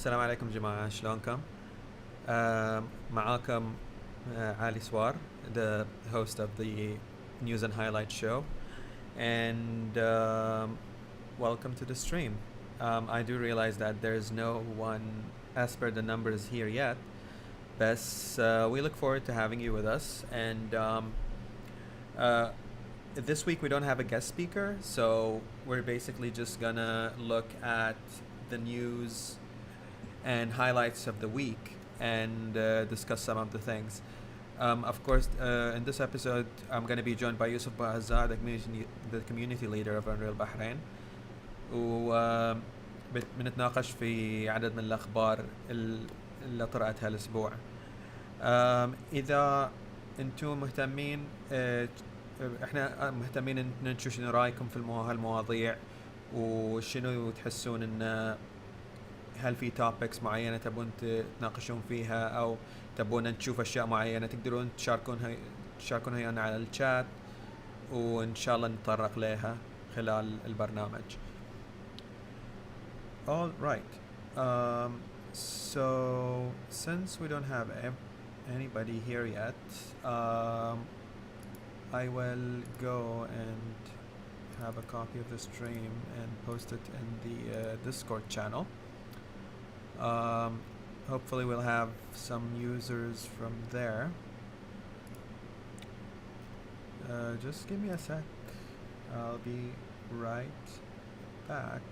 السلام عليكم جماعة، شلونكم؟ معاكم Ali Swar, the host of the News and Highlights show, and welcome to the stream. I do realize that there's no one as per the numbers here yet, but we look forward to having you with us. And uh, this week we don't have a guest speaker, so we're basically just gonna look at the news and highlights of the week and discuss some of the things. Of course, in this episode, I'm going to be joined by Yusuf Bahazar, the community leader of Unreal Bahrain. وبنتناقش في عدد من الأخبار اللي طرأت هالأسبوع. إذا أنتم مهتمين، إحنا مهتمين إن نشوف شنو رأيكم في هالمواضيع وشنو تحسون إن هل في topics معينة تبون تناقشون فيها أو تبون تشوف أشياء معينة تقدرون تشاركونها يعني على الشات وإن شاء الله نتطرق لها خلال البرنامج. All right. So since we don't have anybody here yet, I will go and have a copy of the stream and post it in the Discord channel. Hopefully we'll have some users from there. Just give me a sec. I'll be right back.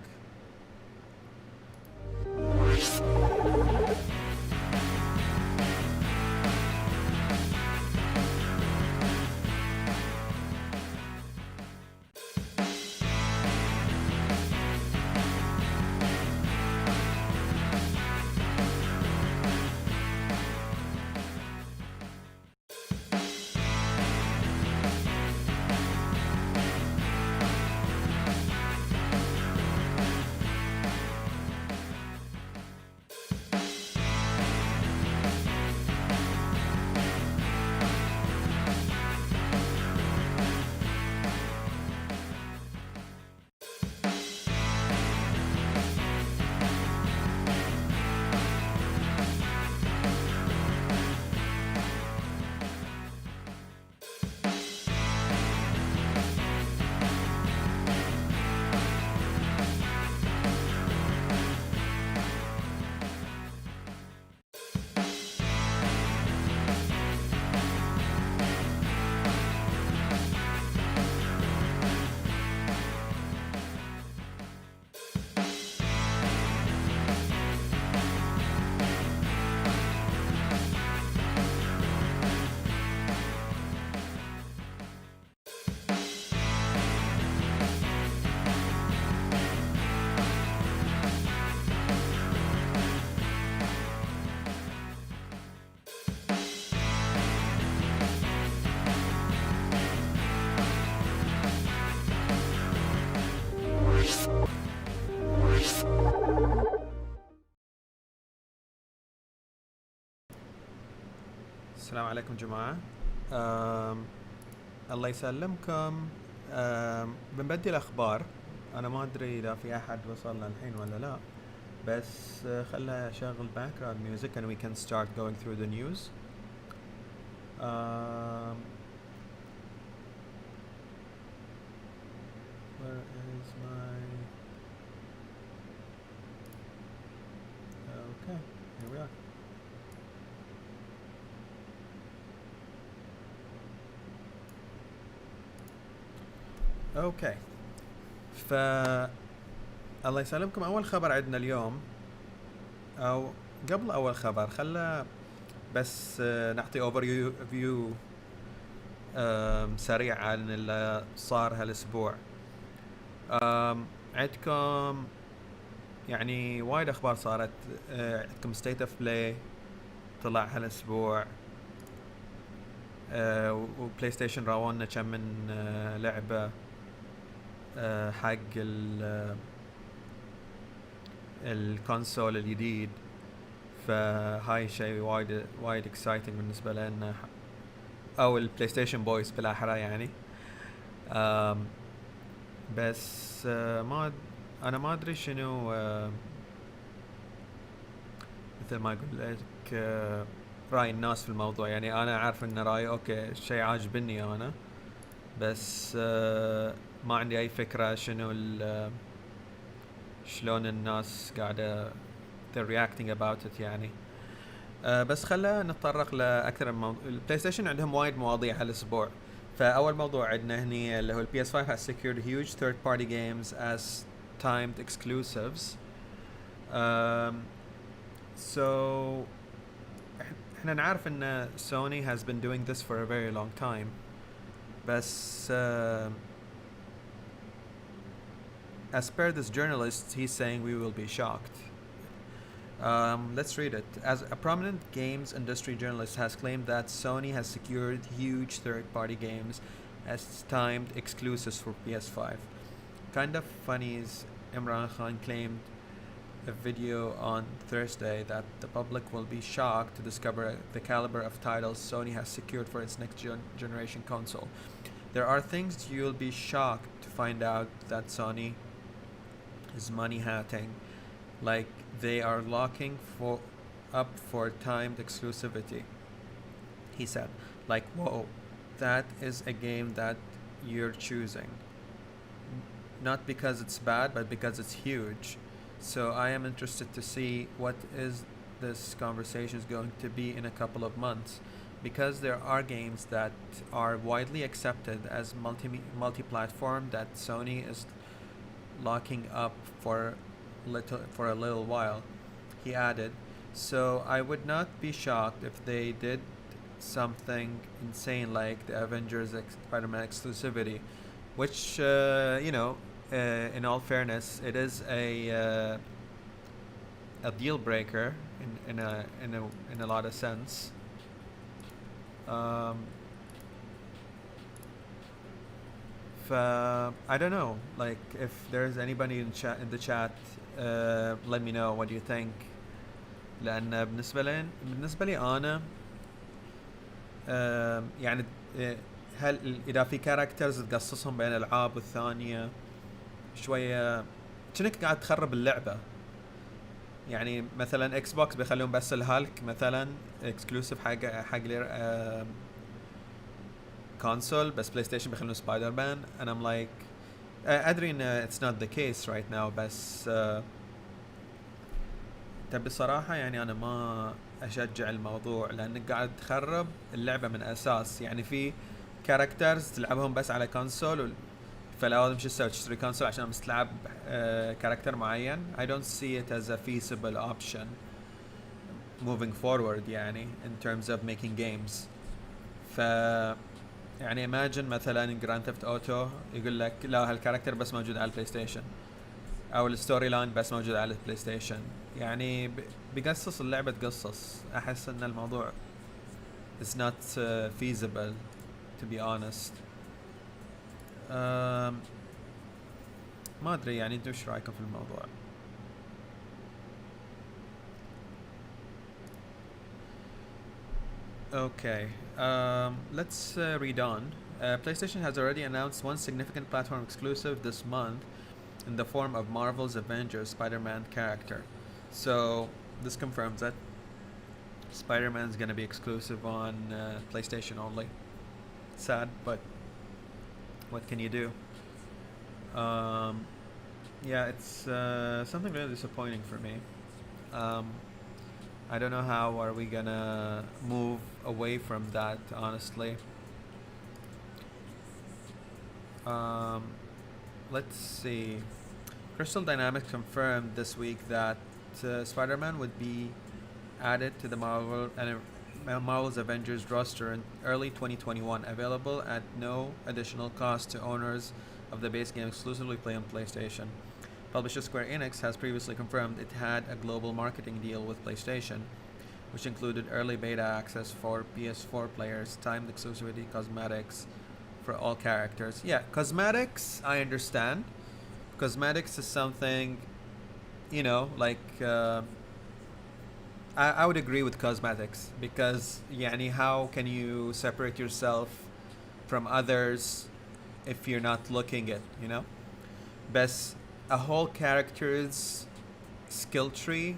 السلام عليكم جماعة. الله يسلمكم. بنبدي الأخبار. أنا ما أدري إذا في أحد وصلنا الحين ولا لا، بس خلنا أشغل background music and we can start going through the news. Where is my... Okay, here we are. اوكي، الله يسلمكم. اول خبر عندنا اليوم، او قبل اول خبر خلى بس نعطي اوفر فيو سريع عن اللي صار هالاسبوع. عندكم يعني وايد اخبار صارت. عندكم ستيت اوف بلاي طلع هالاسبوع، وبلاي ستيشن راونا كم من لعبة حق الكونسول الجديد، فهاي شيء وايد اكسايتنج بالنسبة لنا، او البلاي ستيشن بويز بالاحرى يعني. بس انا ما ادري شنو مثل ما اقول لك راي الناس في الموضوع. يعني انا عارف ان رايي اوكي شيء عاجبني انا، بس ما عندي اي فكرة شنو شلون الناس قاعدة they're reacting about it يعني. بس خلينا نتطرق لاكثر من موضوع. البلاي ستيشن عندهم وايد مواضيع هالاسبوع. فاول موضوع عندنا هني اللي هو البي اس 5 has secured huge third party games as timed exclusives. um, so احنا نعرف ان سوني has been doing this for a very long time. بس as per this journalist, he's saying we will be shocked. Let's read it. As a prominent games industry journalist has claimed that Sony has secured huge third-party games as timed exclusives for PS5. Kind of funny is Imran Khan claimed a video on Thursday that the public will be shocked to discover the caliber of titles Sony has secured for its next generation console. There are things you'll be shocked to find out that Sony is money hatting, like they are locking up for timed exclusivity. He said, like, whoa, that is a game that you're choosing. Not because it's bad, but because it's huge. So I am interested to see what is this conversation is going to be in a couple of months, because there are games that are widely accepted as multi-platform that Sony is locking up for a little while. He added, so I would not be shocked if they did something insane like the Avengers Spider-Man exclusivity, which in all fairness, it is a deal breaker in a lot of sense. I don't know, like if there's anybody in the chat, let me know what you think. لأن بالنسبة لي أنا يعني هل إذا في كاركترز تقصصهم بين الألعاب والثانية شوية كأنك قاعد تخرب اللعبة. يعني مثلا اكس بوكس بيخلون بس الهالك مثلا اكسكلوسيف حق كونسول، بس بلاي ستيشن بيخلون سبايدر مان. and I'm like ادري ان it's not the case right now، بس تبي الصراحة يعني انا ما اشجع الموضوع، لانك قاعد تخرب اللعبة من اساس. يعني في كاركترز تلعبهم بس على كونسول، فلازم شو تسوي؟ تشتري كونسول عشان بس تلعب كاركتر معين. I don't see it as a feasible option moving forward يعني in terms of making games. ف يعني imagine مثلا Grand Theft Auto يقول لك لا هالكاركتر بس موجود على البلاي ستيشن، او الستوري لاين بس موجود على البلاي ستيشن. يعني بقصص اللعبة تقصص. احس ان الموضوع is not feasible to be honest. ما ادري يعني انتوا ايش رايكم في الموضوع؟ Okay, let's read on. PlayStation has already announced one significant platform exclusive this month in the form of Marvel's Avengers Spider-Man character. So this confirms that Spider-Man is going to be exclusive on PlayStation only. Sad, but what can you do? Yeah, it's something really disappointing for me. I don't know how are we gonna move away from that, honestly. Let's see. Crystal Dynamics confirmed this week that Spider-Man would be added to the Marvel's Avengers roster in early 2021, available at no additional cost to owners of the base game exclusively play on PlayStation. Publisher Square Enix has previously confirmed it had a global marketing deal with PlayStation, which included early beta access for PS4 players, timed exclusivity, cosmetics for all characters. Yeah, cosmetics, I understand. Cosmetics is something, like I would agree with cosmetics, because يعني how can you separate yourself from others if you're not looking it, But a whole character's skill tree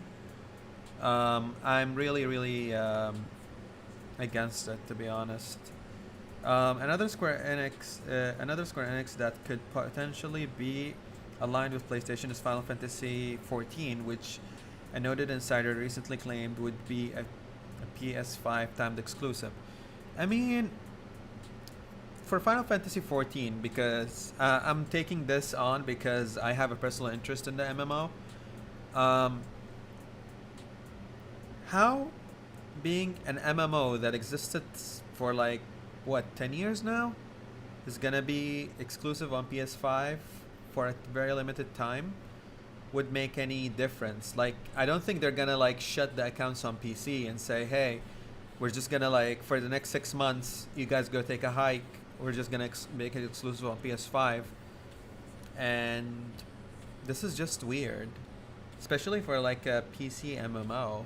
I'm really against it, to be honest. Another Square Enix that could potentially be aligned with PlayStation is Final Fantasy XIV, which a noted insider recently claimed would be a PS5 timed exclusive. I mean, for Final Fantasy XIV, because I'm taking this on because I have a personal interest in the MMO. Um, how being an MMO that existed for like what 10 years now is gonna be exclusive on PS5 for a very limited time would make any difference. Like, I don't think they're gonna like shut the accounts on PC and say, "Hey, we're just gonna like for the next 6 months, you guys go take a hike. We're just gonna make it exclusive on PS5." And this is just weird, especially for like a PC MMO.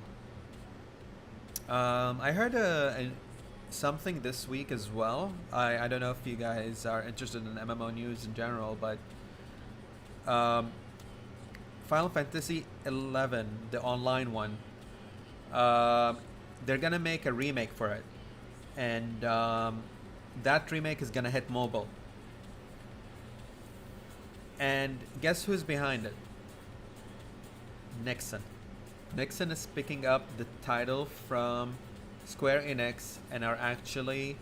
I heard something this week as well. I don't know if you guys are interested in MMO news in general, but um, Final Fantasy 11, the online one, um, they're gonna make a remake for it, and that remake is gonna hit mobile. And guess who's behind it? Nixon. Nixon is picking up the title from Square Enix and are actually,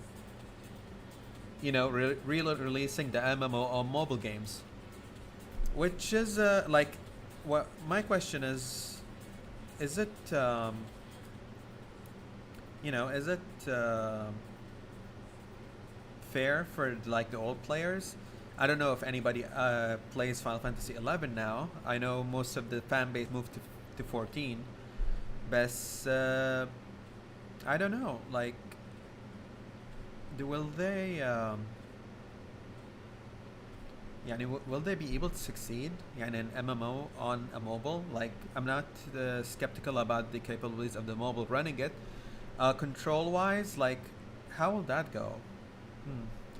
releasing the MMO on mobile games, which is like, what my question is it is it fair for like the old players? I don't know if anybody plays Final Fantasy 11 now. I know most of the fan base moved to 14, but I don't know. Like, will they? Will they be able to succeed in an MMO on a mobile? Like, I'm not skeptical about the capabilities of the mobile running it. Control wise, like, how will that go?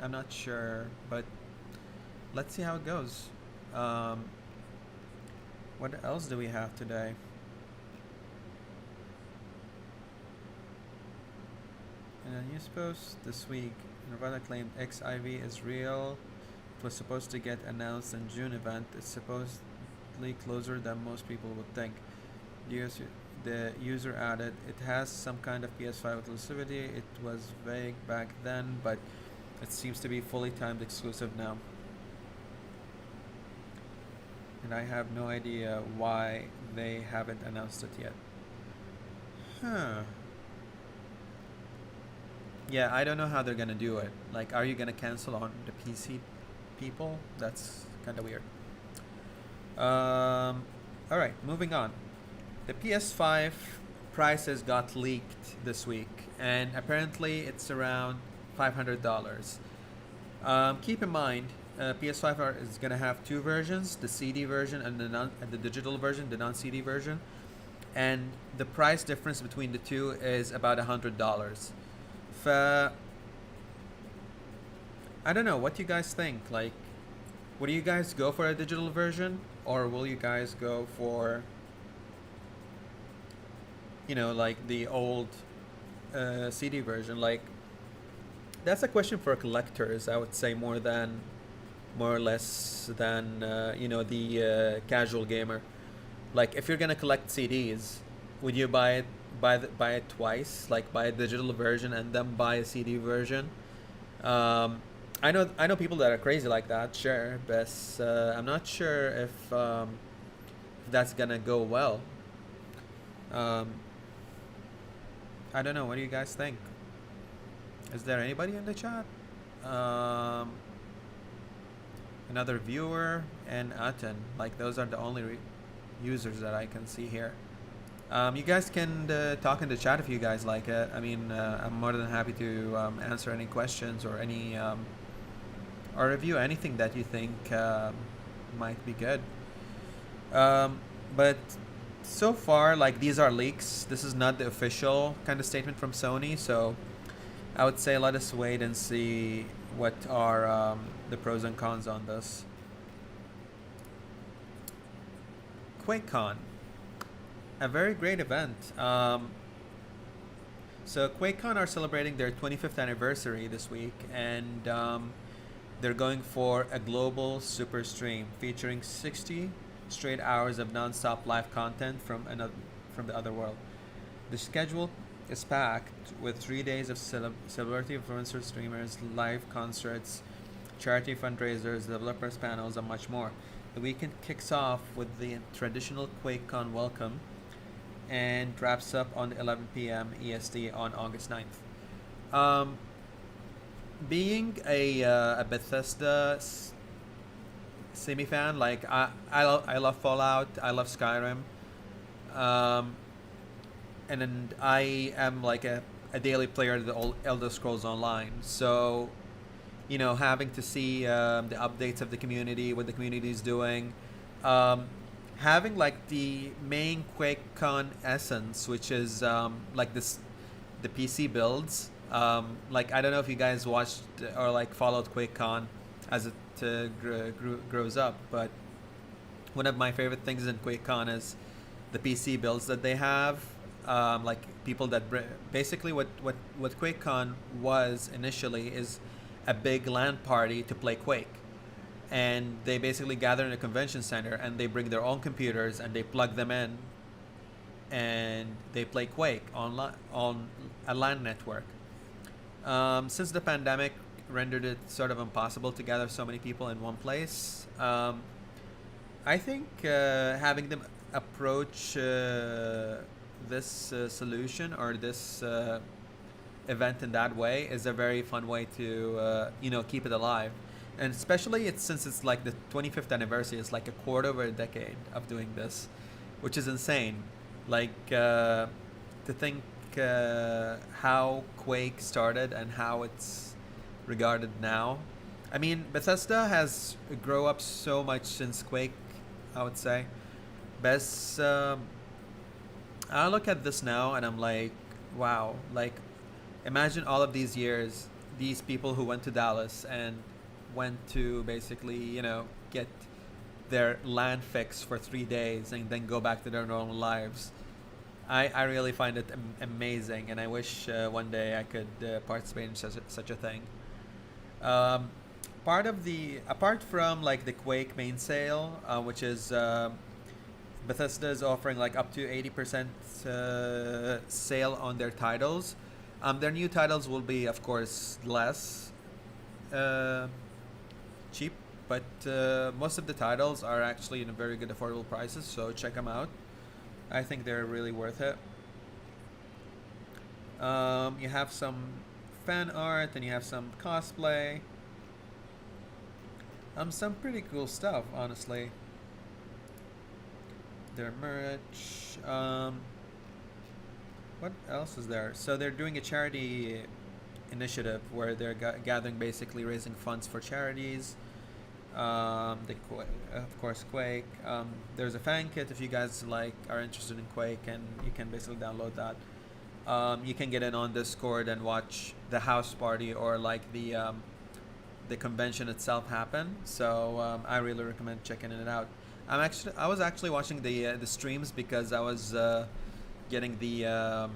I'm not sure, but let's see how it goes. What else do we have today? In a news post this week, Nirvana claimed XIV is real. It was supposed to get announced in June event. It's supposedly closer than most people would think. The user added, it has some kind of PS5 exclusivity. It was vague back then, but it seems to be fully timed exclusive now. And I have no idea why they haven't announced it yet. Huh. Yeah, I don't know how they're gonna do it. Like, are you gonna cancel on the PC people? That's kind of weird. All right, moving on. The PS5 prices got leaked this week, and apparently it's around $500. Keep in mind, PS5 is gonna have two versions: the CD version and the digital version, the non-CD version, and the price difference between the two is about $100. I don't know. What do you guys think? Like, would you guys go for a digital version, or will you guys go for, like the old CD version? Like, that's a question for collectors, I would say, more or less than the casual gamer. Like, if you're gonna collect CDs, would you buy it twice, like buy a digital version and then buy a CD version? I know people that are crazy like that, sure, but I'm not sure if that's gonna go well. Um, I don't know. What do you guys think? Is there anybody in the chat? Um, Another viewer and Aten. Like, those are the only users that I can see here. You guys can talk in the chat if you guys like it. I mean, I'm more than happy to answer any questions or or review anything that you think might be good. But so far, like, these are leaks. This is not the official kind of statement from Sony, so I would say let us wait and see what are the pros and cons on this. QuakeCon. a very great event. So QuakeCon are celebrating their 25th anniversary this week, and they're going for a global super stream featuring 60 straight hours of non-stop live content from the other world. The schedule is packed with 3 days of celebrity influencer streamers, live concerts, charity fundraisers, developers panels, and much more. The weekend kicks off with the traditional QuakeCon welcome and wraps up on 11 p.m. EST on August 9th. Um, Being a Bethesda semi fan, like I love Fallout, I love Skyrim, um, and then I am like a daily player of the Elder Scrolls Online. So, having to see the updates of the community, what the community is doing, um, having like the main QuakeCon essence, which is like the PC builds. Like I don't know if you guys watched or like followed QuakeCon as it grows up, but one of my favorite things in QuakeCon is the PC builds that they have. Like people that basically what QuakeCon was initially is a big LAN party to play Quake, and they basically gather in a convention center and they bring their own computers and they plug them in and they play Quake on a LAN network. Since the pandemic rendered it sort of impossible to gather so many people in one place, I think having them approach this solution or this event in that way is a very fun way to keep it alive. And especially since it's like the 25th anniversary, it's like a quarter of a decade of doing this, which is insane. Like to think how Quake started and how it's regarded now. I mean, Bethesda has grown up so much since Quake, I would say. Best, I look at this now and I'm like, wow. Like, imagine all of these years, these people who went to Dallas and went to basically, get their LAN fix for 3 days and then go back to their normal lives. I really find it amazing, and I wish one day I could participate in such a thing. Um, apart from like the Quake main sale, which is Bethesda is offering like up to 80% sale on their titles. Their new titles will be, of course, less uh, cheap, but most of the titles are actually in a very good affordable prices. So check them out. I think they're really worth it. You have some fan art and you have some cosplay. Some pretty cool stuff, honestly. Their merch. What else is there? So they're doing a charity initiative where they're gathering, basically raising funds for charities. Of course, Quake. There's a fan kit if you guys like are interested in Quake, and you can basically download that. You can get in on Discord and watch the house party or like the convention itself happen. So I really recommend checking it out. I was actually watching the streams because I was getting the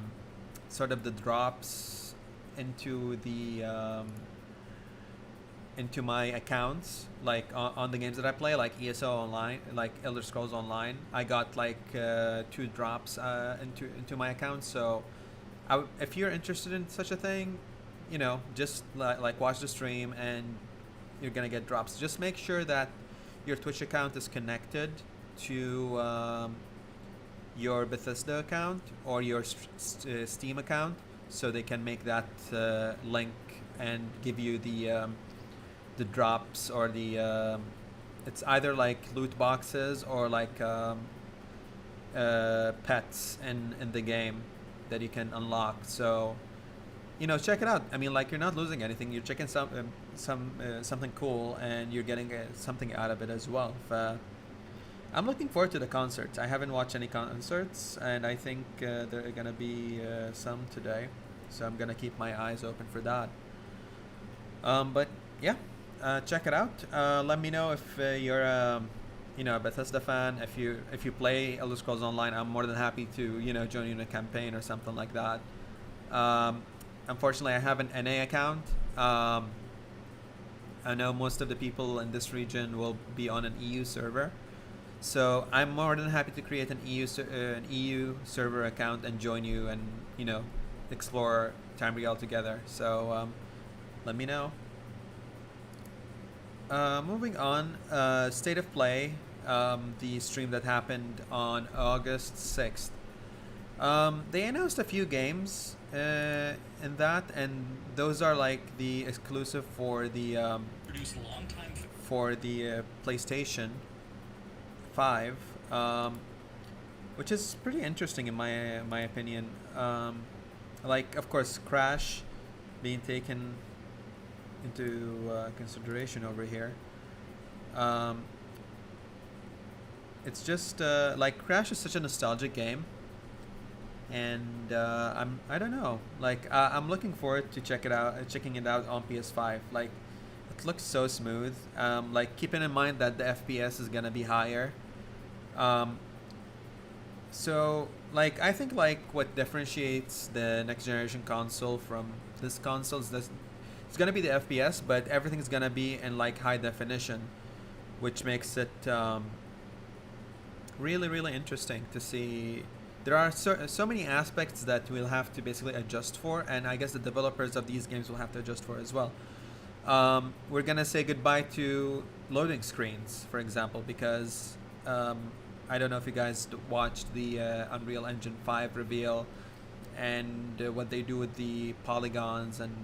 sort of the drops into the into my accounts, like on the games that I play, like ESO Online, like Elder Scrolls Online. I got like 2 drops into my account. So if you're interested in such a thing, just like watch the stream and you're gonna get drops. Just make sure that your Twitch account is connected to your Bethesda account or your Steam account, so they can make that link and give you the drops or it's either like loot boxes or like pets in the game that you can unlock. So check it out. I mean, like, you're not losing anything. You're checking something cool, and you're getting something out of it as well. I'm looking forward to the concerts. I haven't watched any concerts, and I think there are gonna be some today, so I'm gonna keep my eyes open for that. But yeah, check it out. Let me know if you're a Bethesda fan, if you play Elder Scrolls Online, I'm more than happy to join you in a campaign or something like that. Unfortunately, I have an NA account. I know most of the people in this region will be on an EU server, so I'm more than happy to create an EU server account and join you and explore Tamriel together. So let me know. Moving on, State of Play, the stream that happened on August 6th. They announced a few games in that, and those are like the exclusive for the PlayStation 5, which is pretty interesting in my opinion. Like, of course, Crash being taken into consideration over here. It's just like Crash is such a nostalgic game, and I don't know, like I'm looking forward to checking it out on PS5. Like, it looks so smooth. Like, keeping in mind that the FPS is gonna be higher. So like, I think like what differentiates the next generation console from this console is this. It's gonna be the FPS, but everything's gonna be in like high definition, which makes it really, really interesting to see. There are so many aspects that we'll have to basically adjust for, and I guess the developers of these games will have to adjust for as well. We're gonna say goodbye to loading screens, for example, because I don't know if you guys watched the Unreal Engine 5 reveal and what they do with the polygons and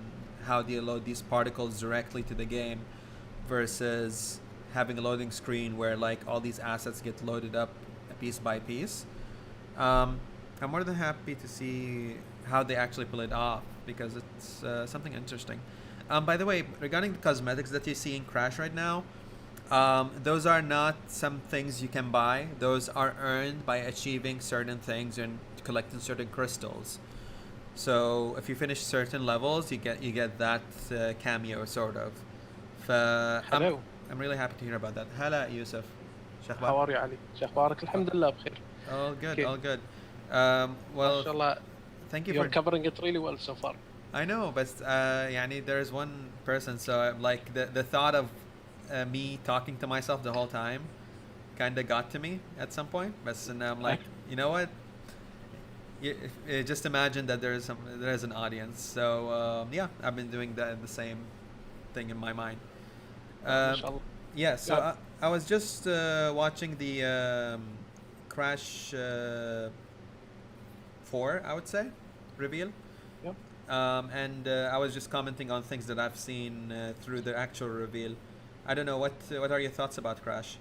how they load these particles directly to the game versus having a loading screen where like all these assets get loaded up piece by piece. I'm more than happy to see how they actually pull it off, because it's something interesting. By the way, regarding the cosmetics that you see in Crash right now, those are not some things you can buy. Those are earned by achieving certain things and collecting certain crystals. So if you finish certain levels, you get that cameo sort of. Hello. I'm really happy to hear about that. هلا يوسف. شو How are you, Ali? شو أخبارك؟ الحمد لله بخير. All good, Okay. all good. ما Well, شاء الله. thank you You're for. covering it really well so far. I know, but يعني there's one person, so like the thought of me talking to myself the whole time kind of got to me at some point. But and I'm like, you know what? Just imagine that there's an audience. So yeah, I've been doing the same thing in my mind. ما شاء الله. Yeah, so Yeah. I was just watching the Crash 4, I would say, reveal. Yep. And I was just commenting on things that I've seen through the actual reveal. I don't know, what are your thoughts about Crash?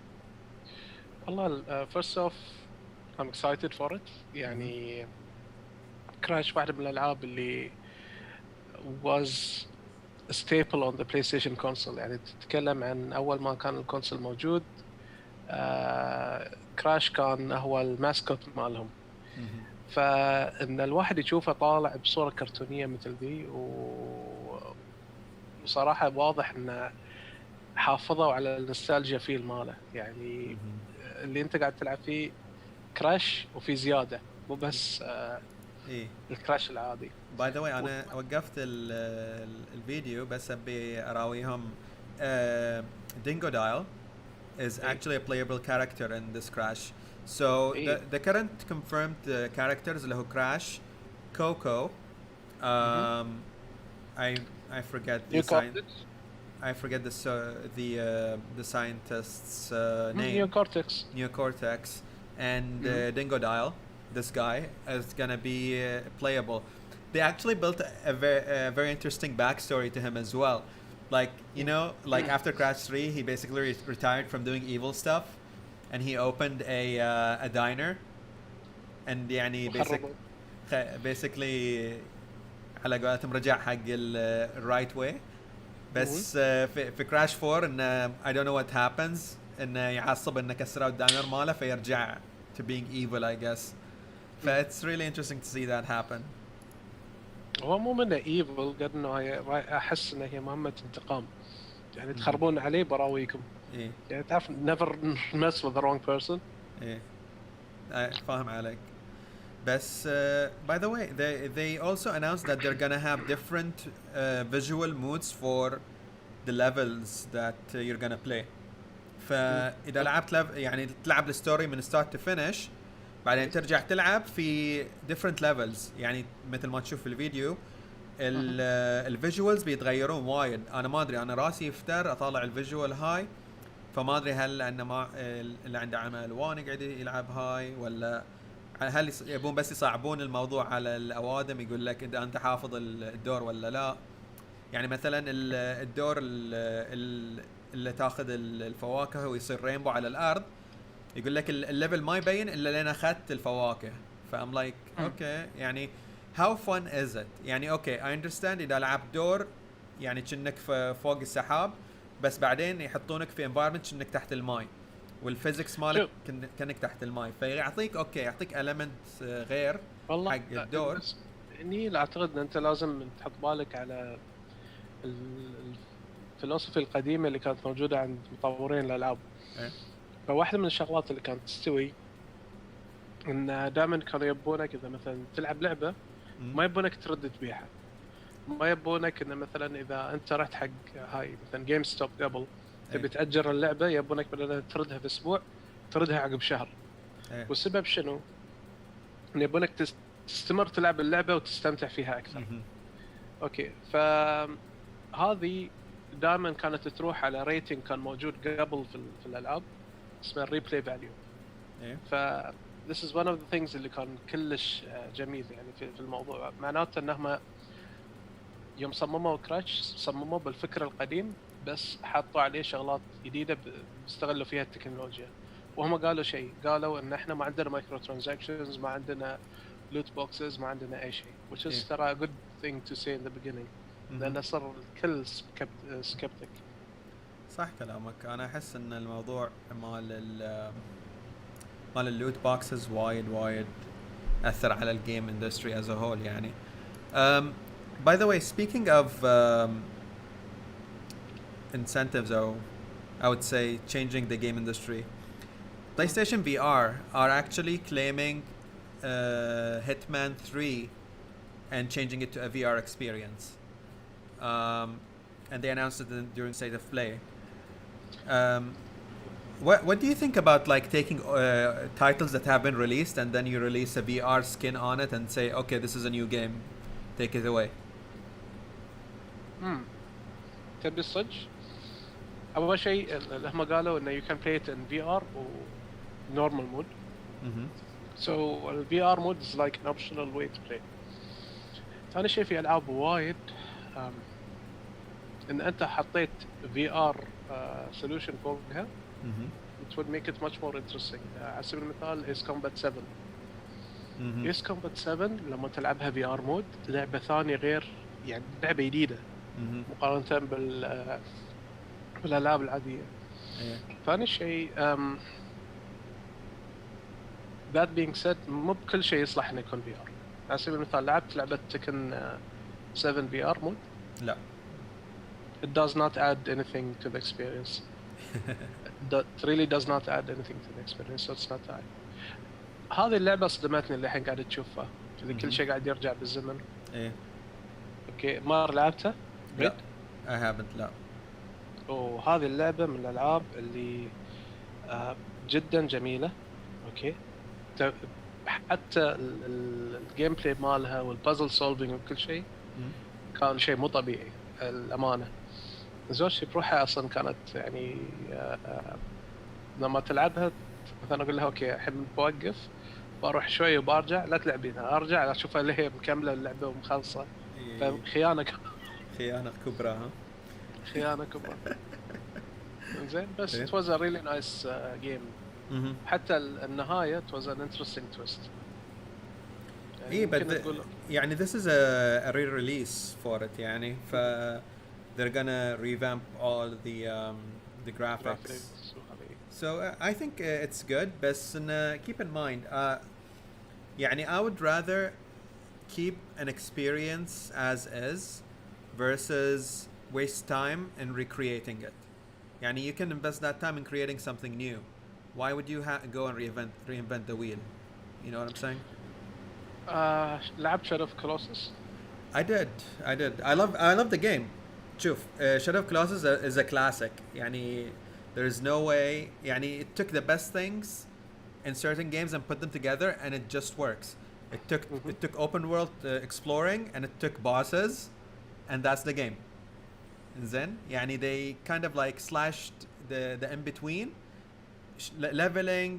والله first off I'm excited for it. يعني كراش واحدة من الألعاب اللي was a staple on the PlayStation console. يعني تتكلم عن أول ما كان الكونسول موجود، كراش كان هو الماسكوت مالهم. فإن الواحد يشوفه طالع بصورة كرتونية مثل ذي، وصراحة واضح إنه حافظوا على النوستالجيا فيه ماله. يعني اللي أنت قاعد تلعب فيه كراش وفي زيادة، مو بس إيه. الكراش العادي. By the way, أنا وقفت الفيديو بس أبي أراويهم. Dingodile is actually a playable character in this Crash. So the current confirmed characters اللي هو Crash, Coco, I forget the scientist's name. Neocortex and Dingodile. This guy is gonna be playable. They actually built a very interesting backstory to him as well. Like, you know, like after Crash 3, he basically retired from doing evil stuff, and he opened a diner, and يعني basically على قولتهم رجع حق right way. بس في Crash 4 إن I don't know what happens، إنه يعصب إنه كسروا الداينر ماله فيرجع to being evil, I guess. It's really interesting to see that happen. هو مو منه evil قد إنه أحس إنه هي مهمة انتقام. يعني تخربون عليه براويكم. إيه يعني تعرف never mess with the wrong person. إيه فاهم عليك. بس by the way, they also announced that they're gonna have different visual moods for the levels that you're gonna play. مم. فاذا لعبت يعني تلعب الستوري من ستارت تو فينش، بعدين Yes. ترجع تلعب في different levels. يعني مثل ما تشوف في الفيديو الفيجوالز بيتغيرون وايد. انا ما ادري، انا راسي يفتر اطالع الفيجوال هاي، فما ادري هل لانه ما اللي عنده عمى الوان يقعد يلعب هاي، ولا هل يبون بس يصعبون الموضوع على الاوادم، يقول لك اذا انت حافظ الدور ولا لا. يعني مثلا الدور اللي تاخذ الفواكه ويصير رينبو على الارض، يقول لك الليفل ما يبين الا لين اخذت الفواكه. فام لايك اوكي، يعني how fun is it؟ يعني اوكي I understand اذا لعبت دور يعني كأنك فوق السحاب، بس بعدين يحطونك في environment كأنك تحت الماي، والفيزكس مالك شوف كأنك تحت الماي، فيعطيك اوكي يعطيك element غير والله حق الدور. بس اني اعتقد ان انت لازم تحط بالك على الفلسفه القديمه اللي كانت موجوده عند مطورين الالعاب. إيه. فواحده من الشغلات اللي كانت تستوي ان دائما كانوا يبونك اذا مثلا تلعب لعبه ما يبونك ترد تبيعها، ما يبونك انه مثلا اذا انت رحت حق هاي مثلا جيم ستوب قبل تبي تاجر اللعبه، يبونك بدل تردها في اسبوع تردها عقب شهر. إيه. والسبب شنو؟ ان يبونك تستمر تلعب اللعبه وتستمتع فيها اكثر. اوكي، فهذه دائما كانت تروح على ريتنج كان موجود قبل في الالعاب اسمه الريبلاي فاليو. ف this is one of the things اللي كان كلش جميل يعني في الموضوع. معناته انهم يوم صمموا كراش صمموا بالفكر القديم بس حطوا عليه شغلات جديده استغلوا فيها التكنولوجيا. وهم قالوا شيء، قالوا ان احنا ما عندنا مايكرو ترانزاكشنز، ما عندنا لوت بوكسز، ما عندنا اي شيء، which is ترى good thing to say in the beginning لان صار الكل سكبتك. صح كلامك. انا احس ان الموضوع مال اللوت بوكسز وايد اثر على الجيم اندستري as a whole يعني. by the way, speaking of incentives, or I would say changing the game industry, PlayStation VR are actually claiming Hitman 3 and changing it to a VR experience. And they announced it during State of Play. What do you think about like taking titles that have been released and then you release a VR skin on it and say, okay, this is a new game, take it away? تبي الصج؟ أول شيء هم قالوا إنه you can play it in VR و normal mode. So the VR mode is like an optional way to play. ثاني شيء في ألعاب وايد إن أنت حطيت VR solution فوقها it would make it much more interesting. على سبيل المثال Ace Combat 7. Ace Combat 7 لما تلعبها VR mode لعبة ثانية غير، يعني لعبة جديدة مقارنة بالألعاب العادية. ثاني شيء that being said مو بكل شيء يصلح إنه يكون VR. على سبيل المثال لعبت لعبة تكن 7 VR mode؟ لا. It does not add anything to the experience. That really does not add anything to the experience, so it's not that. هذه اللعبة صدمتني اللي الحين قاعد تشوفها، اللي كل شيء قاعد يرجع بالزمن. إيه. أوكي، ما لعبتها؟ لا. I haven't. لا. وهذه اللعبة من الألعاب اللي جدا جميلة. أوكي. حتى الجيم بلاي مالها والبازل سولفينج وكل شيء كان شيء مو طبيعي الأمانة. زوجتي بروحها أصلا كانت يعني لما تلعبها مثلا أقول لها أوكي الحين بوقف بروح شوي وبرجع، لا تلعبينها، أرجع أشوفها اللي هي مكملة اللعبة ومخلصة. خيانة كبرى. ها. خيانة كبرى. زين بس it was a really nice game. حتى النهاية it was an interesting twist. يعني but يعني this is a re-release for it يعني. ف they're gonna revamp all the graphics. So I think it's good, but keep in mind يعني I would rather keep an experience as is versus waste time in recreating it. يعني you can invest that time in creating something new. Why would you go and reinvent the wheel? You know what I'm saying? لعبت Shadow of Colossus. I did. I love the game. شوف, Shadow of Colossus is a classic. يعني there is no way. يعني it took the best things in certain games and put them together, and it just works. Mhm. It took open world exploring, and it took bosses, and that's the game. Then يعني they kind of like slashed the in between, leveling,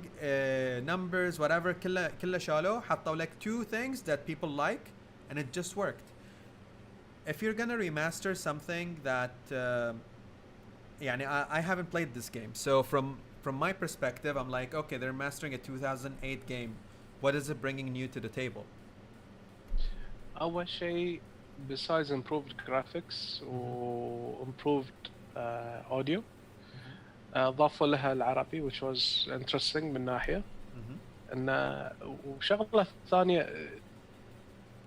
numbers, whatever, كله شالوا, حطوا like two things that people like, and it just worked. If you're gonna remaster something that يعني I haven't played this game, so from my perspective I'm like, okay, they're mastering a 2008 game, what is it bringing new to the table? أول شيء besides improved graphics و improved audio ضافوا لها العربي which was interesting من ناحية إن وشغلة ثانية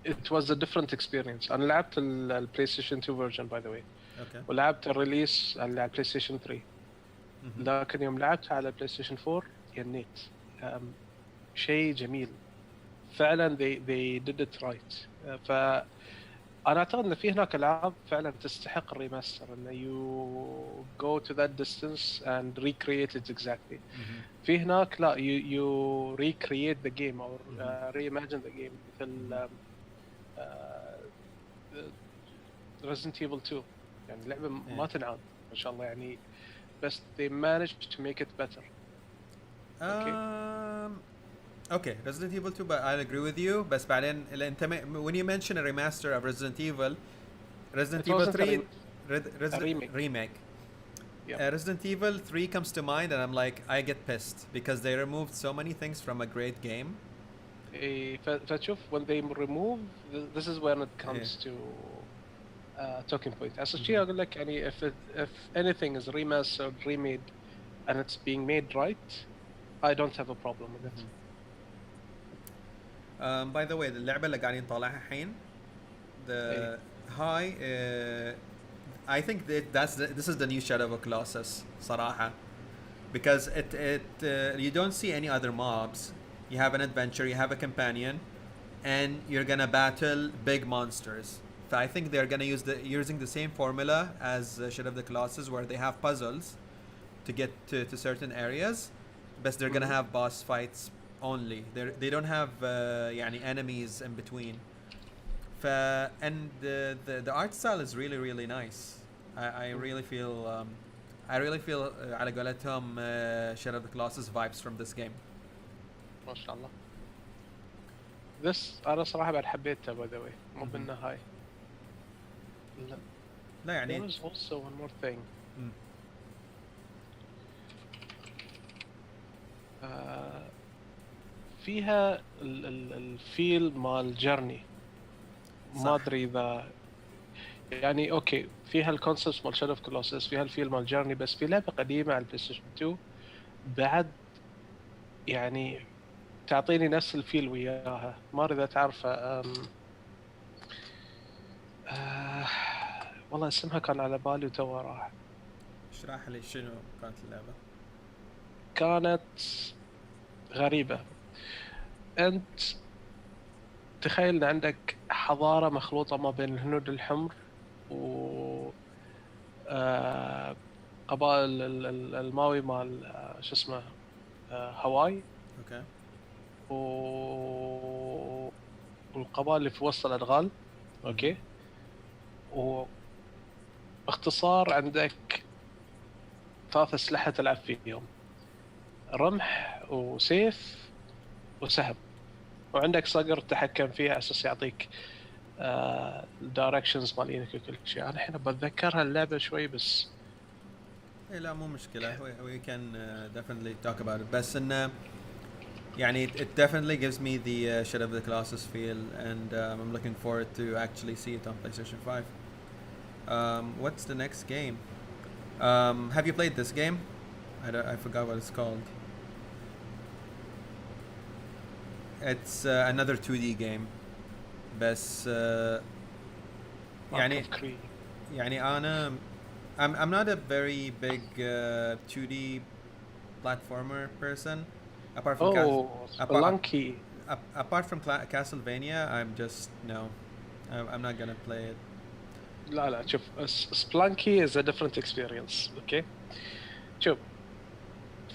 it was a different experience. أنا لعبت البلاي ستيشن 2 version by the way. Okay. ولعبت الريليس على البلاي ستيشن 3. لكن يوم لعبتها على البلاي ستيشن 4 ينيت. شيء جميل. فعلا they did it right. فأنا أعتقد إن في هناك ألعاب فعلا تستحق الريماستر إن you go to that distance and recreate it exactly. في هناك لا you recreate the game or reimagine the game مثل Resident Evil 2 يعني لعبة ما تنعاد ما شاء الله يعني بس they managed to make it better. Okay, Resident Evil 2, but I'll agree with you. بس بعدين when you mention a remaster of Resident Evil 3 remake. Yeah. Resident Evil 3 comes to mind, and I'm like, I get pissed because they removed so many things from a great game. فتشوف when they remove this is when it comes to talking point. أصل شيء أقول لك يعني if anything is remastered, remade, and it's being made right, I don't have a problem with it. By the way, اللعبة اللي قاعدين نطالعها الحين, the high, I think this is the new Shadow of a Colossus صراحة, because you don't see any other mobs. You have an adventure, you have a companion, and you're gonna battle big monsters. So I think they're gonna using the same formula as Shadow of the Colossus, where they have puzzles to get to certain areas, but they're gonna have boss fights only. They don't have يعني enemies in between. And the art style is really really nice. I really feel على قولتهم Shadow of the Colossus vibes from this game. ما شاء الله. This أنا صراحة بعد حبيتها by the way مو بالنهاية. لا يعني. There was also one more thing. فيها الفيل مال جيرني. ما أدري إذا يعني أوكي فيها الكونسبت مال شادو اوف كولوسس فيها الفيل مال جيرني بس في لعبة قديمة على البلاي ستيشن 2 بعد يعني تعطيني نفس الفيل وياها ما أدري إذا تعرفه والله اسمها كان على بالي وتوه راح. اشرح لي شنو كانت اللعبة. كانت غريبة. أنت تخيل إن عندك حضارة مخلوطة ما بين الهنود الحمر و قبائل الماوي مال شو اسمه هاواي. اوكي. والقبائل اللي في وسط الأدغال. اوكي. باختصار عندك 3 أسلحة تلعب فيهم رمح وسيف وسهم وعندك صقر تتحكم فيها أساس يعطيك الدايركشنز مالينك وكل شيء. أنا الحين بتذكرها اللعبة شوي بس. لا مو مشكلة. we can definitely talk about it. بس إنه يعني it definitely gives me the Shadow of the Colossus feel, and I'm looking forward to actually see it on PlayStation 5. What's the next game? Have you played this game? I forgot what it's called. It's another 2D game. بس يعني أنا I'm not a very big 2D platformer person. Apart from Oh, apart Spelunky. apart from Castlevania, I'm just no. I'm not gonna play it. لا لا شوف سبلانكي is a different experience. اوكي شوف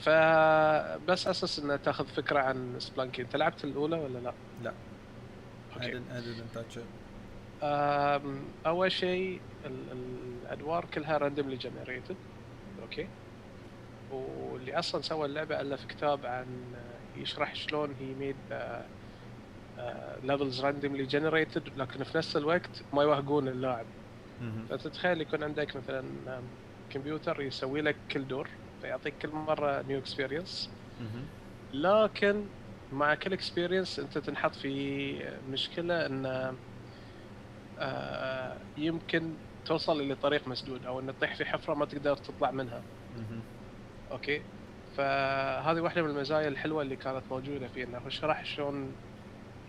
فبس اساس ان تاخذ فكره عن سبلانكي. انت لعبت الاولى ولا لا؟ لا. I اوكي. didn't touch it. اول شيء الادوار كلها راندوملي جنريتد. اوكي. واللي اصلا سوى اللعبه الف كتاب عن يشرح شلون هي ميد ليفلز راندوملي جنريتد لكن في نفس الوقت ما يوهقون اللاعب. فتتخيل يكون عندك مثلا كمبيوتر يسوي لك كل دور فيعطيك كل مره نيو اكسبيرينس. لكن مع كل اكسبيرينس انت تنحط في مشكله ان يمكن توصل الى طريق مسدود او ان تطيح في حفره ما تقدر تطلع منها. اوكي. فهذه واحده من المزايا الحلوه اللي كانت موجوده فيه انه شرح شلون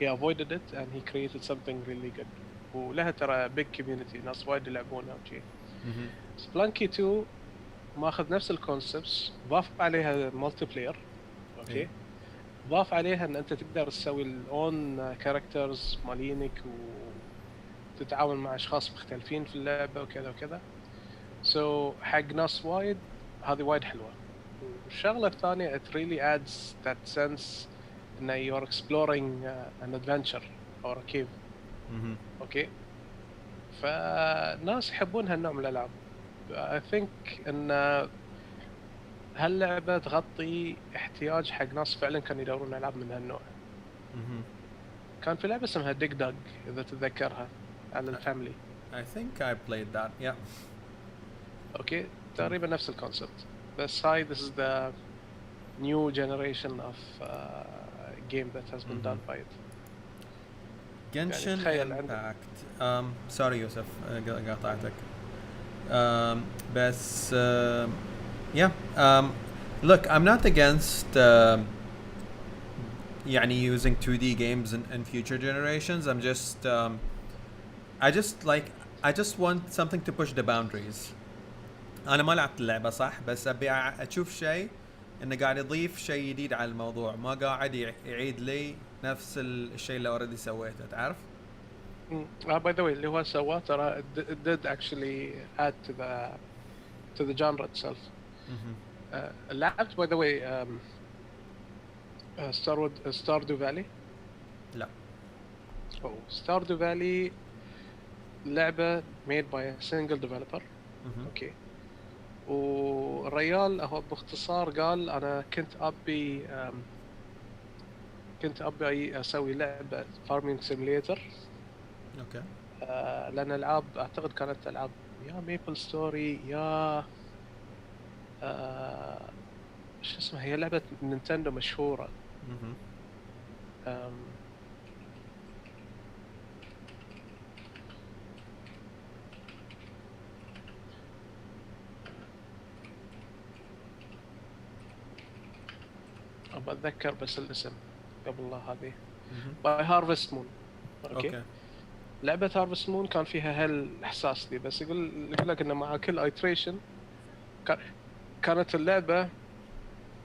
he avoided it and he created something really good. ولها ترى big community ناس وايد يلعبونها وشي. سبلانكي 2 ماخذ نفس الكونسبتس ضاف عليها مالتي بلاير. اوكي. ضاف عليها ان انت تقدر تسوي الاون كاركترز مالينك وتتعاون مع اشخاص مختلفين في اللعبه وكذا وكذا. سو حق ناس وايد هذه وايد حلوه. والشغله الثانيه it really adds that sense ان you're exploring an adventure or a cave. اوكي. فناس يحبون هالنوع من الالعاب. I think ان هاللعبه تغطي احتياج حق ناس فعلا كانوا يدورون العاب من هالنوع. كان في لعبه اسمها ديج داج اذا تتذكرها على الفاميلي. I think I played that. Yeah. اوكي. تقريبا نفس الكونسبت بس هاي this is the new generation of game that has been done by it. Genshin Impact. Sorry يوسف قاطعتك. بس yeah. Look, I'm not against يعني using 2D games in future generations. I'm just I just want something to push the boundaries. أنا ما لعبت اللعبة صح بس أبي أشوف شيء إنه قاعد يضيف شيء جديد على الموضوع ما قاعد يعيد لي نفس الشيء اللي already سويته تعرف؟ by the way اللي هو سواه ترى it did actually add to the genre itself. لعبت by the way Stardew Valley؟ لا. Stardew Valley لعبة made by a single developer. اوكي. والريال هو باختصار قال انا كنت ابي اسوي لعبه فارمينج سيميليتر. اوكي. لان العاب اعتقد كانت العاب يا ميبل ستوري يا شو اسمها هي لعبه نينتندو مشهوره. بتذكر بس الاسم قبل لا هذه باي هارفست مون. اوكي. لعبة هارفست مون كان فيها هالاحساس دي بس يقول لك انه مع كل ايتريشن كانت اللعبة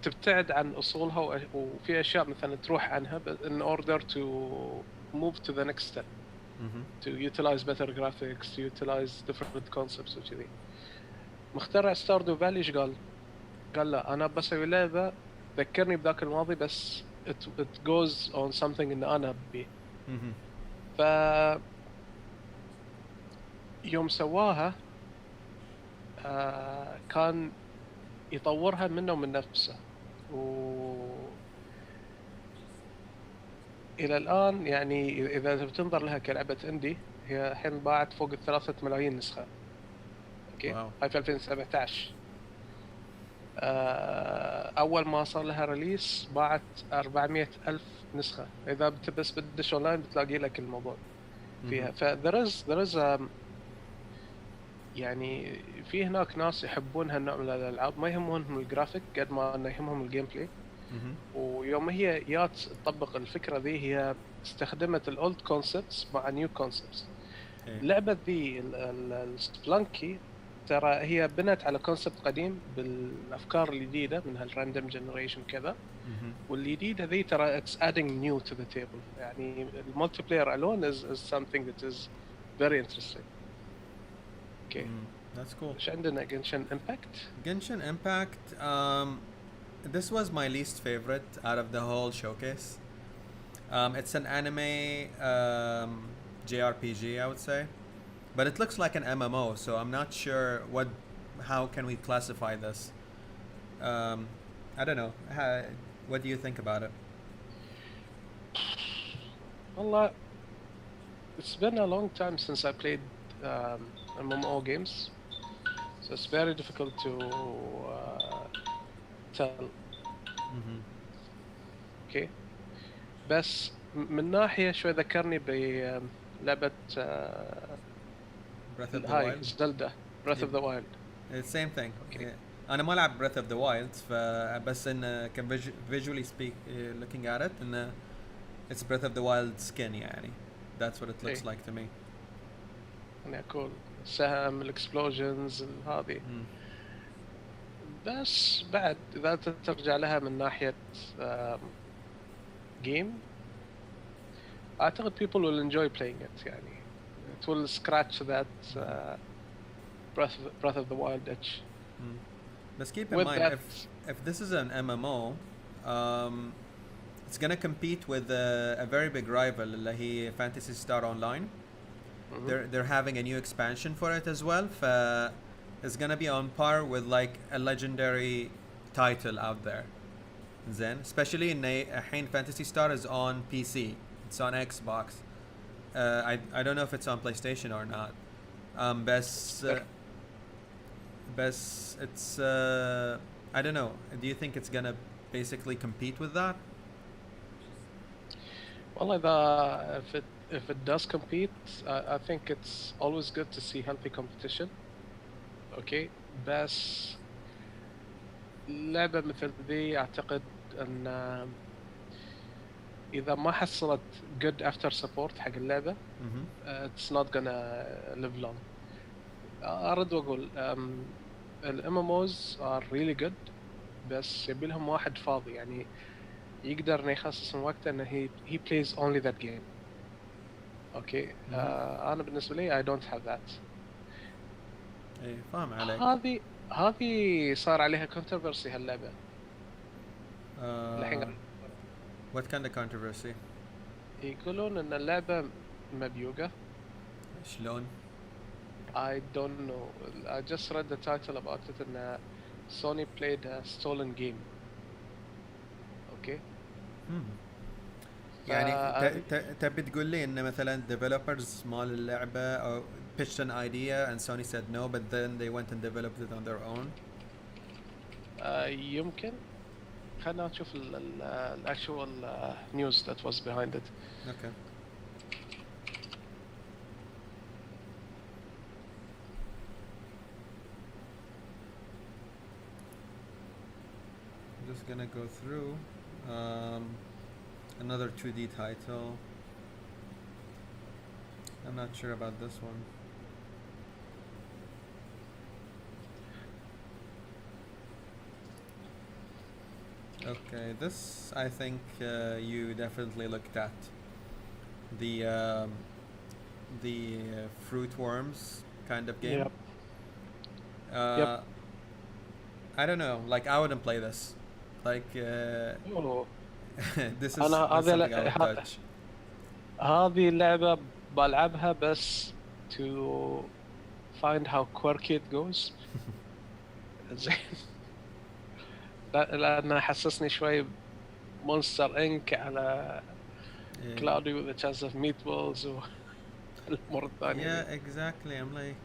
تبتعد عن اصولها وفي اشياء مثلا تروح عنها in order to move to the next step to utilize better graphics to utilize different concepts وكذي. مخترع ستاردو فالي ايش قال لا انا بسوي لعبة ذكرني بذاك الماضي بس it goes on something إن أنا أبي. ف يوم سواها كان يطورها منه ومن نفسه إلى الآن يعني إذا بتنظر لها كلعبة إندي هي الحين باعت فوق 3 ملايين نسخة. أوكي. هاي في 2017. أول ما صار لها ريليس باعت 400,000 نسخة. إذا بس بدش أونلاين بتلاقي لك الموضوع فيها. there is يعني في هناك ناس يحبون هالنوع من الألعاب ما يهمهم الجرافيك قد ما إنه يهمهم الجيم بلاي. ويوم هي جات تطبق الفكرة ذي هي استخدمت الأولد كونسبتس مع نيو كونسبتس. اللعبة ذي السبلانكي ترى هي بنت على كونسبت قديم بالافكار الجديده من هالراندوم جنريشن كذا، والجديده ذي ترى it's adding new to the table. يعني المولتي بلاير alone is something that is very interesting. Okay. That's cool. ايش عندنا؟ Genshin Impact. Genshin Impact. This was my least favorite out of the whole showcase. It's an anime JRPG, I would say, but it looks like an MMO. So I'm not sure how can we classify this. I don't know. What do you think about it? والله it's been a long time since I played MMO games, so it's very difficult to tell. Okay. بس من ناحية شوي ذكرني بلعبة Breath of the هاي Wild. زلدة Breath of the Wild. It's same thing. Okay. Yeah. أنا ما لعب Breath of the Wild بس إن can visually speak looking at it إن it's Breath of the Wild skin يعني. That's what it looks Okay. like to me. يعني cool. سهم الاكسبلوجنز هذه. بس بعد إذا ترجع لها من ناحية game, أعتقد people will enjoy playing it. يعني it will scratch that Breath of the Wild itch. But keep in With mind, that, if this is an MMO, it's gonna compete with a very big rival, اللي هي Fantasy Star Online. They're having a new expansion for it as well. It's gonna be on par with like a legendary title out there. Then, especially in الحين Fantasy Star is on PC. It's on Xbox. I don't know if it's on PlayStation or not. بس it's I don't know. Do you think it's gonna basically compete with that? Well, if it does compete, I think it's always good to see healthy competition. Okay, بس لعبة مثل ذي أعتقد أن إذا ما حصلت good after support حق اللعبة, it's not gonna live long. أرد وأقول ال MMOs are really good, بس يبي لهم واحد فاضي يعني يقدر إنه يخصص من وقته إنه he plays only that game. Okay. أنا بالنسبة لي I don't have that. إيه فاهم عليك. هذه صار عليها controversy هاللعبة. الحين What kind of controversy? يقولون إن اللعبة مبيوقة. شلون؟ I don't know. I just read the title about it and Sony played a stolen game. Okay. يعني تبي تقول لي إن مثلا developers مال اللعبة أو pitched an idea and Sony said no, but then they went and developed it on their own? يمكن. خلنا نشوف ال actual news that was behind it. Okay. I'm just gonna go through another 2D title. I'm not sure about this one. Okay, this I think you definitely looked at. The fruit worms kind of game. Yep. Yep. I don't know. Like I wouldn't play this. Like this is something I would touch. هذه اللعبة بلعبها بس to find how quirky it goes. زين. لأنه حسسني شوي مونستر إنك على Cloudy with a chance of meatballs والأمور الثانية. Yeah, exactly. I'm like,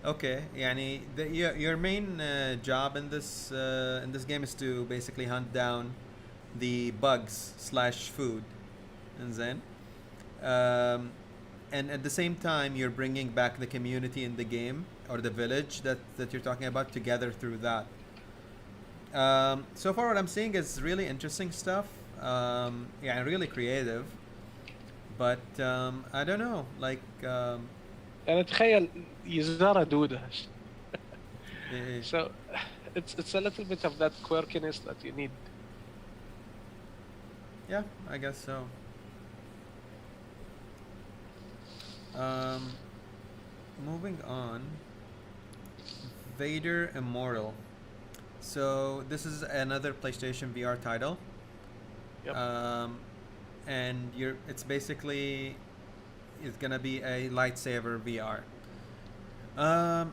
okay. يعني your main job in this game is to basically hunt down the bugs / food, and then, and at the same time you're bringing back the community in the game or the village that you're talking about together through that. So far what I'm seeing is really interesting stuff. Yeah, really creative, but I don't know, like يعني تخيل يزارة دودة Yeah, So it's a little bit of that quirkiness that you need. yeah, I guess so. Um, moving on, Vader Immortal. So this is another PlayStation VR title. Yep. Um, and it's basically it's gonna be a lightsaber VR. Um,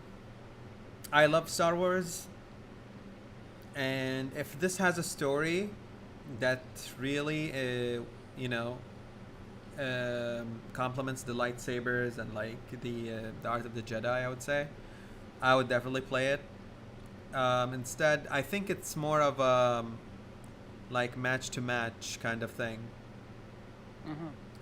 I love Star Wars, and if this has a story that really, you know, complements the lightsabers and like the art of the Jedi, I would say, I would definitely play it. Instead, I think it's more of like match to match kind of thing.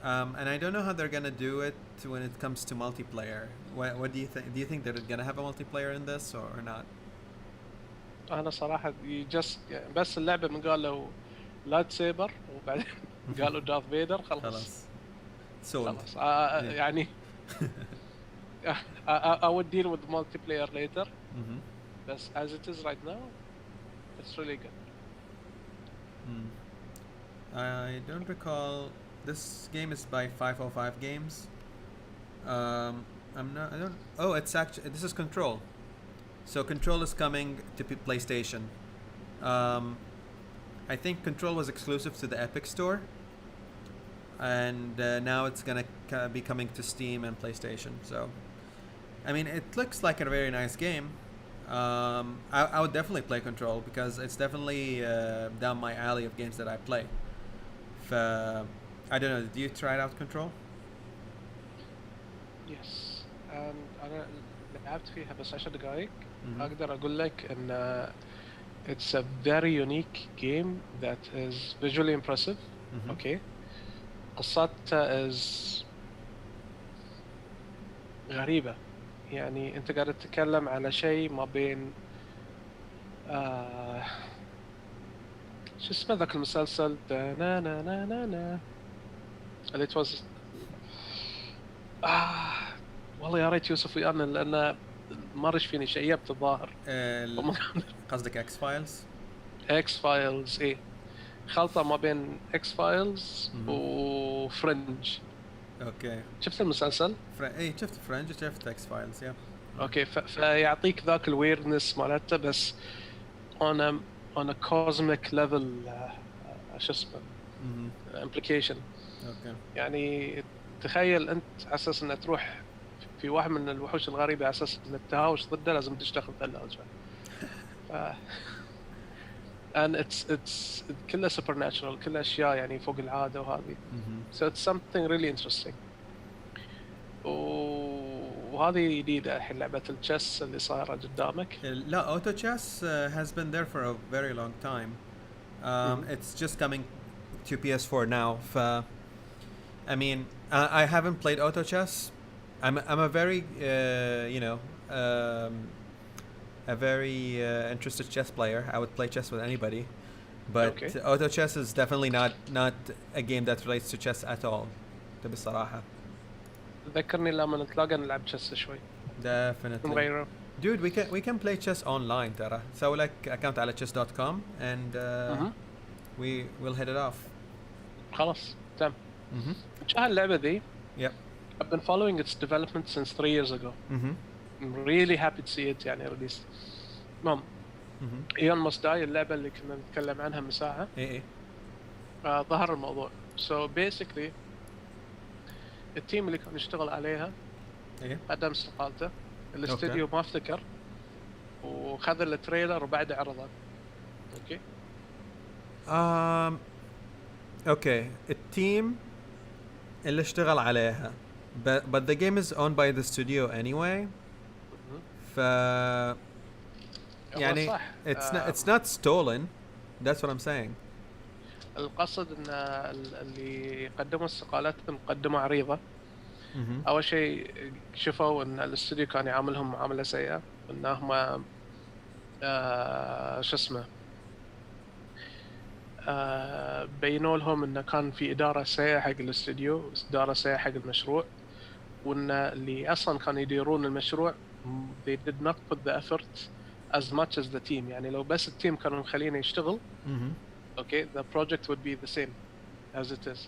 And I don't know how they're gonna do it when it comes to multiplayer. What do you think? Do you think they're gonna have a multiplayer in this or not? انا صراحه يعني بس اللعبه من قالوا لايت سيبر وبعدين قالوا دارث فيدر خلاص خلاص. Sold. خلاص Yeah. يعني I would deal with multiplayer later. Mm-hmm. But as it is right now, it's really good. I don't recall. This game is by 505 Games. I'm not. I don't. Oh, it's actually. This is Control. So Control is coming to PlayStation. I think Control was exclusive to the Epic Store, and now it's gonna be coming to Steam and PlayStation. So, I mean, it looks like a very nice game. I would definitely play Control because it's definitely down my alley of games that I play. I don't know. Do you try out Control? Yes. And أنا لعبت فيها بس 10 دقائق. Mhm. أقدر أقول لك إن it's a very unique game that is visually impressive. Mhm. Okay. قصتها is غريبة. يعني أنت قاعد تتكلم على شيء ما بين شو اسمه ذاك المسلسل نا نا نا نا نا اللي it was والله يا ريت يوسف ويانا لأنه ما رش فيني شيبت الظاهر. قصدك اكس فايلز؟ اكس فايلز ايه خلطة ما بين اكس فايلز وفرنج. اوكي. شفت المسلسل؟ ايه شفت فرنج شفت اكس فايلز يا. اوكي فيعطيك ذاك الويردنس مالته بس on a cosmic level شو اسمه implication. اوكي. يعني تخيل انت على اساس انك تروح في واحد من الوحوش الغريبة على اساس انك تهاوش ضده لازم تشتغل ثلاجة. and it's كله supernatural كله اشياء يعني فوق العادة وهذه. so it's something really interesting. وهذه جديدة الحين لعبة التشيس اللي صايرة قدامك. لا اوتو تشيس has been there for a very long time. It's just coming to PS4 now. I mean, I haven't played auto chess. I'm a very a very interested chess player. I would play chess with anybody, but auto chess is definitely not a game that relates to chess at all. بصراحة. ذكرني لما نتلاقى نلعب chess شوي. Definitely. نغيره. Dude, we can play chess online ترى. سوي لك account على chess.com and we will hit it off. خلاص تمام. شو هاللعبة ذي؟ Yep. I've been following its development since 3 years ago. I'm really happy to see it يعني released. المهم ايون ماست داي اللعبة اللي كنا نتكلم عنها من ساعة. ايه ظهر الموضوع. So basically التيم اللي كان يشتغل عليها قدم استقالته. الاستوديو ما افتكر وخذ التريلر وبعده عرضه. اوكي. Okay, التيم اللي اشتغل عليها but the game is owned by the studio anyway. يعني it's not stolen. That's what I'm saying. القصد ان اللي قدموا استقالتهم قدموا عريضة. اول شيء شفوا ان الاستوديو كان يعاملهم معاملة سيئة انهم شو اسمه بينوا لهم انه كان في ادارة سيئة حق الاستوديو ادارة سيئة حق المشروع وان اللي اصلا كانوا يديرون المشروع they did not put the effort as much as the team. يعني لو بس التيم كانوا مخلينه يشتغل okay the project would be the same as it is.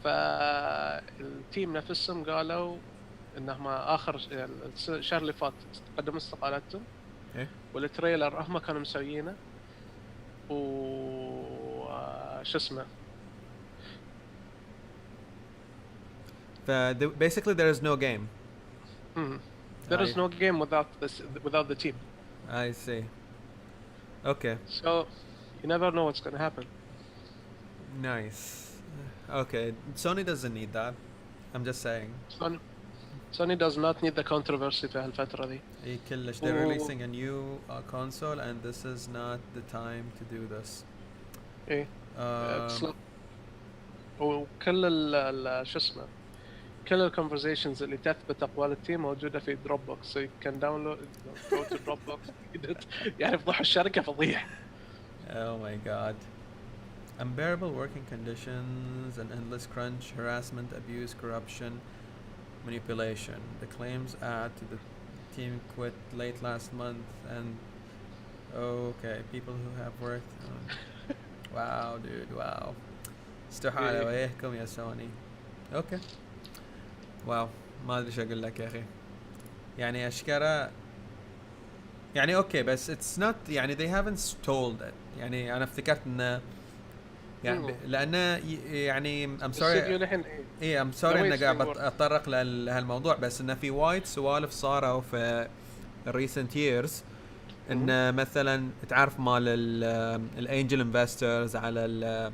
فالتيم نفسهم قالوا انهم اخر الشهر اللي فات قدموا استقالتهم والتريلر هم كانوا مسويينه شو اسمه. Basically there is no game. There is no game without the team. I see. Okay. So you never know what's going to happen. Nice. Okay. Sony doesn't need that. I'm just saying. Sony does not need the controversy في هالفترة دي. كلش. They're releasing a new console and this is not the time to do this. إيه. وكل شو اسمه كل الكونفرزيشنز اللي تثبت اقوال التيم موجوده في دروب بوكس. so you can download go to Dropbox يعني فضح الشركه فضيح. Oh my god. Unbearable working conditions and endless crunch, harassment, abuse, corruption, manipulation. The claims add to the team quit late last month and okay, people who have worked wow dude, wow. استحالة وياكم يا سوني. اوكي. واو ما ادري ايش اقول لك يا اخي. يعني اشكره يعني اوكي بس it's not يعني they haven't told it. يعني انا افتكرت انه يعني لانه يعني I'm sorry ايه I'm sorry اني قاعد اتطرق لهالموضوع بس انه في وايد سوالف صاروا في recent years ان مثلا تعرف مال الانجل انفسترز على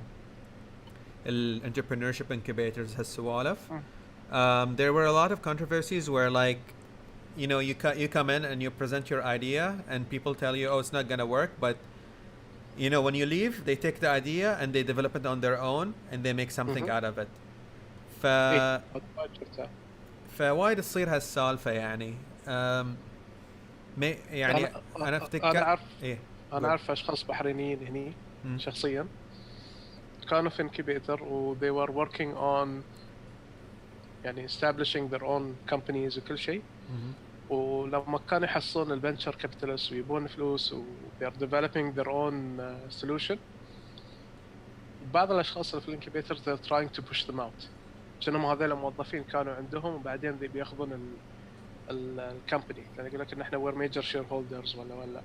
الانتربرينورشيب انكيبيترز هالسوالف. There were a lot of controversies where like you know you come in and you present your idea and people tell you oh it's not gonna work but you know when you leave they take the idea and they develop it on their own and they make something out of it. فوايد تصير هالسالفة يعني يعني أنا أفتكر أنا أعرف أنا أعرف أشخاص بحرينيين هني شخصيا كانوا في انكيبيتر و they were working on يعني establishing their own companies وكل شيء. ولما كانوا يحصلون الفنتشر كابيتالست ويبون فلوس و they are developing their own solution بعض الأشخاص اللي في الانكيبيتر they're trying to push them out. كأنهم هذول الموظفين كانوا عندهم وبعدين بياخذون الكمباني لأن يقول لك إن إحنا we're major shareholders ولا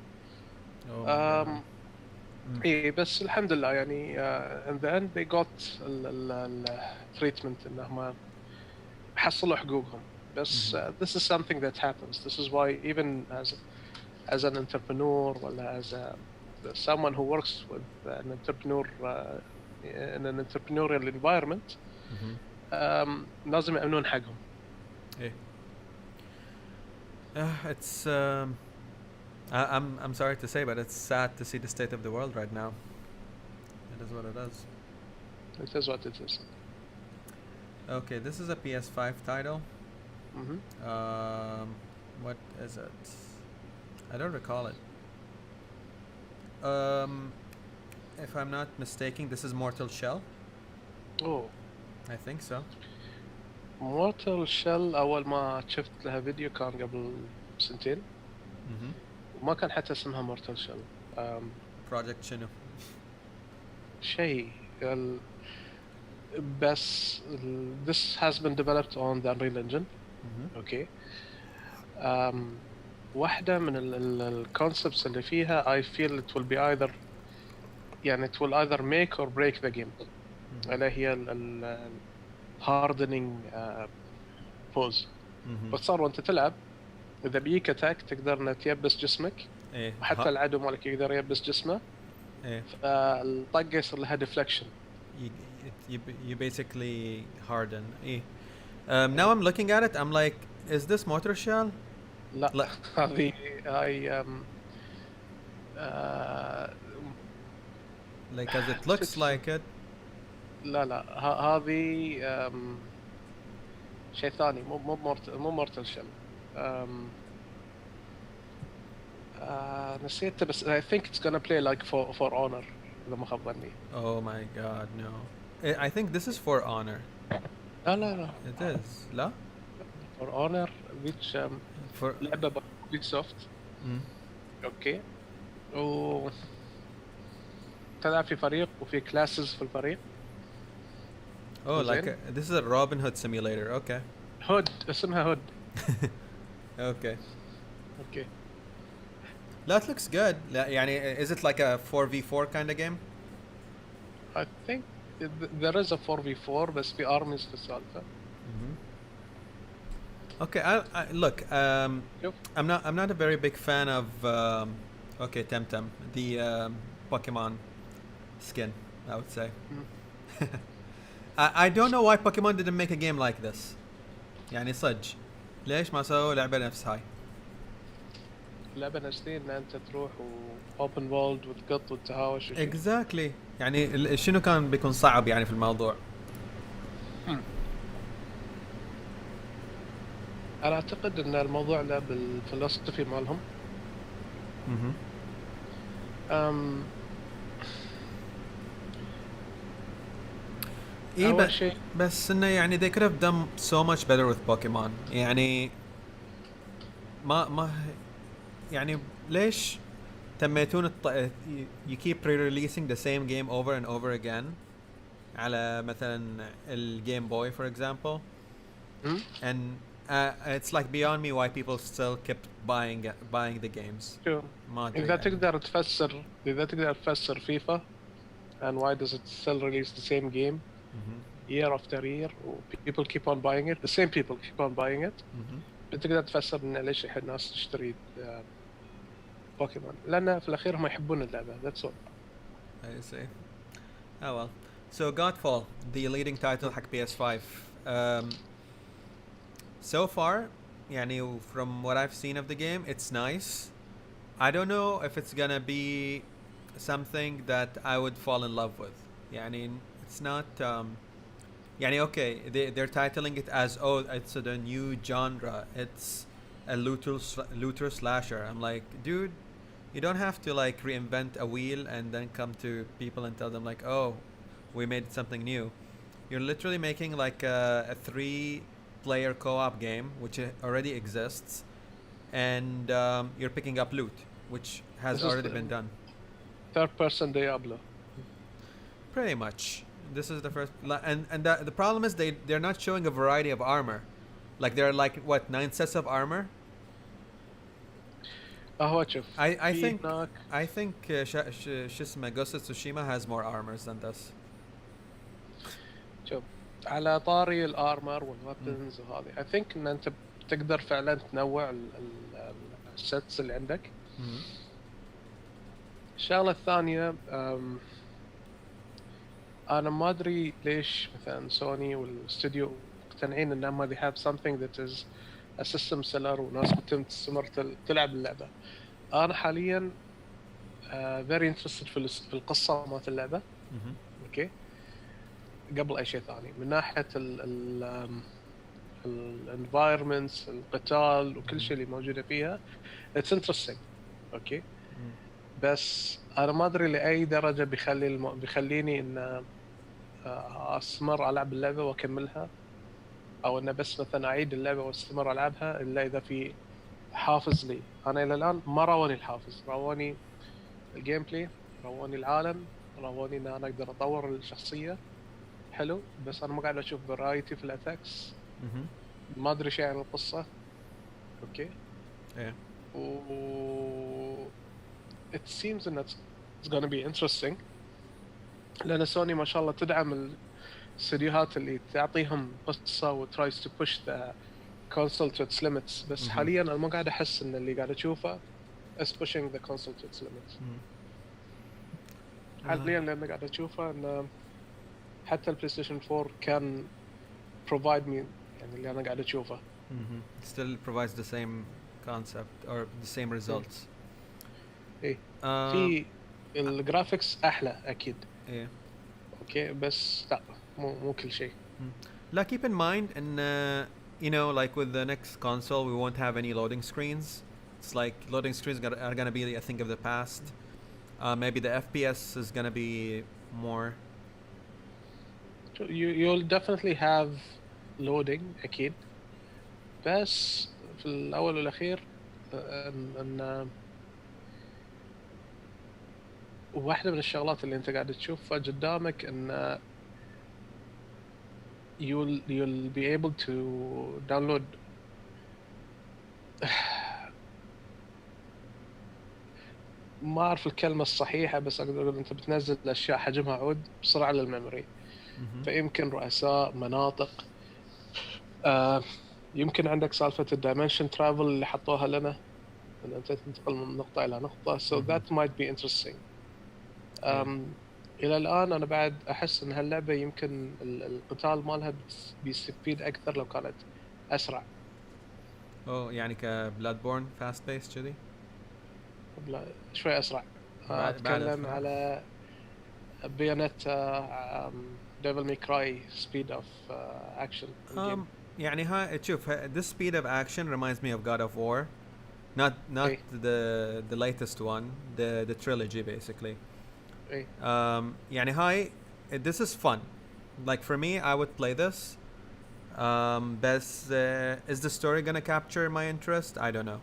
إيه بس الحمد لله يعني in the end they got treatment إنهم حصلوا حقوقهم بس this is something that happens. This is why even as an entrepreneur ولا as someone who works with an entrepreneur in an entrepreneurial environment لازم يأمنون حقهم. إيه. It's I'm sorry to say but it's sad to see the state of the world right now. It is what it is. It is what it is. Okay, this is a PS5 title. What is it? I don't recall it. If I'm not mistaken, this is Mortal Shell. Oh, I think so. Mortal Shell أول ما شفت لها فيديو كان قبل سنتين. وما كان حتى اسمها Mortal Shell. Project شنو؟ شيء بس this has been developed on the Unreal Engine. Okay. واحدة من الconcepts اللي فيها I feel it will be either يعني it will either make or break the game. اللي هي hardening pose. فصار وانت تلعب إذا بيك أتاك تقدر إنك تيبس جسمك. إيه. وحتى العدو مالك يقدر يبس جسمه. إيه. فالطقة يصير لها deflection. You basically harden. إيه. Now I'm looking at it. I'm like, is this Mortal Shell? لا. هذه like as it looks like it. لا هذه شيء ثاني مو مورتال شيل. نسيته بس I think it's gonna play like for honor إذا ما خاب ظني. Oh my god no. I think this is For Honor. لا. It is. لا? For Honor which for لعبة Ubisoft. اوكي. و تلعب في فريق وفي كلاسز في الفريق. Oh, like زين. this is a Robin Hood simulator. Okay. هود، اسمها هود. Okay. اوكي. That looks good. لا, يعني is it like a 4v4 kind of game? I think there is a 4v4 بس في armies في السالفة. Okay, look. شوف. I'm not a very big fan of okay, Temtem, the Pokemon skin, I would say. I don't know why Pokemon didn't make a game like this. يعني صدق ليش ما سووا لعبة نفس هاي؟ اللعبة نفسها ان انت تروح open world وتقط وتهاوش وشي. Exactly. يعني شنو كان بيكون صعب يعني في الموضوع؟ انا اعتقد ان الموضوع له بالفلسفي مالهم. إيه اول شيء بس إنه يعني they could have done so much better with Pokemon. يعني ما يعني ليش تميتون you keep re-releasing the same game over and over again على مثلا الجيم بوي for example and it's like beyond me why people still kept buying the games. شو ما أدري اذا يعني. تقدر تفسر فيفا and why does it still release the same game year after year people keep on buying it, the same people keep on buying it. بتقدر تفسر ان ليش الناس تشتري بوكيمون، لان في الاخير هم يحبون اللعبه. That's all. I see. Oh well. So Godfall, the leading title حق PS5. So far, يعني from what I've seen of the game, it's nice. I don't know if it's gonna be something that I would fall in love with. يعني it's not يعني okay, they're titling it as it's a new genre. It's a looter slasher. I'm like, dude, you don't have to like reinvent a wheel and then come to people and tell them like, oh, we made something new. You're literally making like a 3-player co-op game which already exists, and you're picking up loot which has already been done. Third person Diablo. Pretty much. This is the first, and the problem is they're not showing a variety of armor. Like there are like what 9 sets of armor. هو شوف I think شو اسمه Ghost of Tsushima has more armors than this. شوف على طاري الارمر والويبنز وهذه I think ان انت تقدر فعلا تنوع السيتس اللي عندك. الشغله الثانيه انا ما ادري ليش مثلا سوني والاستوديو مقتنعين انهم they have something that is a system seller وناس بتم تستمر تلعب اللعبه. انا حاليا very interested في القصه مالت اللعبه. اوكي قبل اي شيء ثاني من ناحيه الانفايرمنتس القتال وكل شيء اللي موجوده فيها it's interesting. اوكي بس انا ما ادري لاي درجه بيخليني ان استمر العب اللعبه واكملها، او ان بس مثلا اعيد اللعبه واستمر العبها الا اذا في حافز لي. انا الى الان ما راوني الحافز، راوني الجيم بلاي، راوني العالم، راوني ان انا اقدر اطور الشخصيه حلو، بس انا ما قاعد اشوف فرايتي في الاتاكس. ما ادري شيء عن القصه. اوكي و it seems that it's gonna be interesting لأن سوني ما شاء الله تدعم الاستديوهات اللي تعطيهم قصة و tries to push the console to its limits. بس حاليا أنا ما قاعد أحس إن اللي قاعد أشوفه is pushing the console to its limits. حاليا لأن قاعد أشوفه إن حتى البلايستيشن 4 كان provide me يعني اللي أنا قاعد أشوفه. Still provides the same concept or the same results. إيه في الجرافيكس أحلى أكيد. إيه اوكي بس لا مو كل شيء. لا keep in mind and you know like with the next console we won't have any loading screens. It's like loading screens are gonna be a thing of the past. Maybe the FPS is gonna be more. You'll definitely have loading أكيد، بس في الأول والأخير إن واحدة من الشغلات اللي انت قاعد تشوفها قدامك ان you'll be able to download ما اعرف الكلمة الصحيحة، بس اقدر اقول انت بتنزل اشياء حجمها عود بسرعة للميموري. فيمكن رؤساء مناطق، يمكن عندك سالفة الدايمنشن ترافل اللي حطوها لنا ان انت تنتقل من نقطة الى نقطة. so that might be interesting. الى الان انا بعد احس ان هاللعبة يمكن القتال مالها بيستفيد اكثر لو كانت اسرع. يعني كبلاد بورن فاست بيس كذي شوي اسرع. بعد اتكلم أسرع. على بيانات ديفل مي كراي سبيد اوف اكشن. يعني تشوف this speed of action reminds me of God of War, not إيه. the latest one, the trilogy basically. إيه. يعني this is fun. Like for me, I would play this. بس is the story gonna capture my interest? I don't know.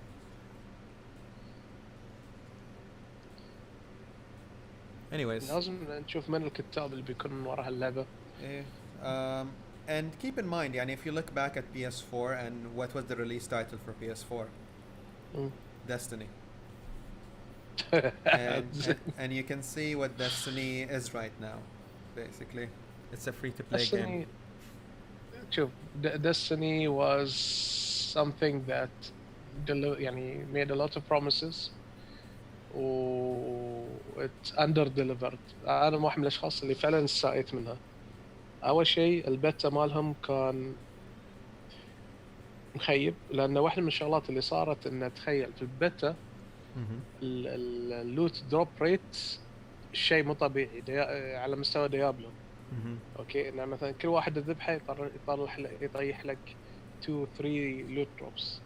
Anyways. لازم نشوف من الكتاب اللي بيكونوا ورا هاللعبة. إيه. And keep in mind, يعني if you look back at PS4 and what was the release title for PS4? Destiny. and you can see what Destiny is right now. Basically, it's a free-to-play game. شوف, Destiny was something that يعني made a lot of promises و it under delivered. أنا واحد من الأشخاص اللي فعلا استائت منها. أول شيء البيتا مالهم كان مخيب، لأن واحدة من الشغلات اللي صارت إن تخيل في البيتا اللوت دروب ريت شيء مو طبيعي على مستوى ديابلو. اوكي انه مثلا كل واحد يذبحه يطيح لك 2 3 لوت دروبس.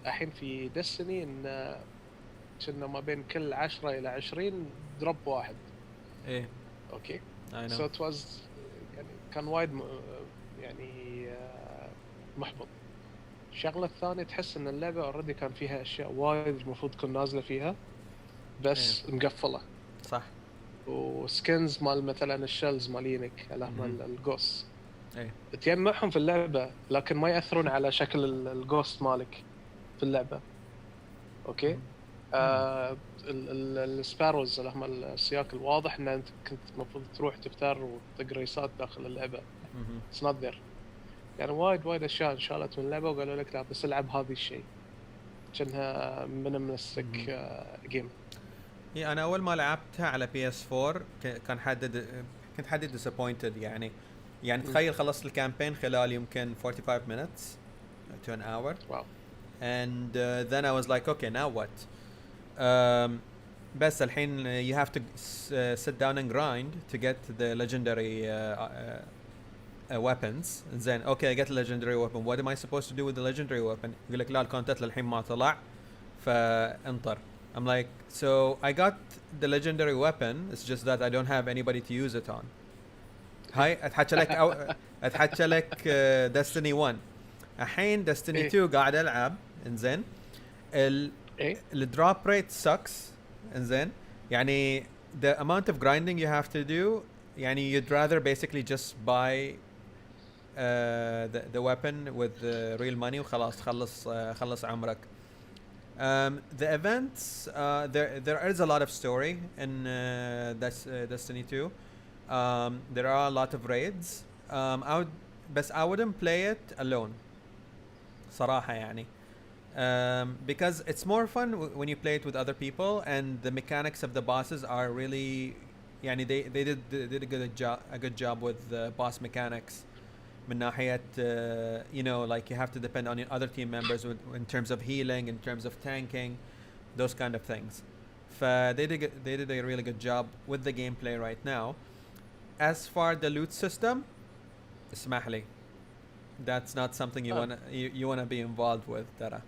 الحين في ديستني ان كنا ما بين كل 10 الى 20 دروب واحد. ايه اوكي. I know. so it was يعني كان وايد يعني محبط. الشغله الثانيه تحس ان اللعبه اوريدي كان فيها اشياء وايد المفروض تكون نازله فيها بس مقفله. صح. وسكنز مال مثلا الشلز مالينك مال الجوست ايه تجمعهم في اللعبه لكن ما ياثرون على شكل الجوست مالك في اللعبه. اوكي. السباروز اللي هم السياق الواضح ان انت كنت المفروض تروح تفتر وتطق ريسات داخل اللعبه. It's not there. يعني وايد اشياء انشالت من اللعبه وقالوا لك لا بس العب هذا الشيء كأنها منسك جيم. انا اول ما لعبتها على PS4 كنت حدد disappointed يعني تخيل خلصت الكامبين خلال يمكن 45 minutes to an hour. Wow. And then I was like okay now what. بس الحين you have to sit down and grind to get the legendary weapons. زين okay I get the legendary weapon. What am I supposed to do with the legendary weapon? يقول لك لا الكونتنت للحين ما طلع فانطر. I'm like, so I got the legendary weapon. It's just that I don't have anybody to use it on. هاي اتحكى لك Destiny 1. الحين Destiny 2 قاعد العب انزين ال drop rate sucks انزين يعني the amount of grinding you have to do يعني you'd rather basically just buy the weapon with the real money وخلاص خلص عمرك. The events, there is a lot of story in Destiny 2. There are a lot of raids. I wouldn't play it alone. صراحة يعني. Because it's more fun when you play it with other people, and the mechanics of the bosses are really, يعني they did a good job with the boss mechanics. من ناحية you know like you have to depend on your other team members in terms of healing, in terms of tanking, those kind of things. They did a really good job with the gameplay right now. As for the loot system, اسمح لي, that's not something you wanna be involved with, ترى.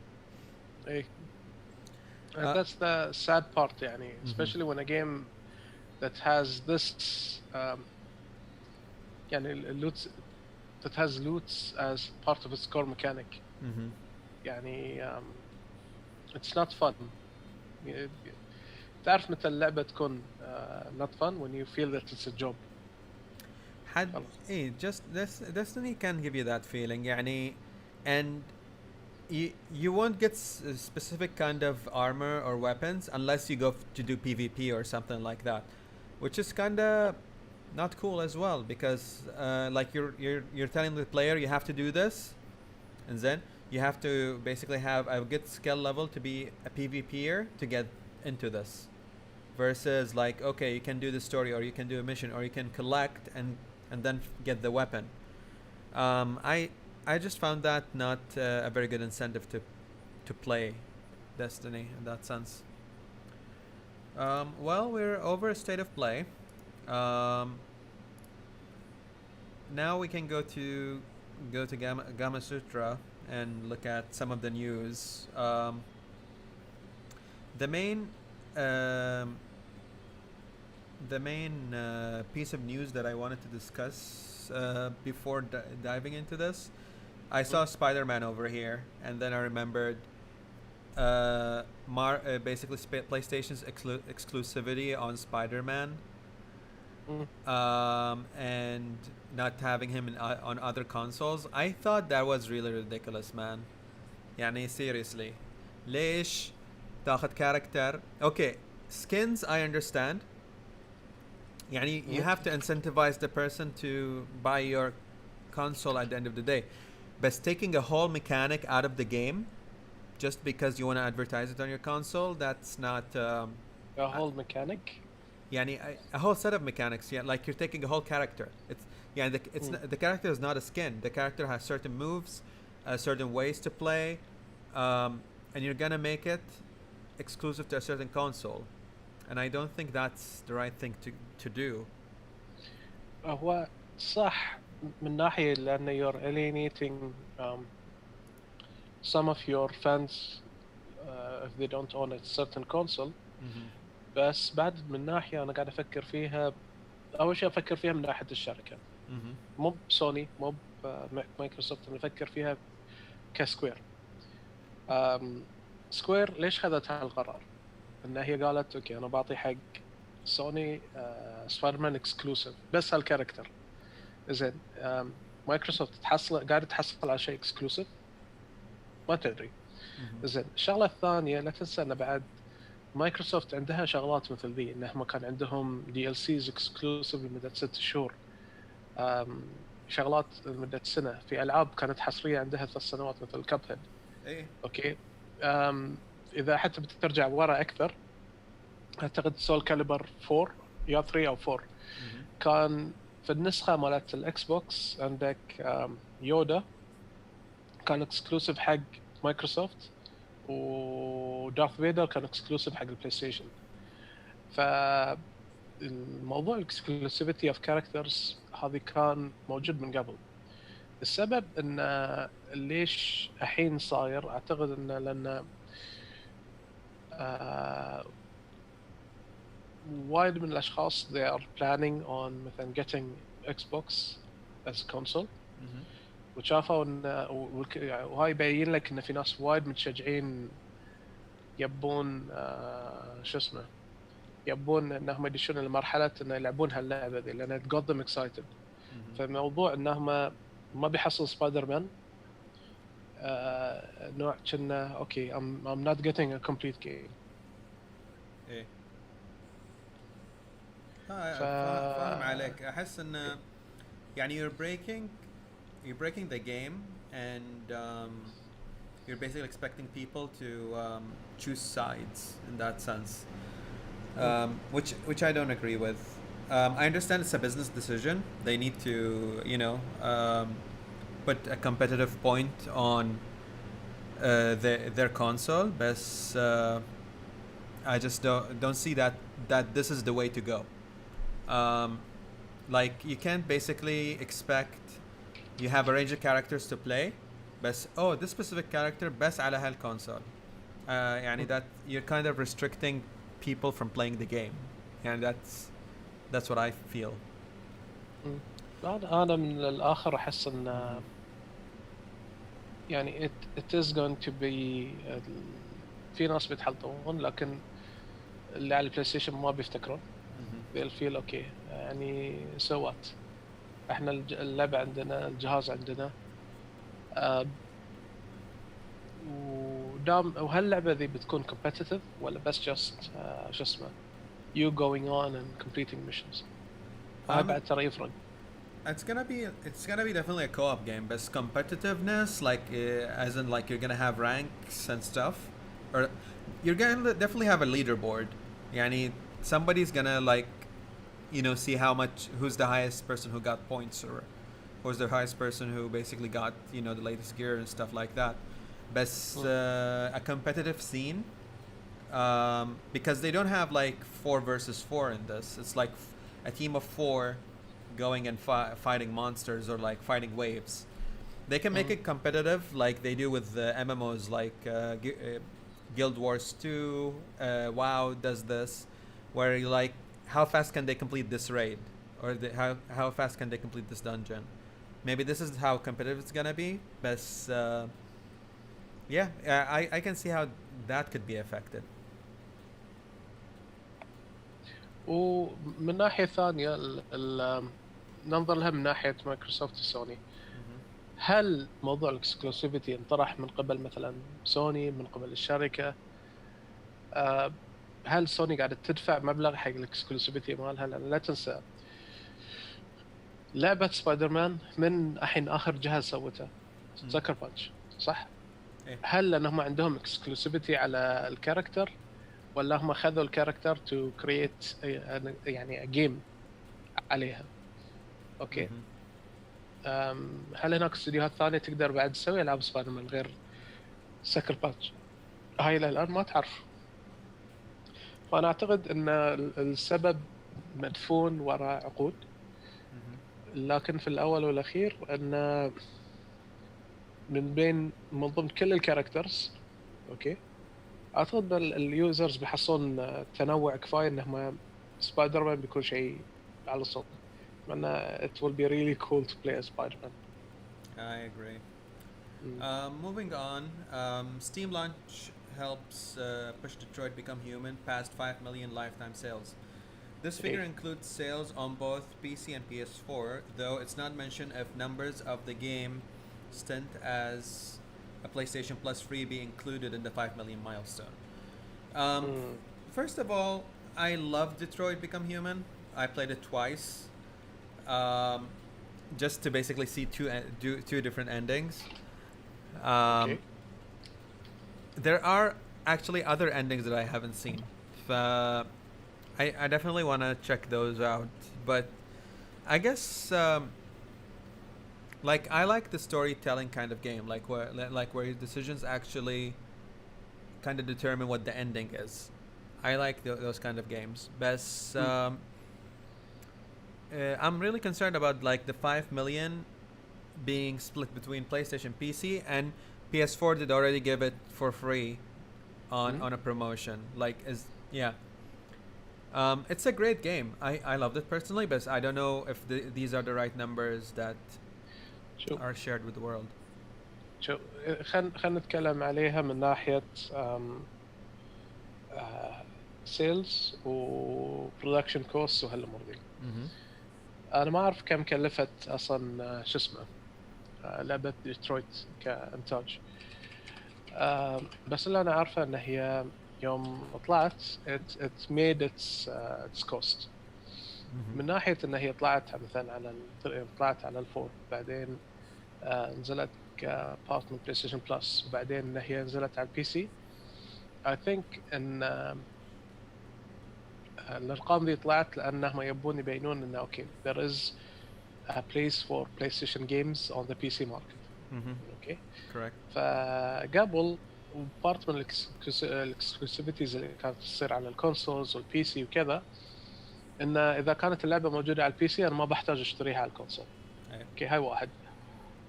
That's the sad part يعني, especially when a game that has this يعني loot that has loots as part of its core mechanic. يعني it's not fun. تعرف متى اللعبة تكون not fun when you feel that it's a job. had خلاص. just Destiny can give you that feeling يعني, and you won't get specific kind of armor or weapons unless you go to do PvP or something like that, which is kind of not cool as well, because like you're telling the player you have to do this, and then you have to basically have a good skill level to be a PvPer to get into this, versus like, okay, you can do the story, or you can do a mission, or you can collect and then get the weapon. I just found that not a very good incentive to play Destiny in that sense. Well, we're over state of play. Now we can go to Gama Sutra and look at some of the news. The main piece of news that I wanted to discuss before diving into this, I saw Spider-Man over here, and then I remembered basically PlayStation's exclusivity on Spider-Man, and not having him on other consoles. I thought that was really ridiculous, man. يعني seriously, ليش تاخذ character? Okay, skins I understand. يعني you have to incentivize the person to buy your console at the end of the day. But taking a whole mechanic out of the game just because you want to advertise it on your console, that's not a whole mechanic. يعني a whole set of mechanics. Yeah, like you're taking a whole character. It's the character is not a skin. The character has certain moves, certain ways to play, and you're gonna make it exclusive to a certain console. And I don't think that's the right thing to do. هو صح من ناحية لأن you're alienating some of your fans if they don't own a certain console. بس بعد من ناحية أنا قاعد أفكر فيها، أول شيء أفكر فيها من ناحية الشركة، مو بسوني مو بمايكروسوفت، أنا أفكر فيها كسكوير. سكوير ليش خذت هالقرار؟ إن هي قالت أوكي أنا بعطي حق سوني سبايدرمان اكسكلوسيف بس هالكاركتر. زين مايكروسوفت قاعدة تحصل على شيء اكسكلوسيف ما تدري. زين الشغلة الثانية لا تنسى أن بعد مايكروسوفت عندها شغلات مثل ذي، إنهم كان عندهم DLCs اكسكلوسيف لمدة 6 شهور، شغلات لمدة سنة، في ألعاب كانت حصرية عندها 3 سنوات مثل كابهيد. أوكي إذا حتى بترجع ورا أكثر، أعتقد سول كاليبر 4 يا 3 أو 4 كان في النسخة مالت الإكس بوكس عندك يودا كان اكسكلوسيف حق مايكروسوفت، ودارث فيدر كان اكسكلوسيف حق البلاي ستيشن. فالموضوع الاكسكلوسيفيتي اوف كاركترز هذه كان موجود من قبل. السبب ان ليش الحين صاير، اعتقد ان لان وايد من الاشخاص they are planning on مثلا getting Xbox as a console، وشافوا ان وهاي يبين لك ان في ناس وايد متشجعين يبون شو اسمه، يبون انهم يدشون لمرحله انه يلعبون هاللعبه ذي لان it got them excited. فالموضوع انهم ما بيحصل سبايدر مان نوع كنا اوكي I'm not getting a complete game. ايه فاهم عليك. احس ان يعني you're breaking the game, and you're basically expecting people to choose sides in that sense, which I don't agree with. I understand it's a business decision. They need to, put a competitive point on their console, but I just don't see that this is the way to go. Like you can't basically expect you have a range of characters to play, but this specific character بس على هالكونسول. يعني that you're kind of restricting people from playing the game, and that's what I feel. أنا من الآخر أحس إن يعني it is going to be في ناس بيتحلطون، لكن اللي على البلاي ستيشن ما بيفتكرون. Mhm. they'll feel okay يعني سوات احنا اللعبة عندنا، الجهاز عندنا. آه، وهل اللعبة ذي بتكون competitive ولا بس just شو اسمه you going on and completing missions؟ وهاي Um, بعد ترى يفرق. it's gonna be definitely a co-op game, but competitiveness, like as in like you're gonna have ranks and stuff, or you're gonna definitely have a leaderboard. Yani somebody's gonna like, see how much, who's the highest person who got points, or who's the highest person who basically got the latest gear and stuff like that. But a competitive scene, because they don't have like 4 versus 4 in this. It's like a team of 4 going and fighting monsters, or like fighting waves. They can make it competitive like they do with the MMOs, like Guild Wars 2. WoW does this, where you like, how fast can they complete this raid, or how fast can they complete this dungeon. Maybe this is how competitive it's gonna be. But yeah, I can see how that could be affected. ومن ناحية ثانية ننظر لها من ناحية مايكروسوفت وسوني. Mhm. هل موضوع الاكسكلوسيفيتي انطرح من قبل مثلا سوني، من قبل الشركة؟ هل سوني قاعدة تدفع مبلغ حق الاكسكلوسيفيتي مالها؟ لأن لا تنسى لعبة سبايدر مان من الحين آخر جهاز سوته سكر بانش، صح؟ إيه. هل لأنهم عندهم اكسكلوسيفيتي على الكاركتر، ولا هم خذوا الكاركتر تو كرييت يعني جيم عليها؟ اوكي. Mhm. هل هناك استديوهات ثانيه تقدر بعد تسوي العاب سبايدر مان غير سكر باتش؟ هاي الان ما تعرف. فانا اعتقد ان السبب مدفون وراء عقود، Mhm. لكن في الاول والاخير ان من ضمن كل الكاركترز، اوكي، اعتقد اليوزرز بيحصلون تنوع كفايه انهم سبايدر مان بيكون شيء على الصوت. أتمنى it will be really cool to play as Spider-Man. I agree. Moving on, Steam launch helps push Detroit Become Human past 5 million lifetime sales. This figure إيه. includes sales on both PC and PS4, though it's not mentioned if numbers of the game stint as a PlayStation Plus freebie included in the 5 million milestone. First of all, I love Detroit Become Human. I played it twice, just to basically see two different endings. Okay. There are actually other endings that I haven't seen. I definitely want to check those out. But I guess like I like the storytelling kind of game, where your decisions actually kind of determine what the ending is. I like those kind of games. But I'm really concerned about like the 5 million being split between PlayStation, PC, and PS4 did already give it for free on a promotion. Like it's a great game. I loved it personally, but I don't know if these are the right numbers that شوف are shared with the world. شوف خلينا نتكلم عليها من ناحية سيلز وبرودكشن كوست وهالأمور دي. أنا ما أعرف كم كلفت أصلا شو اسمه لعبة ديترويت كإنتاج، بس اللي أنا عارفه إن هي يوم طلعت it made its cost. من ناحية إن هي طلعت مثلا طلعت على الفور، بعدين نزلت كبارت من بلاي ستيشن بلس، وبعدين إن هي نزلت على البي سي. I think إن الأرقام دي طلعت لأنهم يبون يبينون إنه okay there is a place for PlayStation games on the PC market. Okay. Correct. فقبل بارت من الاكسكلوسيفيتيز اللي كانت تصير على الكونسولز والبي سي وكذا، إن إذا كانت اللعبة موجودة على البي سي أنا ما بحتاج أشتريها على الكونسول. اوكي هاي واحد.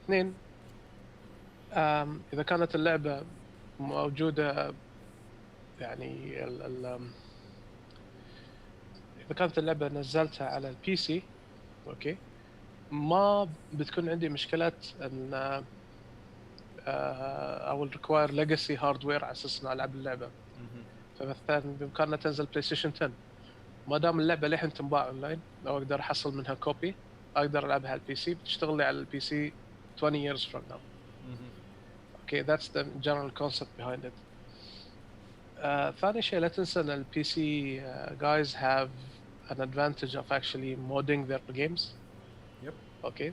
اثنين، إذا كانت اللعبة موجودة يعني إذا كانت اللعبة نزلتها على البي سي، أوكي، ما بتكون عندي مشكلة إن I will require legacy hardware على أساس إن ألعب اللعبة. فمثلا بامكاننا تنزل بلاي ستيشن 10. ما دام اللعبه للحين تنباع اونلاين او اقدر احصل منها كوبي، اقدر العبها على البي سي، بتشتغل لي على البي سي 20 years from now. Okay, that's the general concept behind it. ثاني شيء لا تنسى ان البي سي guys have an advantage of actually modding their games. Yep. Okay.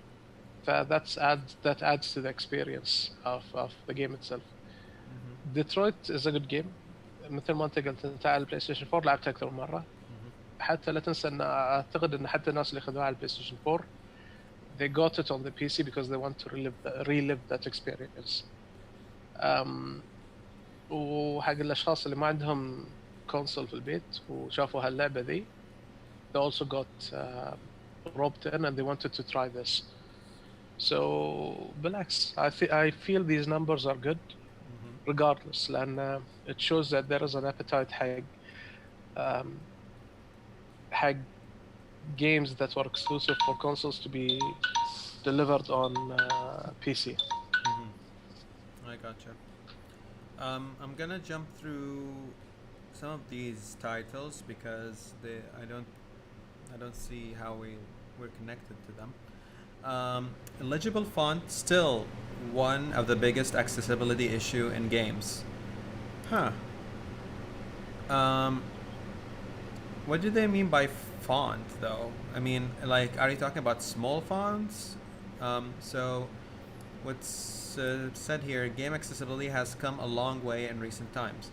That adds to the experience of the game itself. Detroit is a good game. مثل ما انت قلت انت على البلاي ستيشن 4 لعبت اكثر من مره. حتى لا تنسى ان اعتقد ان حتى الناس اللي خذوها على البلاي ستيشن 4 they got it on the PC because they want to relive that experience. وحق الاشخاص اللي ما عندهم كونسول في البيت وشافوا هاللعبه ذي they also got roped in and they wanted to try this. So بالعكس I feel these numbers are good regardless لأن it shows that there is an appetite حق games that were exclusive for consoles to be delivered on PC. I gotcha. I'm gonna jump through some of these titles because I don't see how we're connected to them. Illegible font still one of the biggest accessibility issue in games. Huh. What do they mean by font though? I mean, like, are you talking about small fonts? So what's said here, game accessibility has come a long way in recent times,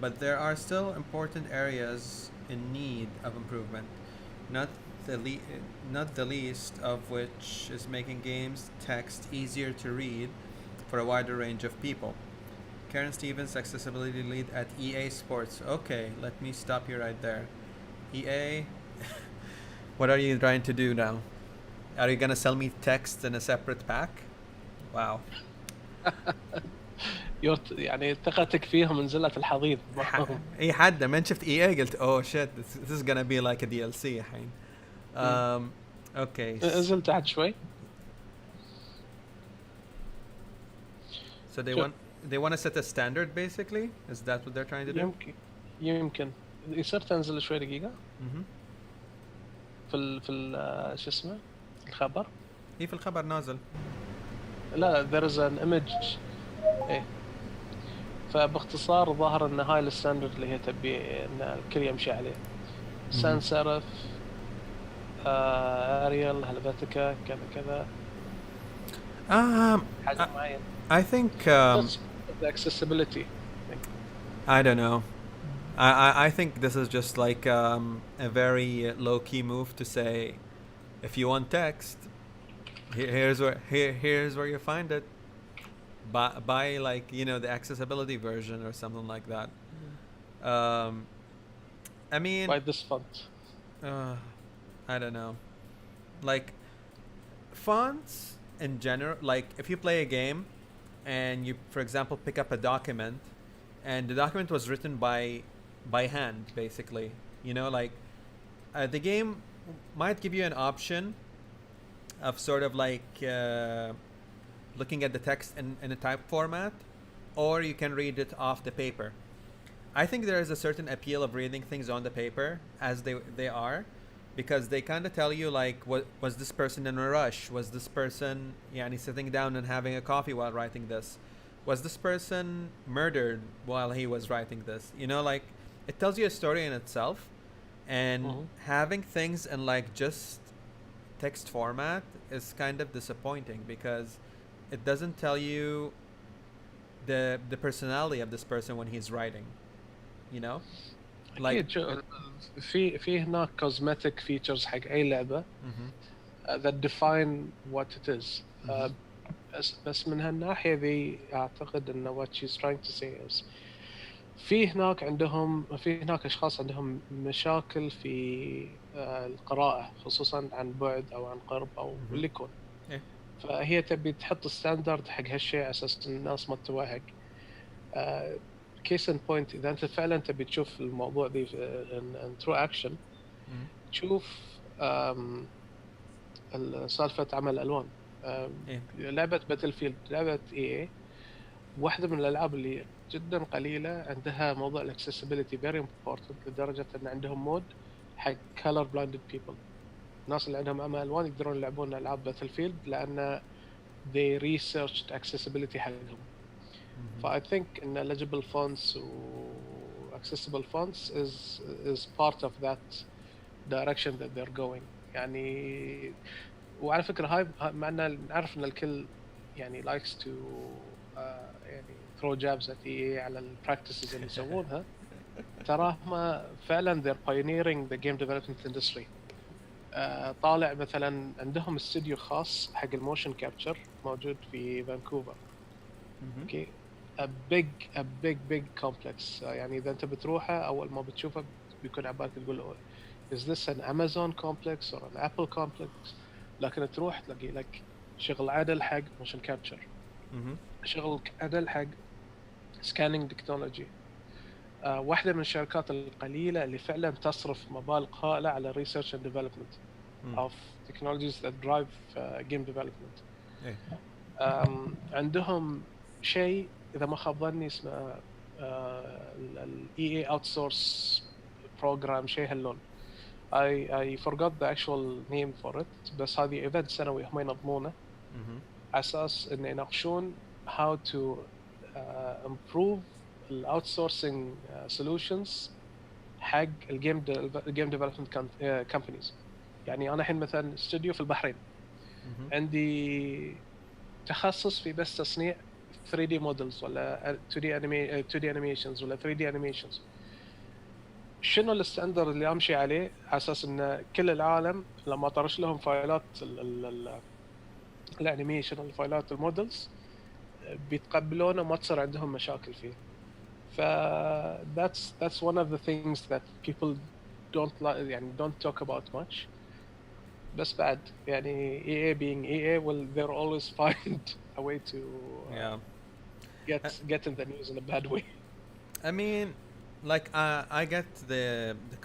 but there are still important areas in need of improvement, not the least of which is making games text easier to read for a wider range of people. Karen Stevens, accessibility lead at EA Sports. Okay, let me stop you right there. EA, what are you trying to do now? Are you gonna sell me text in a separate pack? Wow. يعني ثقتك فيهم نزلت الحضيض. اي حد من شفت EA قلت oh shit, this is gonna be like a DLC الحين. Okay. انزل تحت شوي. So they want to set a standard basically? Is that what they're trying to do? يمكن يصير تنزل شوي دقيقة. في شو اسمه الخبر؟ في الخبر نازل. لا there is an image. ايه. فباختصار ظاهر ان هاي الستاندرد اللي هي تبي ان الكل يمشي عليه. سان سيرف اريال هلفاتيكا كذا حاجة معين. I think the accessibility. I don't know. I think this is just like a very low-key move to say, if you want text, here's where you find it. Buy like, you know, the accessibility version or something like that. I mean, buy this font. I don't know. Like fonts in general, like if you play a game and you, for example, pick up a document and the document was written by hand, basically, you know, like the game might give you an option of sort of like looking at the text in a type format, or you can read it off the paper. I think there is a certain appeal of reading things on the paper as they are, because they kind of tell you like, what was this person in a rush? Was this person sitting down and having a coffee while writing this? Was this person murdered while he was writing this? You know, like it tells you a story in itself, and having things in like just text format is kind of disappointing because it doesn't tell you the personality of this person when he's writing, you know? Like في هناك cosmetic features حق أي لعبة that define what it is. بس من هالناحية ذي أعتقد إن what she's trying to say is في هناك أشخاص عندهم مشاكل في القراءة خصوصا عن بعد أو عن قرب أو اللي يكون. فهي تبي تحط ستاندرد حق هالشيء أساس الناس ما تتوهق. كيس ان بوينت إذا أنت فعلا تبي تشوف الموضوع ذي in true action تشوف سالفة عمل ألوان. لعبة باتل فيلد، لعبة EA واحدة من الألعاب اللي جدا قليلة عندها موضوع الاكسسبيليتي very important، لدرجة أن عندهم مود حق color blinded people، الناس اللي عندهم عمى ألوان يقدرون يلعبون ألعاب باتل فيلد لأن they researched accessibility حقهم. مهم. I think إن legible fonts و accessible fonts is part of that direction that they're going. يعني وعلى فكرة هاي مع إن نعرف إن الكل يعني likes to يعني throw jabs at EA على ال practices اللي يسوونها، تراهم فعلا they're pioneering the game development industry. طالع مثلا عندهم استوديو خاص حق الموشن كابتشر موجود في فانكوفر. مهم. اوكي a big complex. يعني اذا انت بتروحه اول ما بتشوفه بيكون عبالك تقول له is this an Amazon complex or an Apple complex، لكن تروح تلاقي لك شغل عدل حق موشن كابتشر، مهم. شغل عدل حق سكاننج تكنولوجي. واحدة من الشركات القليلة اللي فعلا تصرف مبالغ هائلة على research and development مم. of technologies that drive game development. إيه. عندهم شيء إذا ما خاب ظني اسمه ال EA outsource program شيء هاللون. I forgot the actual name for it، بس هذه event سنوي هم ينظمونه مهم. على أساس إن يناقشون how to improve ال outsourcing solutions حق الجيم development companies. يعني أنا الحين مثلا استوديو في البحرين، مهم. عندي تخصص في بس تصنيع 3D models ولا 2D animations ولا 3D animations. شنو الستاندرد اللي امشي عليه على اساس ان كل العالم لما طرش لهم فايلات الانيميشن الفايلات المودلز بيتقبلونه وما تصير عندهم مشاكل فيه. ف that's one of the things that people don't like يعني don't talk about much. بس بعد يعني EA being EA will they'll always find a way to Yeah. get in the news in a bad way. I mean, like I get the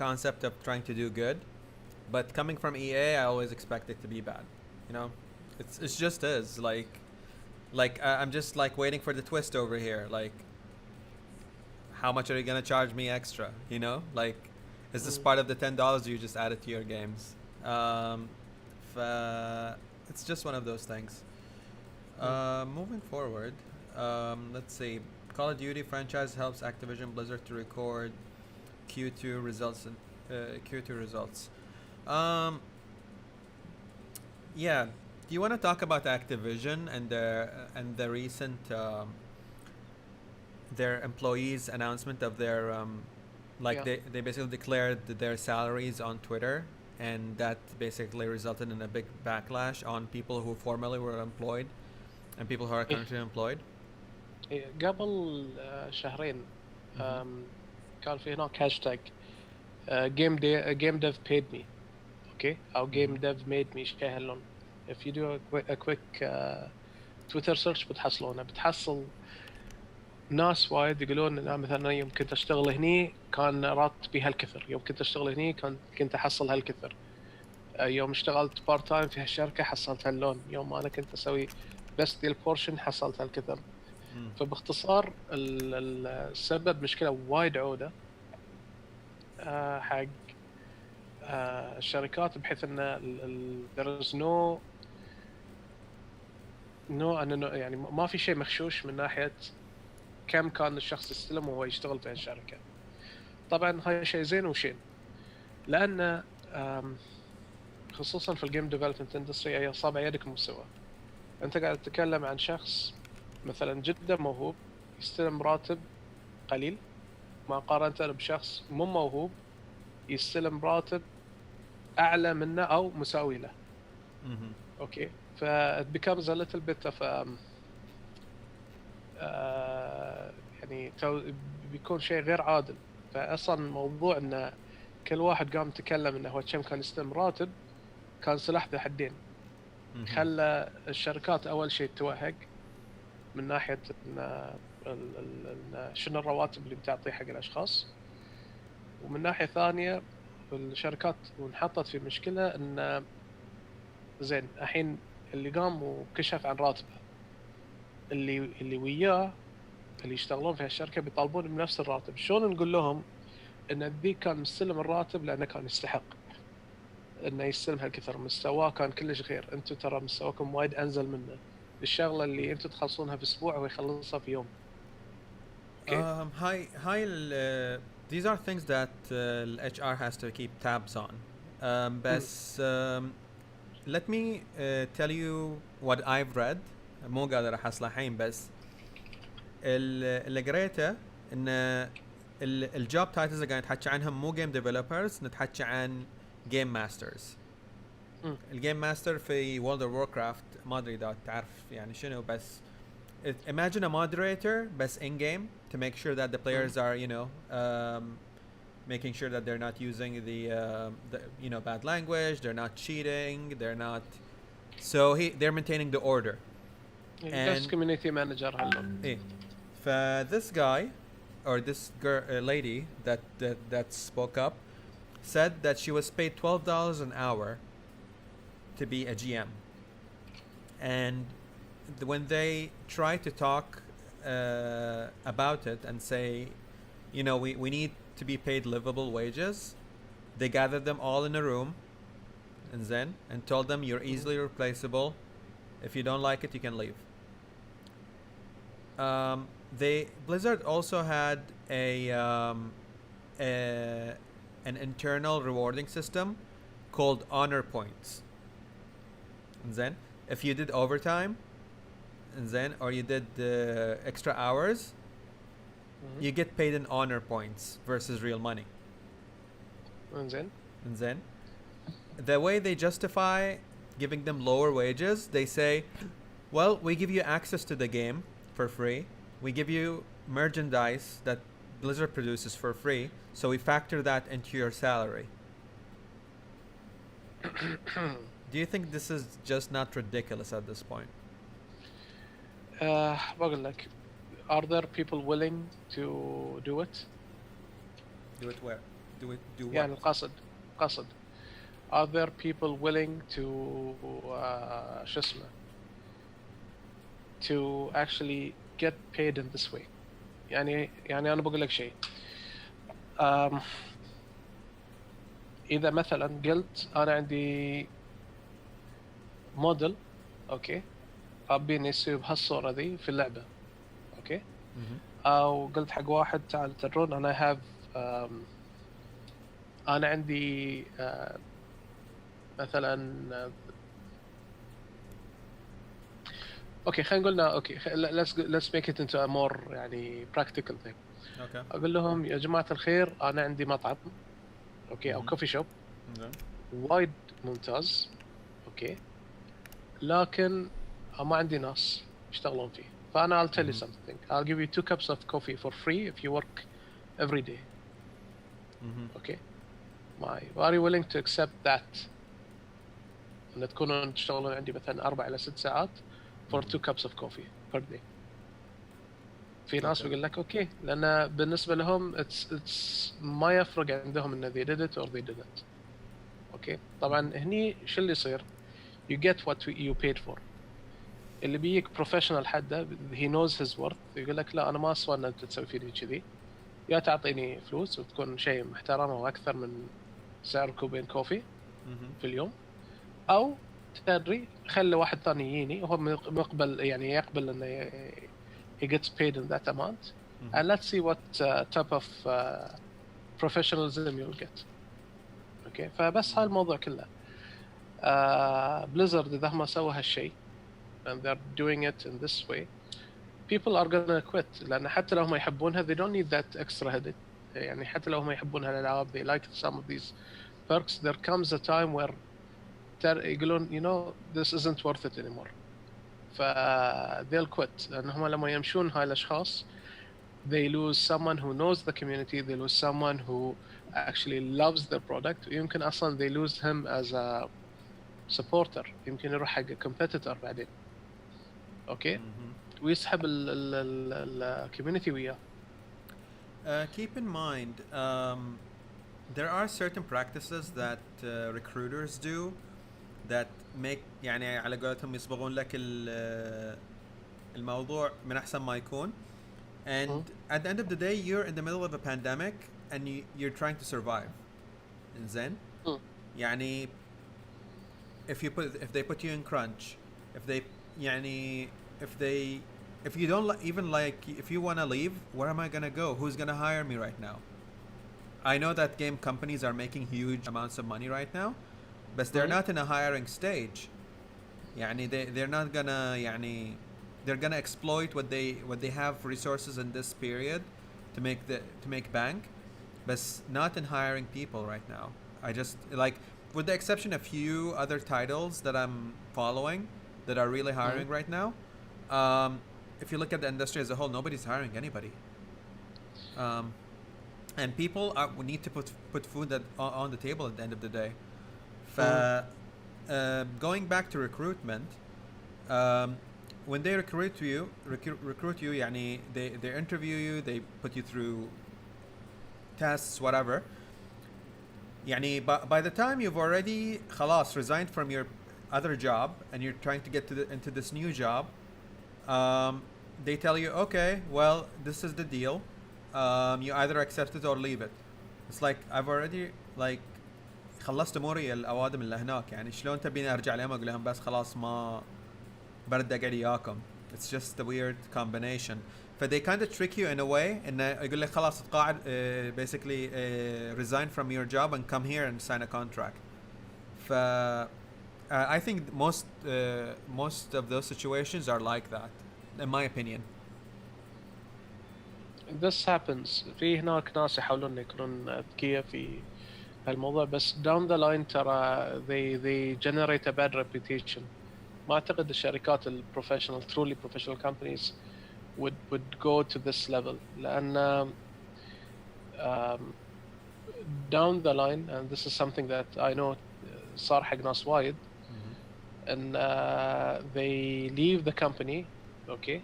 concept of trying to do good, but coming from EA, I always expect it to be bad. You know, it's just is like I'm just like waiting for the twist over here. Like, how much are you gonna charge me extra? You know, like, is this part of the $10 you just added to your games? It's just one of those things. Moving forward, let's see. Call of Duty franchise helps Activision Blizzard to record Q2 results. Q2 results. Yeah. Do you want to talk about Activision and the recent their employees' announcement of their like Yeah. they basically declared their salaries on Twitter, and that basically resulted in a big backlash on people who formerly were employed and people who are currently employed. قبل شهرين Mhm. كان في هناك هاشتاج game dev paid me. Okay, او game dev made me شيء هاللون. If you do a quick Twitter search بتحصلونه، بتحصل ناس وايد يقولون ان مثلا يوم كنت اشتغل هني كان راتبي هالكثر، يوم كنت اشتغل هني كنت احصل هالكثر، يوم اشتغلت بارت تايم في هالشركه حصلت هاللون، يوم انا كنت اسوي بس دي البورشن حصلت هالكثر. فباختصار السبب مشكله وايد عوده حق الشركات، بحيث ان there is no يعني ما في شيء مخشوش من ناحيه كم كان الشخص يستلم وهو يشتغل في هالشركه. طبعا هاي شيء زين وشين، لان خصوصا في الجيم ديفلوبمنت اندستري هي صابع يدك مستوى. انت قاعد تتكلم عن شخص مثلا جدا موهوب يستلم راتب قليل مقارنة بشخص مو موهوب يستلم راتب اعلى منه او مساوي له. اوكي ف it becomes a little bit of يعني بيكون شيء غير عادل. فاصلا موضوع ان كل واحد قام تكلم انه هو كم كان يستلم راتب كان سلاح ذو حدين. خلى الشركات اول شيء توهق من ناحيه ان شنو الرواتب اللي بتعطيه حق الاشخاص، ومن ناحيه ثانيه الشركات انحطت في مشكله ان الحين اللي قام وكشف عن راتبه اللي وياه اللي يشتغلون في هالشركه بيطالبون بنفس الراتب. شلون نقول لهم ان ذيك كان مستلم الراتب لانه كان يستحق انه يستلم هالكثر، مستواه كان كلش غير، انتم ترى مستواكم وايد انزل منه. الشغله اللي انتم تخلصونها في اسبوع هو يخلصها في يوم. اوكي. These are things that HR has to keep tabs on. بس let me tell you what I've read. مو قادر احصله الحين، بس اللي قريته ان الجوب تايتلز اللي قاعد نتحكي عنهم مو جيم ديفلوبرز، نتحكي عن جيم ماسترز. الجيم ماستر في وورلد اوف ووركرافت ما ادري اذا تعرف يعني شنو، بس imagine a moderator بس in game to make sure that the players are making sure that they're not using the bad language, they're not cheating, they're not, so they're maintaining the order. Just community manager هلا. إيه. This guy or this girl, lady that spoke up said that she was paid $12 an hour to be a GM, and when they try to talk about it and say, we need to be paid livable wages, they gathered them all in a room and told them you're easily replaceable. If you don't like it, you can leave. Blizzard also had an internal rewarding system called honor points. And then if you did overtime, or you did extra hours, you get paid in honor points versus real money. And then the way they justify giving them lower wages, they say, well, we give you access to the game for free, we give you merchandise that Blizzard produces for free, so we factor that into your salary. Do you think this is just not ridiculous at this point? بقول لك, are there people willing to do it? Do it where? Do what? يعني القصد are there people willing to شو اسمه to actually get paid in this way. يعني أنا بقول لك شيء. إذا مثلا قلت أنا عندي موديل أوكي أبي يصير بهالصورة ذي في اللعبة أوكي أو قلت حق واحد تعال ترون أنا أنا عندي مثلا اوكي خلينا نقولنا اوكي let's make it into a more يعني practical thing. اوكي. اقول لهم يا جماعة الخير انا عندي مطعم اوكي او كوفي شوب وايد ممتاز اوكي لكن ما عندي ناس يشتغلون فيه, فانا I'll tell you something, I'll give you 2 cups of coffee for free if you work every day. اوكي are you willing to accept that ان تكونون تشتغلون عندي مثلا 4 إلى 6 ساعات for 2 cups of coffee per day. في ناس بيقول لك اوكي لان بالنسبه لهم it's ما يفرق عندهم ان they did it or they didn't. اوكي طبعا هني شو اللي يصير, you get what you paid for. اللي بيجيك بروفيشنال حده he knows his worth يقول لك لا انا ما اسوى ان انت تسوي فيني كذي, يا تعطيني فلوس وتكون شيء محترم واكثر من سعر كوبين كوفي في اليوم, او تدري خلي واحد ثاني يجيني وهو مقبل يعني يقبل انه he gets paid in that amount and let's see what type of professionalism you'll get. اوكي فبس هاي الموضوع كله. بليزرد اذا هم سووا هالشيء and they're doing it in this way, people are gonna quit لان حتى لو هم يحبونها they don't need that extra headache. يعني حتى لو هم يحبون هالالعاب they like some of these perks, there comes a time where يقولون you know this isn't worth it anymore, ف they'll quit لأنهم لما يمشون هاي الأشخاص they lose someone who knows the community, they lose someone who actually loves their product, ويمكن أصلا they lose him as a supporter, يمكن يروح حق competitor بعدين أوكي ويسحب ال community وياه. Keep in mind there are certain practices that recruiters do that make يعني على قولتهم يصبغون لك الموضوع من أحسن ما يكون. And at the end of the day, you're in the middle of a pandemic and you're trying to survive. إنزين يعني if they put you in crunch, if they يعني if they if you don't even like if you want to leave, where am I gonna go? Who's gonna hire me right now? I know that game companies are making huge amounts of money right now, but they're not in a hiring stage. يعني they're not gonna يعني they're gonna exploit what they have resources in this period to make bank, but not in hiring people right now. I just like, with the exception of few other titles that I'm following that are really hiring right now. If you look at the industry as a whole, nobody's hiring anybody. And people need to put food on the table at the end of the day. Going back to recruitment, when they recruit you يعني they interview you, they put you through tests, whatever. يعني by the time you've already خلاص resigned from your other job and you're trying to get into this new job, they tell you, okay, well, this is the deal. You either accept it or leave it. It's like I've already like خلصت اموري الاوادم اللي هناك، يعني شلون تبيني ارجع لهم اقول لهم بس خلاص ما برد اقعد وياكم. It's just a weird combination. They kind of trick you in a way انه يقول لك خلاص تقاعد basically resign from your job and come here and sign a contract. I think most of those situations are like that, in my opinion. This happens. في هناك ناس يحاولون يكونون ذكية في هالموضوع، بس down the line ترى they generate a bad reputation. ما أعتقد الشركات professional truly professional companies would go to this level، لأن down the line, and this is something that I know صار حق ناس وايد، and they leave the company. Okay,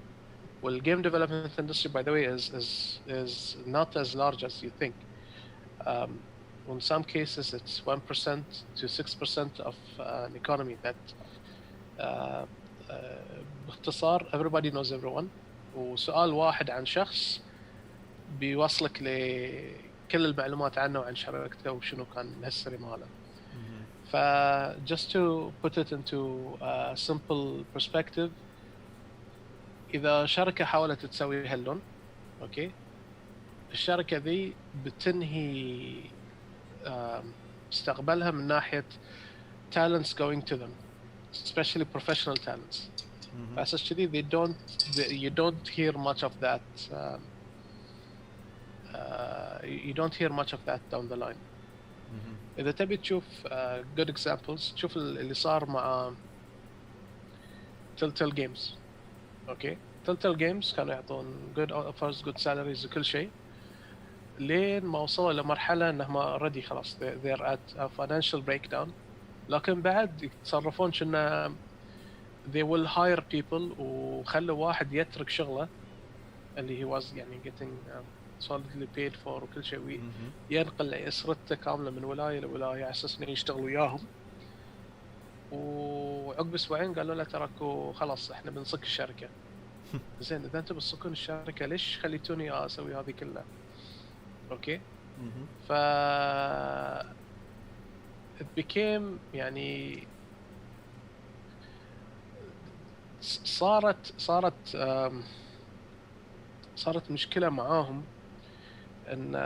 well, game development industry, by the way, is not as large as you think. In some cases, it's 1% to 6% of an economy. That باختصار everybody knows everyone. وسؤال واحد عن شخص بيوصلك لكل المعلومات عنه وعن شركته وشنو كان الهيستوري ماله. just to put it into a simple perspective، إذا شركة حاولت تسوي هاللون، أوكي، الشركة ذي بتنهي مستقبلها من ناحية talents going to them, especially professional talents. فأساس كذي you don't hear much of that. You don't hear much of that down the line. إذا تبي تشوف good examples، تشوف اللي صار مع Telltale Games. Okay, Telltale Games كانوا يعطون good offers, good salaries وكل شيء، لين ما وصلوا لمرحلة انهم already خلاص they're at a financial breakdown، لكن بعد يتصرفون شنو they will hire people وخلوا واحد يترك شغله اللي he was يعني getting solidly paid for وكل شيء، ينقل أسرته كاملة من ولاية لولاية على أساس إنه يشتغل وياهم، وعقب أسبوعين قالوا له تركوا خلاص إحنا بنصك الشركة. زين إذا أنتم بتصكون الشركة ليش خليتوني أسوي هذه كلها؟ أوكي. ف it became يعني صارت مشكلة معاهم، ان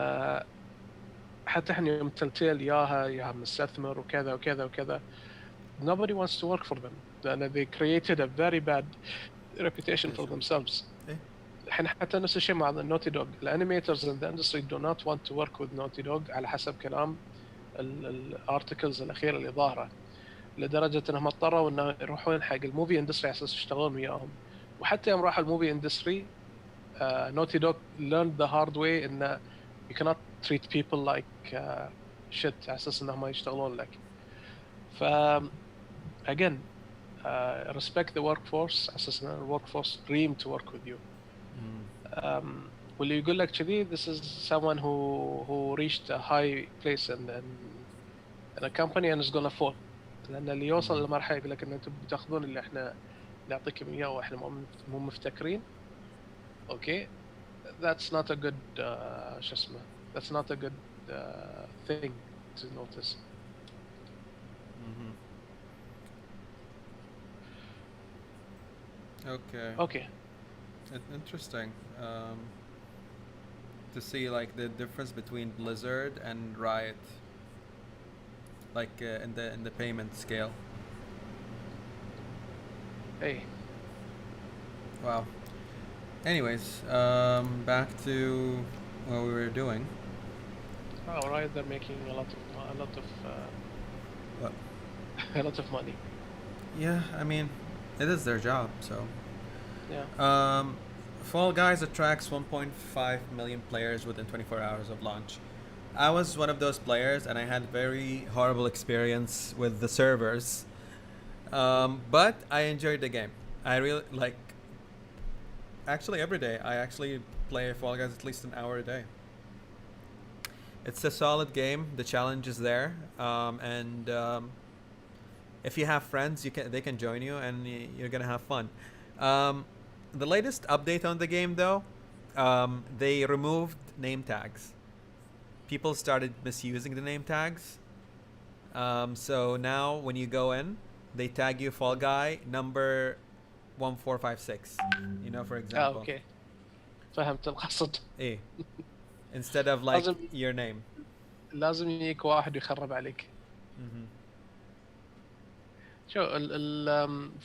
حتى احنا يوم تلتيل ياها مستثمر وكذا وكذا وكذا، nobody wants to work for them لأن they created a very bad reputation for themselves. احنا حتى نفس الشيء مع Naughty Dog. الانيميترز in the industry do not want to work with Naughty Dog على حسب كلام الارتكلز الأخيرة اللي ظاهرة، لدرجة انهم اضطروا انه يروحون حق الموفي اندستري على اساس يشتغلون وياهم. وحتى يوم راحوا الموفي اندستري Naughty Dog learned the hard way إن you cannot treat people like shit على أساس إنهم ما يشتغلون لك. again respect the workforce على أساس إن workforce dream to work with you. واللي يقول لك كذي this is someone who reached a high place in a company and is gonna fall. لأن اللي يوصل لمرحلة يقول لك إن أنتم بتاخذون اللي إحنا نعطيكم إياه وإحنا مو مفتكرين. Okay, that's not a good شو اسمه, that's not a good thing to notice. Mm-hmm. Okay. Okay. Interesting. To see like the difference between Blizzard and Riot, like in the payment scale. Hey. Wow. Anyways, back to what we were doing. All right, they're making a lot of What? a lot of money. Yeah, I mean, it is their job. So, Yeah. Fall Guys attracts 1.5 million players within 24 hours of launch. I was one of those players, and I had very horrible experience with the servers. But I enjoyed the game. I really like. Actually, every day I actually play Fall Guys at least an hour a day. It's a solid game. The challenge is there, and if you have friends, they can join you, and you're gonna have fun. The latest update on the game, though, they removed name tags. People started misusing the name tags. So now when you go in, they tag you Fall Guy number 1456. You know, for example. Okay. فهمت القصد. Eh. Instead of like لازم your name. لازم يجيك واحد يخرب عليك. Mm-hmm. شو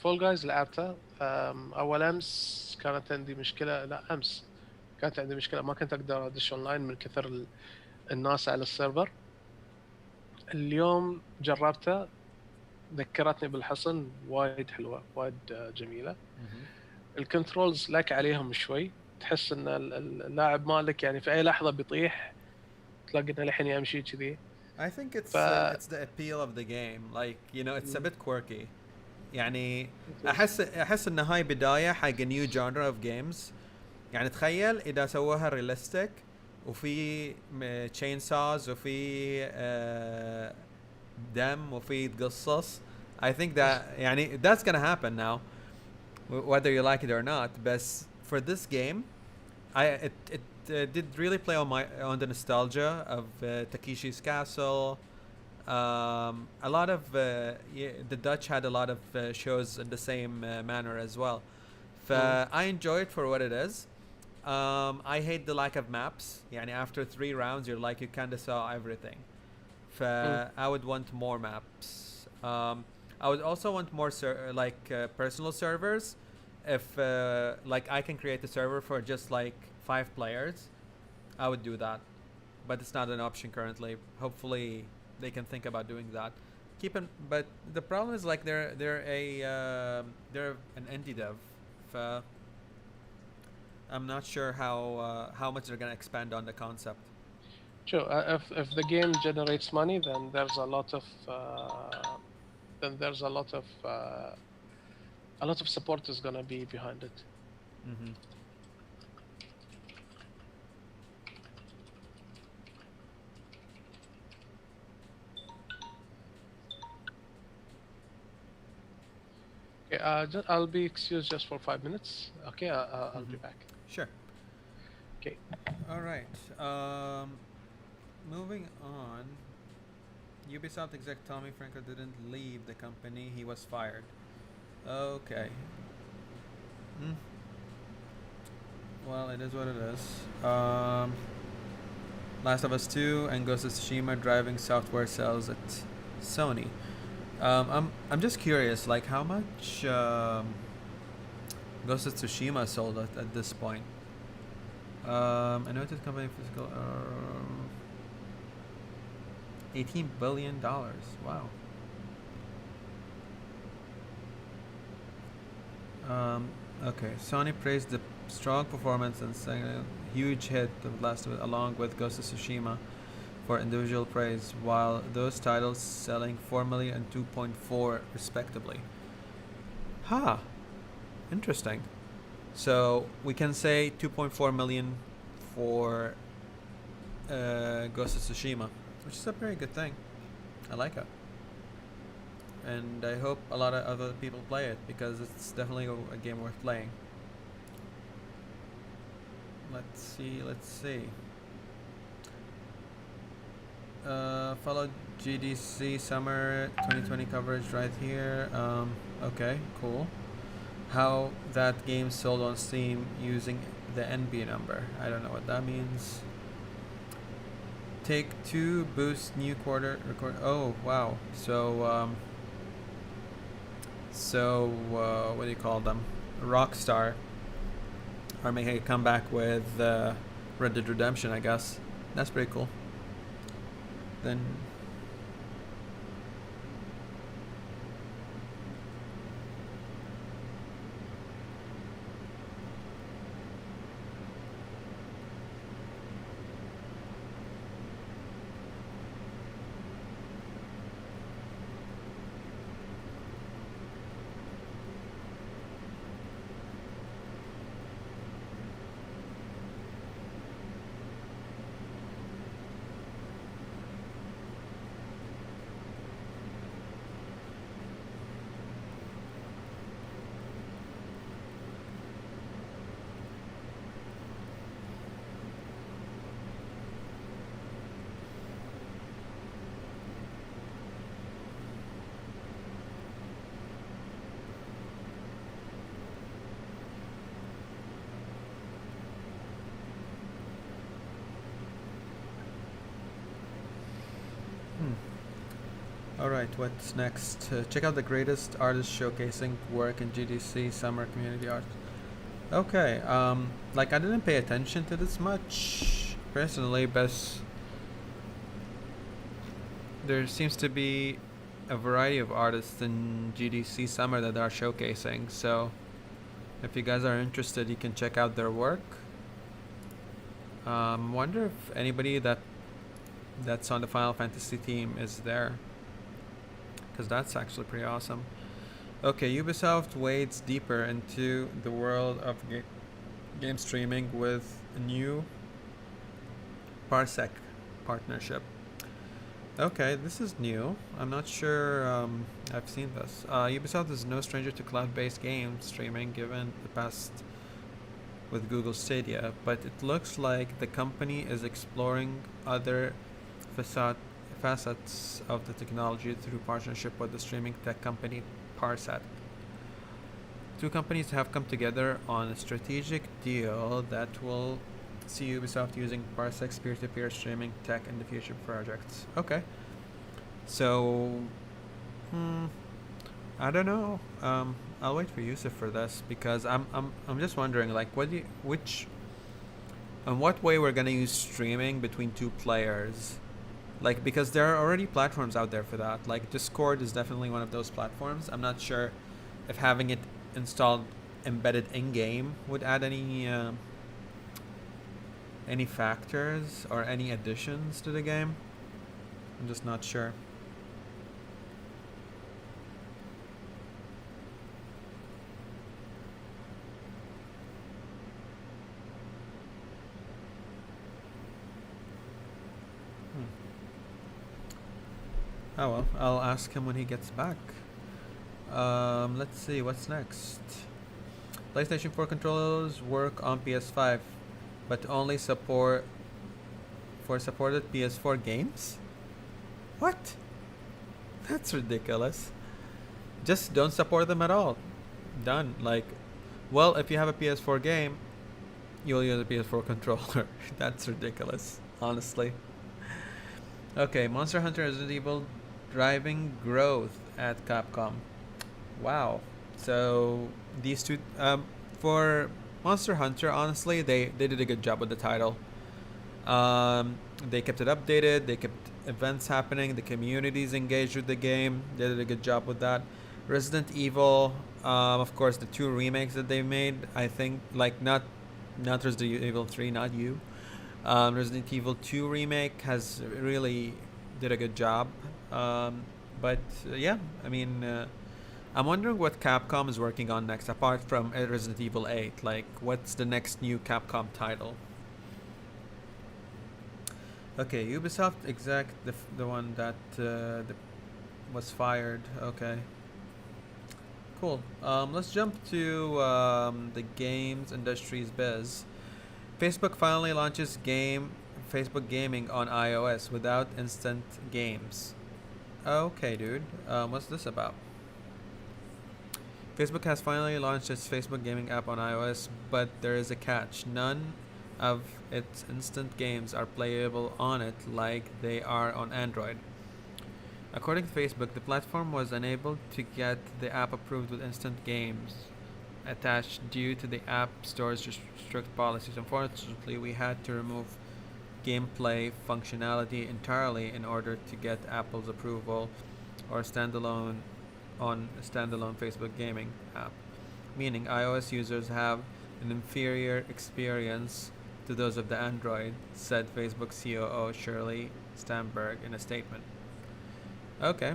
فول جايز لعبته. اول امس كانت عندي مشكله, لا امس كانت عندي مشكله, ما كنت اقدر ادش اونلاين من كثر الناس على السيرفر. اليوم جربته, ذكرتني بالحصن, وايد حلوه, وايد جميله. الكنترولز لك عليهم شوي, تحس ان اللاعب مالك يعني في اي لحظه بيطيح, تلاقي انه الحين يمشي كذي. I think it's the appeal of the game. Like, you know, it's a bit quirky. يعني احس ان هاي بدايه حق new genre of games. يعني تخيل اذا سووها realistic وفي chain saws وفي دم وفي تقصص. I think that يعني that's gonna happen now, whether you like it or not. But for this game, it did really play on the nostalgia of Takeshi's Castle. A lot of the Dutch had a lot of shows in the same manner as well. I enjoy it for what it is. I hate the lack of maps. يعني after 3 rounds you're like you kind of saw everything. I would want more maps. I would also want more personal servers. If like I can create a server for just like 5 players, I would do that. But it's not an option currently. Hopefully they can think about doing that. But the problem is like they're an indie dev. I'm not sure how much they're gonna expand on the concept. Sure. If the game generates money, then there's a lot of support is gonna be behind it. Mm-hmm. Okay, I'll be excused just for 5 minutes. Okay, I'll be back. Sure. Okay. All right. Moving on. Ubisoft exec Tommy Franco didn't leave the company; he was fired. Okay. Well, it is what it is. Last of Us 2 and Ghost of Tsushima driving software sales at Sony. I'm just curious, like how much Ghost of Tsushima sold at this point. I noticed company physical $18 billion. Wow. Okay, Sony praised the strong performance and sang a huge hit of Last of Us along with Ghost of Tsushima for individual praise, while those titles selling 4 million and 2.4 respectively. Interesting. So we can say 2.4 million for Ghost of Tsushima, which is a very good thing. I like it. And I hope a lot of other people play it because it's definitely a game worth playing. Let's see. Follow GDC Summer 2020 coverage right here. Okay, cool. How that game sold on Steam using the NB number. I don't know what that means. Take Two boost new quarter record. Oh wow. What do you call them? Rockstar are making a comeback with Red Dead Redemption, I guess. That's pretty cool. Then alright, what's next? Check out the greatest artists showcasing work in GDC Summer Community Art. Okay, like I didn't pay attention to this much personally, but there seems to be a variety of artists in GDC Summer that are showcasing. So if you guys are interested, you can check out their work. Wonder if anybody that's on the Final Fantasy team is there, because that's actually pretty awesome. Okay, Ubisoft wades deeper into the world of game streaming with a new Parsec partnership. Okay, this is new. I'm not sure I've seen this. Ubisoft is no stranger to cloud-based game streaming given the past with Google Stadia, but it looks like the company is exploring other facets of the technology through partnership with the streaming tech company Parsec. Two companies have come together on a strategic deal that will see Ubisoft using Parsec's peer-to-peer streaming tech in the future projects. Okay. So, I don't know. I'll wait for Yusuf for this because I'm just wondering, like, in what way we're gonna use streaming between two players, like, because there are already platforms out there for that. Like Discord is definitely one of those platforms. I'm not sure if having it installed embedded in game would add any factors or any additions to the game. I'm just not sure. Oh well, I'll ask him when he gets back. Let's see, what's next? PlayStation 4 controllers work on PS5, but only supported PS4 games? What? That's ridiculous. Just don't support them at all. Done. Like, well, if you have a PS4 game, you'll use a PS4 controller. That's ridiculous, honestly. Okay, Monster Hunter Resident Evil driving growth at Capcom. Wow. So these two, for Monster Hunter, honestly, they did a good job with the title. They kept it updated. They kept events happening. The community's engaged with the game. They did a good job with that. Resident Evil, of course, the two remakes that they made. I think, like, not Resident Evil 3, not you. Resident Evil 2 remake has really did a good job. Yeah, I mean, I'm wondering what Capcom is working on next, apart from Resident Evil 8. Like, what's the next new Capcom title? Okay, Ubisoft exec, the one that was fired. Okay, cool. Let's jump to the games industry's biz. Facebook finally launches Facebook Gaming on iOS without instant games. Okay, dude. What's this about? Facebook has finally launched its Facebook Gaming app on iOS, but there is a catch. None of its instant games are playable on it like they are on Android. According to Facebook, the platform was unable to get the app approved with instant games attached due to the App Store's strict policies. Unfortunately, we had to remove gameplay functionality entirely in order to get Apple's approval or standalone Facebook gaming app, meaning iOS users have an inferior experience to those of the Android, said Facebook COO Shirley Stamberg in a statement. Okay.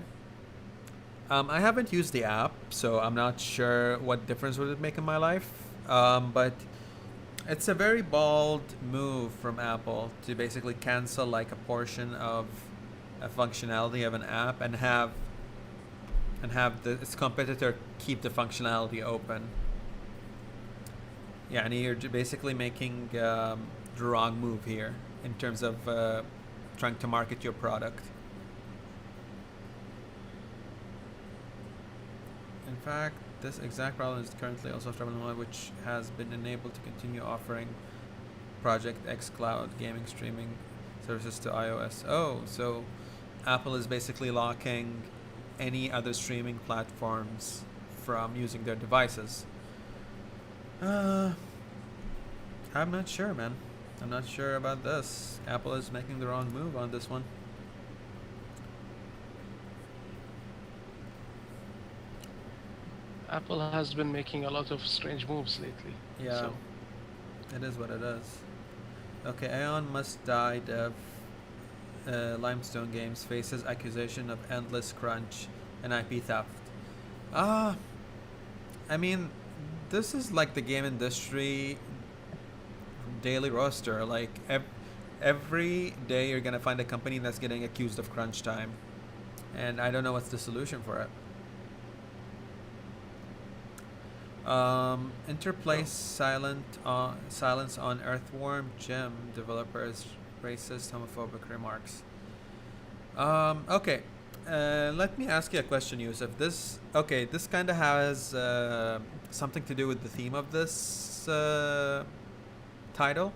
I haven't used the app, so I'm not sure what difference would it make in my life. But it's a very bold move from Apple to basically cancel like a portion of a functionality of an app and have its competitor keep the functionality open. Yeah, and you're basically making the wrong move here in terms of trying to market your product. In fact, this exact problem is currently also troubling, which has been enabled to continue offering Project X Cloud gaming streaming services to iOS. Oh, so Apple is basically locking any other streaming platforms from using their devices. I'm not sure, man. I'm not sure about this. Apple is making the wrong move on this one. Apple has been making a lot of strange moves lately. Yeah, So it is what it is. Okay, Aeon Must Die dev Limestone Games faces accusation of endless crunch and IP theft. I mean, this is like the game industry daily roster. Like every day you're gonna find a company that's getting accused of crunch time, and I don't know what's the solution for it. Interplay silence on Earthworm Jim developers racist homophobic remarks. Okay. Let me ask you a question, Yusuf. This kind of has something to do with the theme of this title.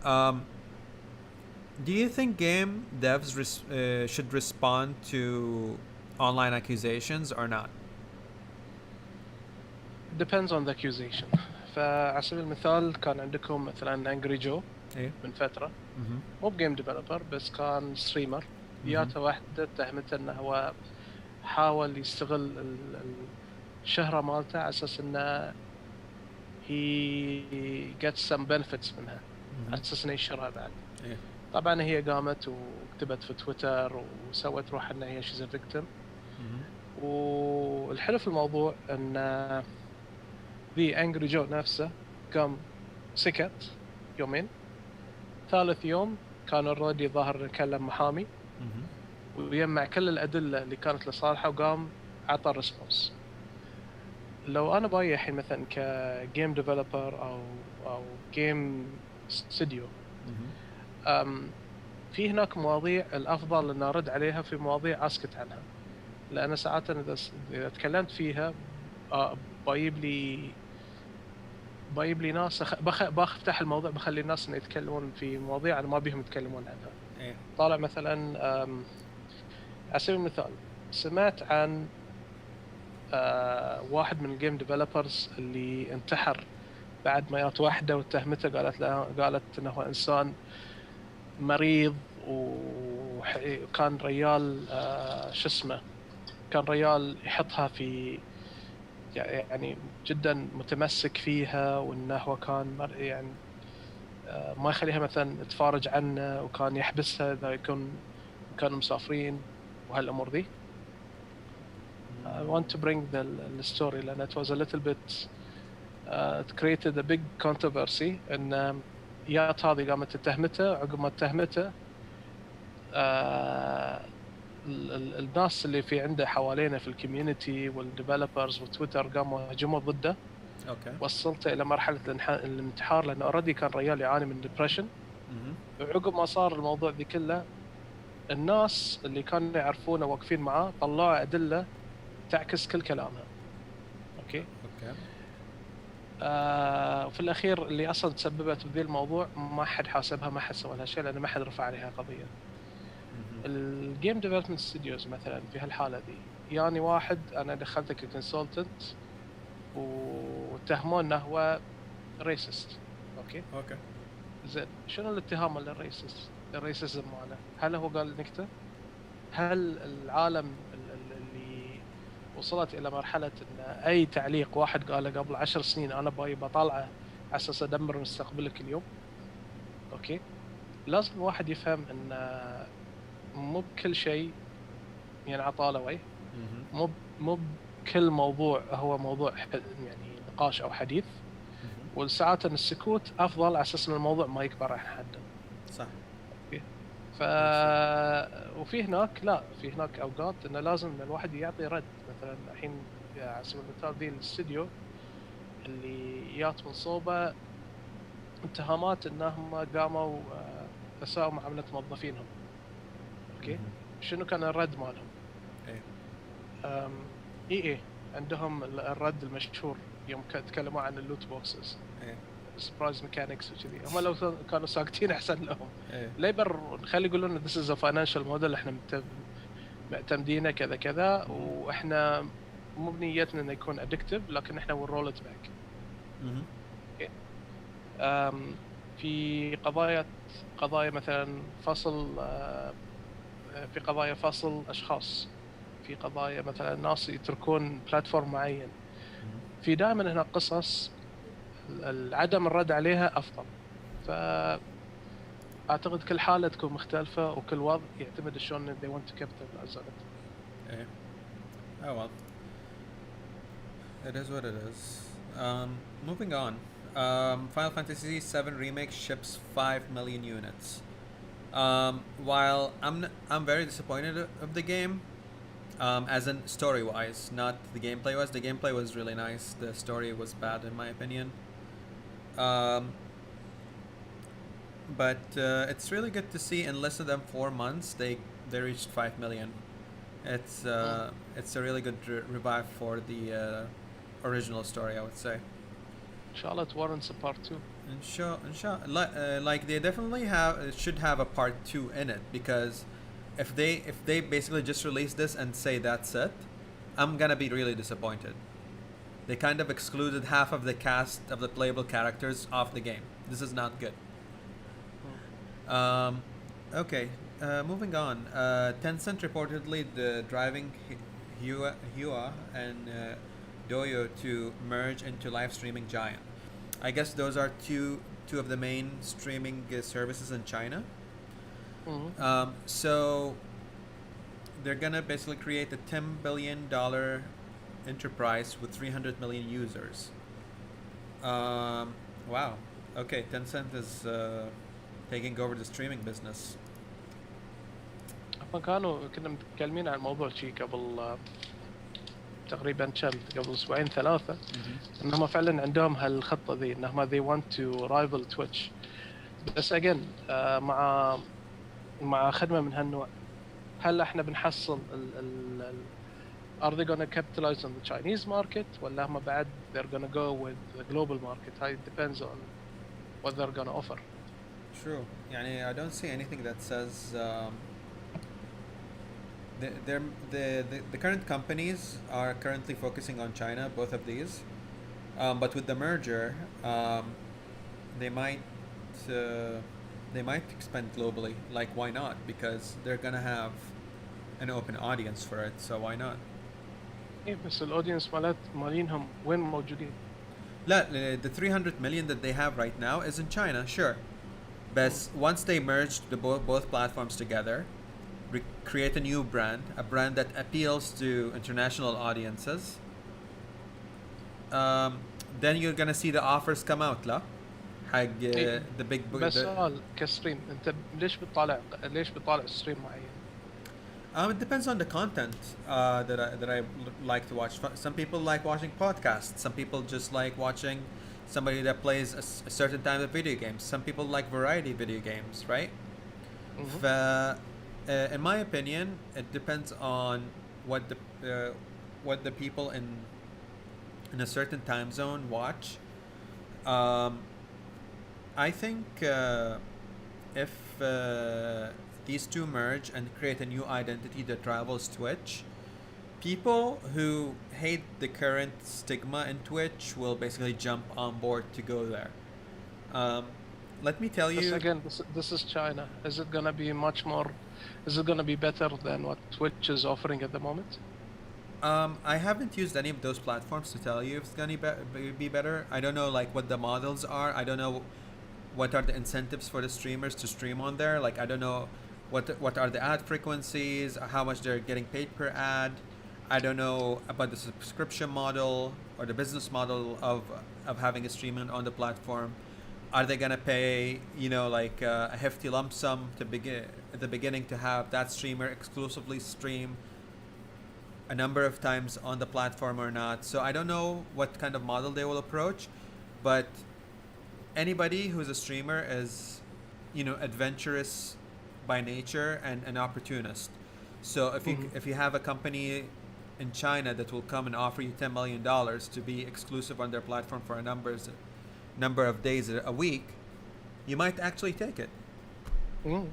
Do you think game devs should respond to online accusations or not? depends on the accusation. فعلى سبيل المثال كان عندكم مثلا انجري جو ايه. من فترة مهم. مو بجيم ديفلوبر بس كان ستريمر جاته واحدة اتهمته انه هو حاول يستغل الشهرة مالته على اساس انه he gets some benefits منها على اساس انه يشهرها بعد. ايه. طبعا هي قامت وكتبت في تويتر وسوت روح انها هي she's a victim. مهم. والحلو في الموضوع ان ذي انجري جو نفسه قام سكت يومين. ثالث يوم كان اوريدي ظاهر كلم محامي مهم. ويجمع كل الادله اللي كانت لصالحه وقام عطى ريسبونس. لو انا باي الحين مثلا كجيم ديفلوبر او جيم استوديو مهم. في هناك مواضيع الافضل ان ارد عليها في مواضيع اسكت عنها لان ساعات انا اذا تكلمت فيها بايب لي ناس بفتح الموضوع بخلي الناس ان يتكلمون في مواضيع انا ما بيهم يتكلمون عنها. ايه. طالع مثلا على سبيل المثال سمعت عن واحد من الجيم ديفلوبرز اللي انتحر بعد ما جات واحده واتهمته قالت انه هو انسان مريض وكان ريال شو اسمه كان ريال يحطها في يعني جدا متمسك فيها وانه هو كان يعني ما يخليها مثلا تفارج عنه وكان يحبسها اذا كانوا مسافرين وهالامور ذي. I want to bring the story لأن it was a little bit it created a big controversy إن يات هذه قامت تتهمته عقب ما تهمته الناس اللي في عنده حوالينا في الكوميونتي والديفلوبرز وتويتر قاموا هجموا ضده اوكي. وصلته الى مرحله الانتحار، لانه اوريدي كان ريال يعاني من ديبرشن. وعقب ما صار الموضوع ذي كله، الناس اللي كانوا يعرفونه واقفين معاه طلعوا ادله تعكس كل كلامه. اوكي. وفي الاخير اللي اصلا تسببت بذي الموضوع ما حد حاسبها، ما حد سوى لها شيء، لانه ما حد رفع عليها قضيه. الجيم ديفلوبمنت ستوديوز مثلا في هالحاله ذي، يعني واحد انا دخلته ككونسلتنت واتهموه انه هو ريسست. اوكي. زين، شنو الاتهام الريسيزم ماله؟ هل هو قال نكته؟ هل العالم اللي وصلت الى مرحله ان اي تعليق واحد قاله قبل 10 سنين انا بطالعه على اساس ادمر مستقبلك اليوم؟ اوكي. لازم الواحد يفهم ان مو بكل شيء ينعطى له وجه، مو بكل موضوع هو موضوع يعني نقاش او حديث، والساعات ان السكوت افضل على اساس ان الموضوع ما يكبر عن حده. صح. اوكي. وفي هناك اوقات انه لازم إن الواحد يعطي رد. مثلا الحين على سبيل المثال ذي الاستديو اللي جات من صوبه اتهامات انهم قاموا اساءوا معامله موظفينهم. اوكي. شنو كان الرد مالهم؟ ايه عندهم الرد المشهور يوم تكلموا عن اللوت بوكسز، سبرايز ميكانكس وكذي. هم لو كانوا ساكتين احسن لهم. ليبر نخلي يقولون this is a financial model احنا معتمدينه كذا كذا، واحنا مو بنيتنا انه يكون ادكتيف، لكن احنا will roll it back. في قضايا مثلا فصل، في قضايا فصل اشخاص، في قضايا مثلا ناس يتركون بلاتفورم معين. في دائما هنا قصص عدم الرد عليها افضل. فاعتقد كل حاله تكون مختلفه، وكل وضع يعتمد شلون they want to capitalize on it. Oh well, it is what it is. Moving on. Final Fantasy VII Remake ships 5 million units. While I'm very disappointed of the game, as in story-wise, not the gameplay-wise. The gameplay was really nice. The story was bad in my opinion. But it's really good to see in less than 4 months they reached 5 million. It's a really good revive for the original story, I would say. Inshallah it warrants a part 2. Inshallah, like they definitely should have a part 2 in it, because if they basically just release this and say that's it, I'm gonna be really disappointed. They kind of excluded half of the cast of the playable characters off the game. This is not good. Okay, moving on. Tencent reportedly driving Hua and Doyo to merge into live streaming giant. I guess those are two of the main streaming services in China. So they're gonna basically create a $10 billion enterprise with 300 million users. Wow. Okay, Tencent is taking over the streaming business. كنا متكلمين عن موضوع شيء قبل تقريبا قبل اسبوعين 3 انهم فعلا عندهم هالخطه ذي، انهم they want to rival Twitch. بس again مع خدمه من هالنوع، هل احنا بنحصل are they going to capitalize on the Chinese market ولا هم بعد they're going to go with the global market? It depends on what they're going to offer. True. يعني I don't see anything that says the current companies are currently focusing on China, both of these, but with the merger, they might expand globally. Like, why not? Because they're gonna have an open audience for it, so why not? إيه بس الأودينس مالينهم وين موجودين؟ لا, the 300 million that they have right now is in China, sure. But once they merged both platforms together, create a new brand, a brand that appeals to international audiences, then you're gonna see the offers come out, لا؟ حق the big. بس سؤال كستريم، أنت ليش بتطالع ستريم معين؟ It depends on the content that I like to watch. Some people like watching podcasts. Some people just like watching somebody that plays a certain type of video games. Some people like variety video games, right? Mm-hmm. In my opinion, it depends on what the what the people in a certain time zone watch. Um, I think if these two merge and create a new identity that rivals Twitch, people who hate the current stigma in Twitch will basically jump on board to go there. Um, let me tell This you. again, this is China. Is it gonna be much more? Is it gonna be better than what Twitch is offering at the moment? I haven't used any of those platforms to tell you if it's gonna be better. I don't know like what the models are. I don't know what are the incentives for the streamers to stream on there. Like I don't know what are the ad frequencies, how much they're getting paid per ad. I don't know about the subscription model or the business model of having a streamer on the platform. Are they gonna pay like a hefty lump sum to begin at the beginning to have that streamer exclusively stream a number of times on the platform or not? So I don't know what kind of model they will approach, but anybody who's a streamer is, adventurous by nature and an opportunist. So Mm-hmm. if you have a company in China that will come and offer you $10 million to be exclusive on their platform for a number of days a week, you might actually take it. Mm.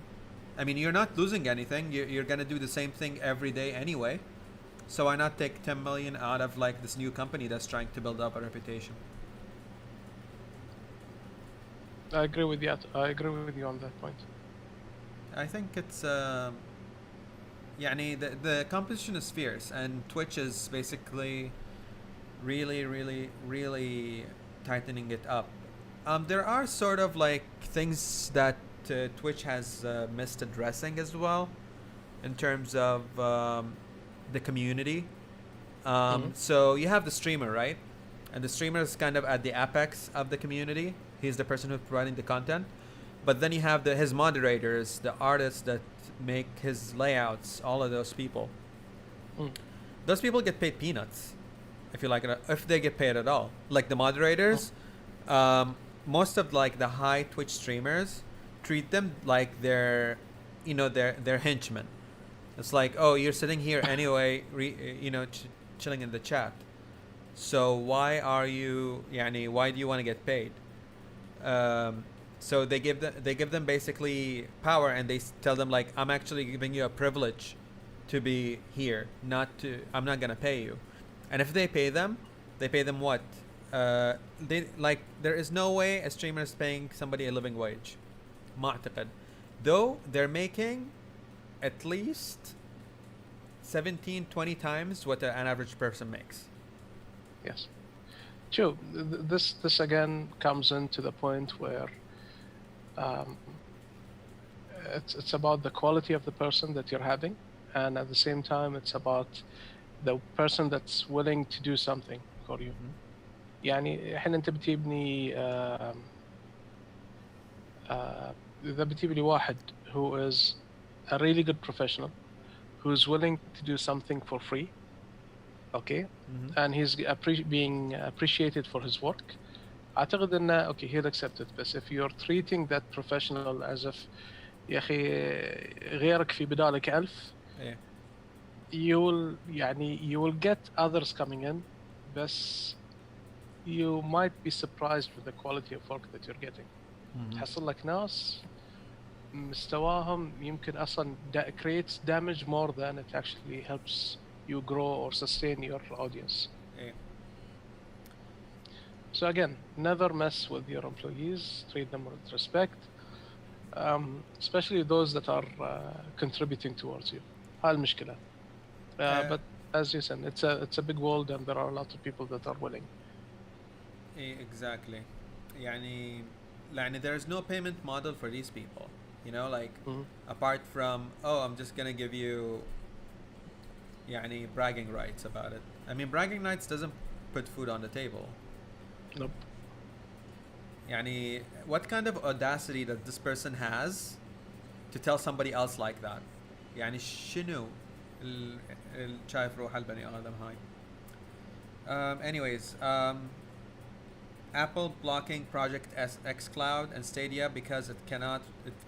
I mean, you're not losing anything. You're gonna do the same thing every day anyway. So why not take 10 million out of like this new company that's trying to build up a reputation? I agree with you. I agree with you on that point. I think it's يعني the competition is fierce and Twitch is basically really really really tightening it up. There are sort of like things that Twitch has missed addressing as well in terms of the community. Mm-hmm. So you have the streamer, right? And the streamer is kind of at the apex of the community. He's the person who's providing the content. But then you have his moderators, the artists that make his layouts, all of those people. Mm. Those people get paid peanuts, if you like it, if they get paid at all. Like the moderators, most of like the high Twitch streamers treat them like they're henchmen. It's like, oh, you're sitting here anyway, chilling in the chat. So why are you, why do you want to get paid? So they give them basically power, and they tell them like, I'm actually giving you a privilege to be here, I'm not gonna pay you. And if they pay them what? They like, there is no way a streamer is paying somebody a living wage. ما أعتقد. Though they're making at least 17-20 times what an average person makes. Yes. True. This again comes into the point where um, it's about the quality of the person that you're having, and at the same time it's about the person that's willing to do something for you. يعني الحين انت بتجيبني اذا بتجيب لي واحد who is a really good professional who's willing to do something for free, okay, and he's being appreciated for his work, اعتقد انه okay, he'll accept it. But if you're treating that professional as if يا اخي غيرك في بدالك 1000, Yeah. you will get others coming in, but you might be surprised with the quality of work that you're getting. تحصل لك ناس مستواهم يمكن اصلا creates damage more than it actually helps you grow or sustain your audience. Yeah. So again, never mess with your employees. Treat them with respect, especially those that are contributing towards you. هاي المشكلة. But as you said, it's a big world, and there are a lot of people that are willing. Exactly. يعني there is no payment model for these people. Like apart from, oh, I'm just gonna give you bragging rights about it. I mean, bragging rights doesn't put food on the table. Nope. What kind of audacity that this person has to tell somebody else like that? شنو? شايف روح البني آدم هاي. Anyways, Apple blocking Project xCloud and Stadia because it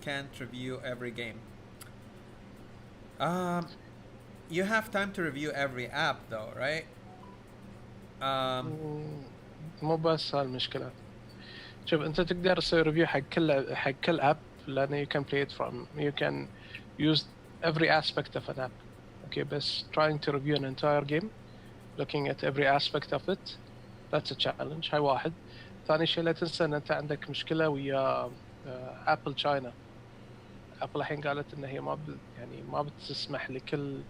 can't review every game. You have time to review every app though, right? مو بس هالمشكلة. شوف انت تقدر تسوي ريفيو حق كل اب لان you can play it from you can use every aspect of an app. Okay, بس trying to review an entire game, looking at every aspect of it, that's a challenge. هاي واحد. ثاني شيء لا تنسى ان انت عندك مشكلة ويا ابل تشاينا. ابل الحين قالت ان هي ما بتسمح لكل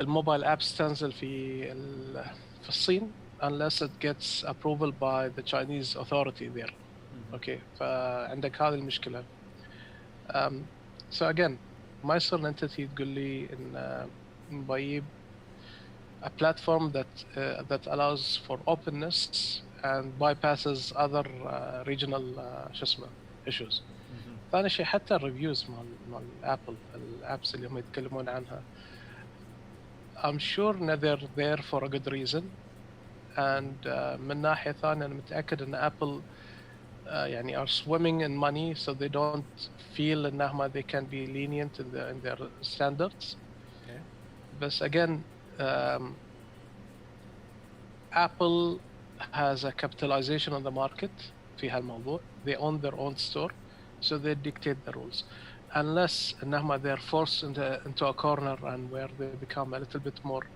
الموبايل ابس تنزل في الصين unless it gets approval by the Chinese authority there. Okay, فعندك هذه المشكلة. So again, ما يصير ان انت تقول لي ان نبيب a platform that allows for openness and bypasses other regional شو اسمه issues. ثاني شيء حتى الريفيوز مال ابل الابس اللي هم يتكلمون عنها I'm sure they're there for a good reason. And من ناحية ثانية أنا متأكد إن أبل يعني are swimming in money, so they don't feel إنهم they can be lenient in their standards. Okay. But again, Apple has a capitalization on the market في هالموضوع. They own their own store, so they dictate the rules. Unless إنهم they're forced into a corner and where they become a little bit more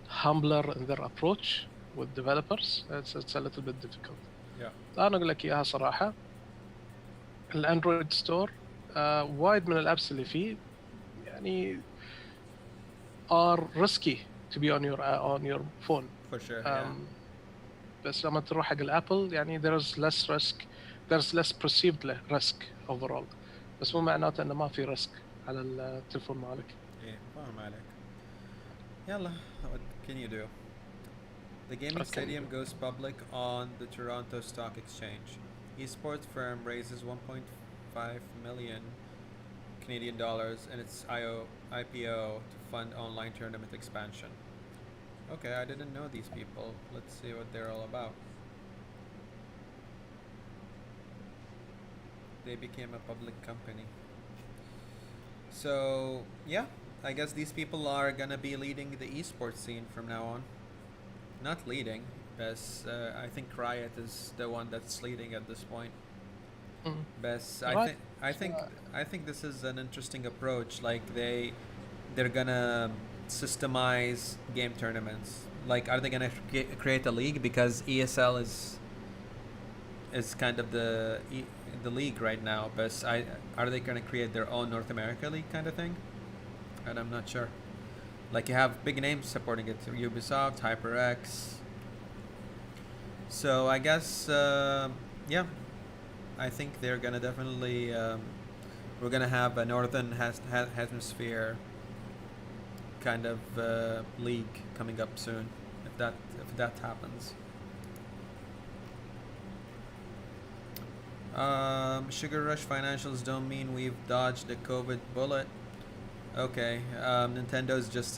humbler in their approach with developers, it's a little bit difficult. Yeah. أنا أقول لك إياها صراحة. الأندرويد ستور وايد من الأبس اللي فيه يعني are risky to be on your phone. For sure. Yeah. بس لما تروح حق الأبل يعني there's less perceived risk overall. بس مو معناته إنه ما في risk على التلفون مالك. إيه فاهم عليك. يلا, what can you do? The gaming stadium goes public on the Toronto Stock Exchange. Esports firm raises 1.5 million Canadian dollars in its IPO to fund online tournament expansion. Okay, I didn't know these people. Let's see what they're all about. They became a public company. So, yeah, I guess these people are gonna be leading the esports scene from now on. Not leading, but I think Riot is the one that's leading at this point. But I think this is an interesting approach. Like they're gonna systemize game tournaments. Like, are they gonna create a league, because ESL is kind of the league right now? But are they gonna create their own North America league kind of thing? And I'm not sure. Like, you have big names supporting it, Ubisoft, HyperX. So I guess, yeah, I think they're gonna definitely, we're gonna have a Northern Hemisphere kind of league coming up soon, if that happens. Sugar Rush financials don't mean we've dodged the COVID bullet. Okay, Nintendo's just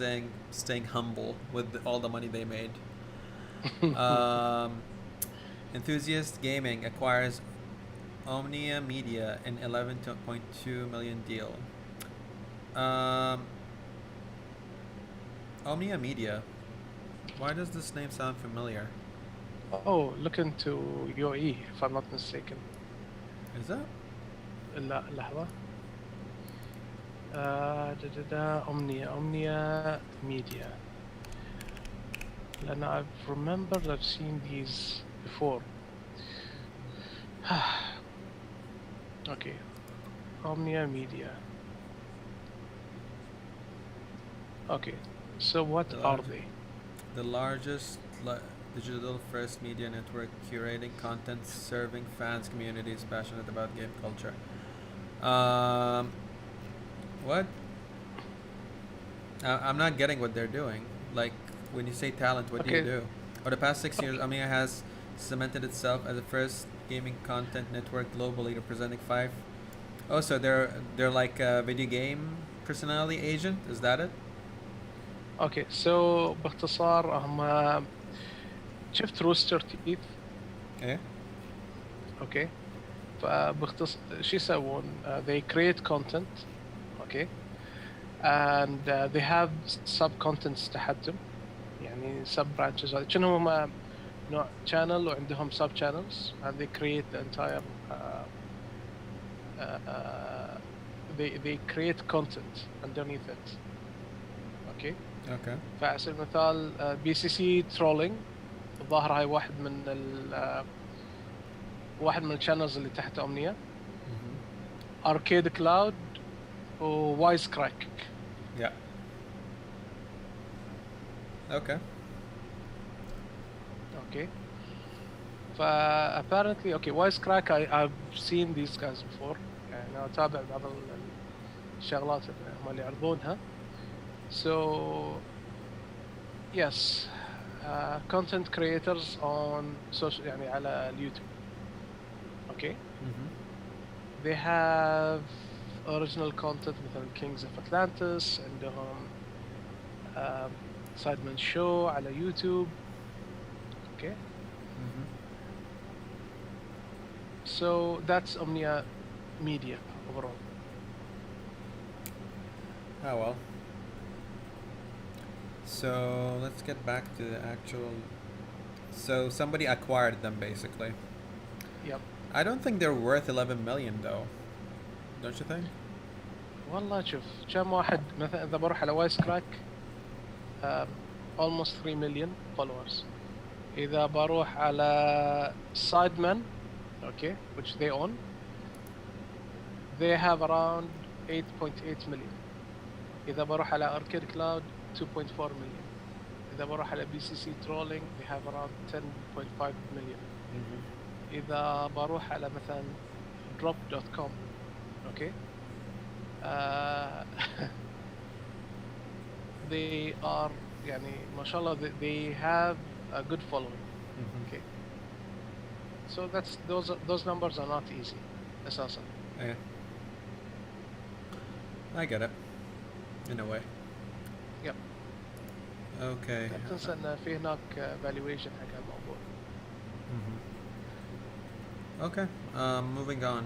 staying humble with all the money they made. Enthusiast Gaming acquires Omnia Media in $11.2 million deal. Omnia Media. Why does this name sound familiar? Oh, look into UAE, if I'm not mistaken. Is that? لا لحظة. Omnia Media. And I've remembered I've seen these before. Okay, Omnia Media. Okay, so what are they? The largest digital first media network curating content, serving fans, communities passionate about game culture. What? I'm not getting what they're doing. Like, when you say talent, what do you do? For the past 6 years, Omnia has cemented itself as the first gaming content network globally, representing 5. Oh, so they're like a video game personality agent? Is that it? اوكي سو باختصار هم شفت روستر تيث. ايه. اوكي فباختصار شو يسوون they create content اوكي and they have sub contents تحتهم يعني sub branches كأنهم هم نوع channel وعندهم sub channels and they create the entire they create content underneath it. اوكي اوكي. فعلى سبيل المثال بي سي سي ترولينج الظاهر هاي واحد من واحد من الشانلز اللي تحت امنيه. اركيد كلاود ووايز كراك. Yeah. Okay. اوكي apparently okay وايز كراك I've seen these guys before يعني انا اتابع بعض الشغلات اللي هم اللي يعرضونها. So yes content creators on social يعني على اليوتيوب. اوكي they have original content مثل Kings of Atlantis عندهم Sidemen Show على يوتيوب. اوكي so that's Omnia Media overall. Oh well. So let's get back to the actual. So somebody acquired them basically. Yep. I don't think they're worth 11 million though. Don't you think? والله شوف كم واحد مثلا إذا بروح على وايس كراك almost 3 million followers. إذا بروح على Sidemen okay which they own they have around 8.8 million. إذا بروح على Arcade Cloud 2.4 million. إذا بروح على BCC Trolling they have around 10.5 million. إذا بروح على مثلا drop.com okay they are يعني ما شاء الله they have a good following. Okay so that's those numbers are not easy أساسا. Yeah. I get it. In a way. Yep. Okay. لا تنسى ان في هناك valuation حق الموضوع. Okay. Moving on.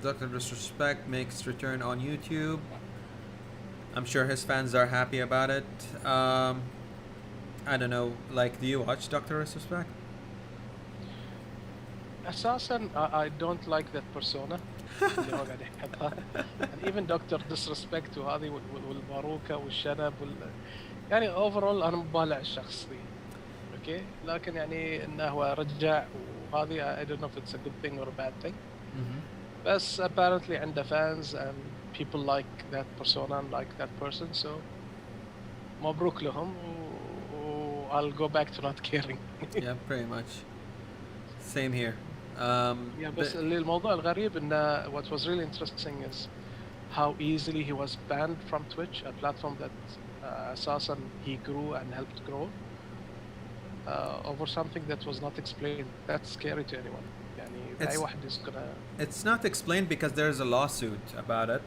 Dr. Disrespect makes return on YouTube. I'm sure his fans are happy about it. I don't know. Like, do you watch Dr. Disrespect? اساسا I don't like that persona اللي هو قاعد يحبها and even Dr. Disrespect وهذه والباروكة والشنب يعني overall انا مبالع الشخص ذي. اوكي لكن يعني انه هو رجع وهذه I don't know if it's a good thing or a bad thing. بس apparently عنده fans and people like that persona and like that person so مبروك لهم و I'll go back to not caring. Yeah, pretty much. Same here. Yeah, بس الموضوع الغريب إنه what was really interesting is how easily he was banned from Twitch, a platform that أساساً he grew and helped grow over something that was not explained. That's scary to anyone. يعني أي واحد is gonna. It's not explained because there's a lawsuit about it,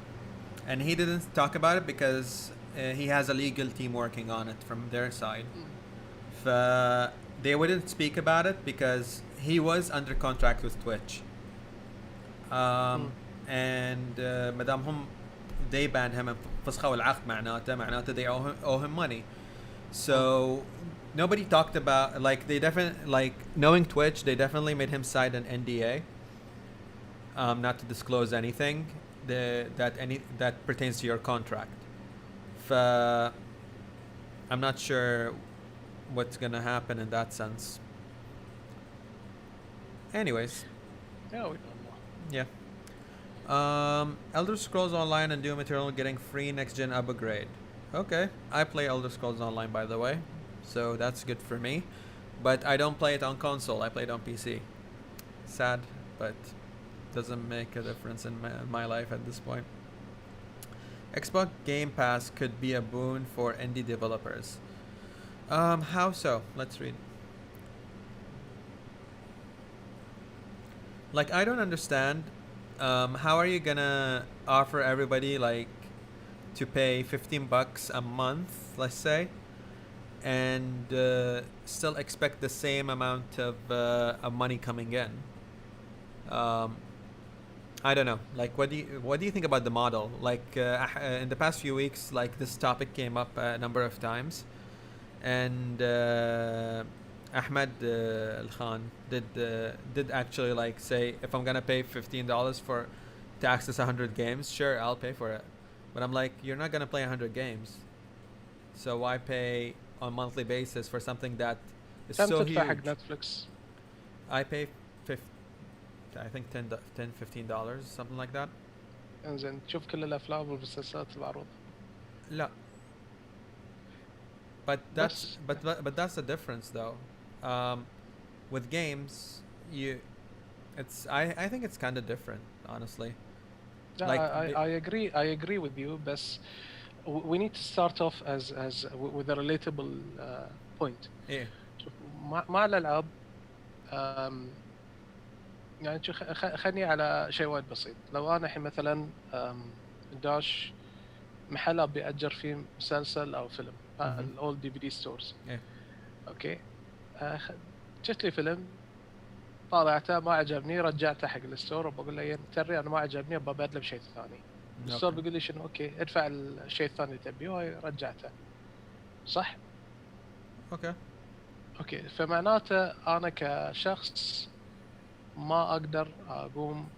and he didn't talk about it because he has a legal team working on it from their side. They wouldn't speak about it because he was under contract with Twitch. And مدام هم they banned him فسخوا العقد معناته they owe him money. So nobody talked about like they definitely like knowing Twitch they definitely made him sign an NDA not to disclose anything that pertains to your contract. I'm not sure what's gonna happen in that sense. Anyways. Yeah, we don't know. Yeah. Elder Scrolls Online and Doom Eternal getting free next gen upgrade. Okay. I play Elder Scrolls Online by the way, so that's good for me. But I don't play it on console, I play it on PC. Sad, but doesn't make a difference in my life at this point. Xbox Game Pass could be a boon for indie developers. How so? Let's read. Like, I don't understand. How are you gonna offer everybody like to pay $15 a month, let's say, and still expect the same amount of money coming in. Um, I don't know. Like, what do you think about the model? Like, in the past few weeks, like this topic came up a number of times, and Ahmed Al Khan did actually like say, if I'm gonna pay $15 for to access 100 games, sure, I'll pay for it. But I'm like, you're not gonna play 100 games, so why pay on a monthly basis for something that is كم so تدفع حق huge? نتفلكس؟ I pay I think $10 something like that. انزين تشوف كل الافلام والمسلسلات المعروضه. لا. But بس that's the difference though. With games, I think it's kind of different, honestly. لا, Like I agree with you, بس we need to start off as with a relatable point. ايه شوف مع الالعاب يعني خلني على شيء وايد بسيط. لو انا الحين مثلا داش محل ابي اجر فيه مسلسل او فيلم، الاولد دي في دي ستورز، ايه اوكي، جت لي فيلم طالعته ما عجبني، رجعته حق الستور وبقول له ترى انا ما عجبني ببدله بشيء ثاني. الستور بيقول لي شنو؟ اوكي ادفع الشيء الثاني اللي تبيه ورجعته، صح؟ اوكي فمعناته انا كشخص ما اقدر اقوم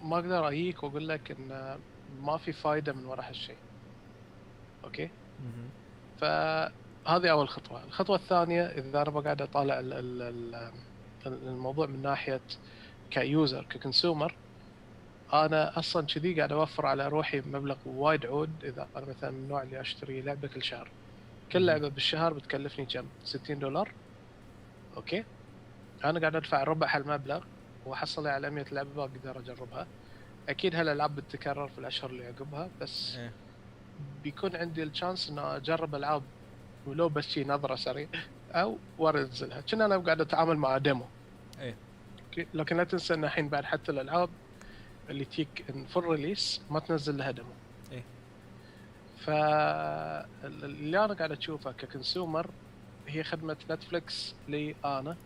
ما اقدر اجيك واقول لك ان ما في فايده من وراء هالشيء. اوكي فهذه اول خطوه. الخطوه الثانيه، اذا انا بقعد اطالع الموضوع من ناحيه كيوزر ككونسيومر، انا اصلا كذي قاعد اوفر على روحي مبلغ وايد عود. اذا انا مثلا من النوع اللي اشتري لعبه كل شهر، كل لعبه بالشهر بتكلفني كم؟ $60. اوكي انا قاعد ادفع ربع هالمبلغ واحصل على 100 لعبه اقدر اجربها. اكيد هالالعاب بتتكرر في الاشهر اللي عقبها، بس بيكون عندي الشانس ان اجرب العاب ولو بس شي نظره سريع او وانزلها. كنا انا قاعد اتعامل مع ديمو. لكن لا تنسى ان الحين بعد حتى الالعاب اللي تيك فور ريليس ما تنزل لها ديمو. فاللي انا قاعد اشوفه ككونسيومر هي خدمه نتفليكس لي انا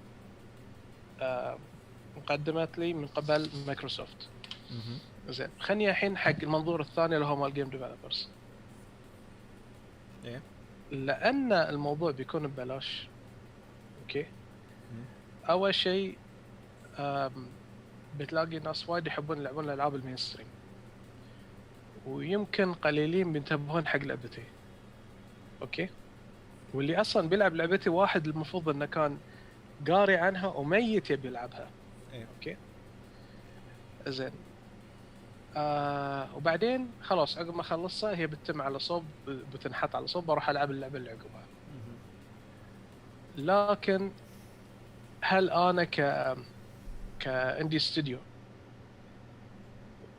مقدمت لي من قبل مايكروسوفت. زين خلني الحين حق المنظور الثاني اللي هو مال جيم ديفلوبرز. لان الموضوع بيكون ببلاش، اوكي، اول شيء بتلاقي ناس وايد يحبون يلعبون الالعاب المينستريم، ويمكن قليلين بينتبهون حق لعبتي. اوكي واللي اصلا بيلعب لعبتي واحد المفروض انه كان قاري عنها وميت يبي يلعبها. اوكي زين وبعدين خلاص عقب ما اخلصها هي بتتم على صوب، بتنحط على صوب، بروح العب اللعبه اللي عقبها. لكن هل انا كاندي ستوديو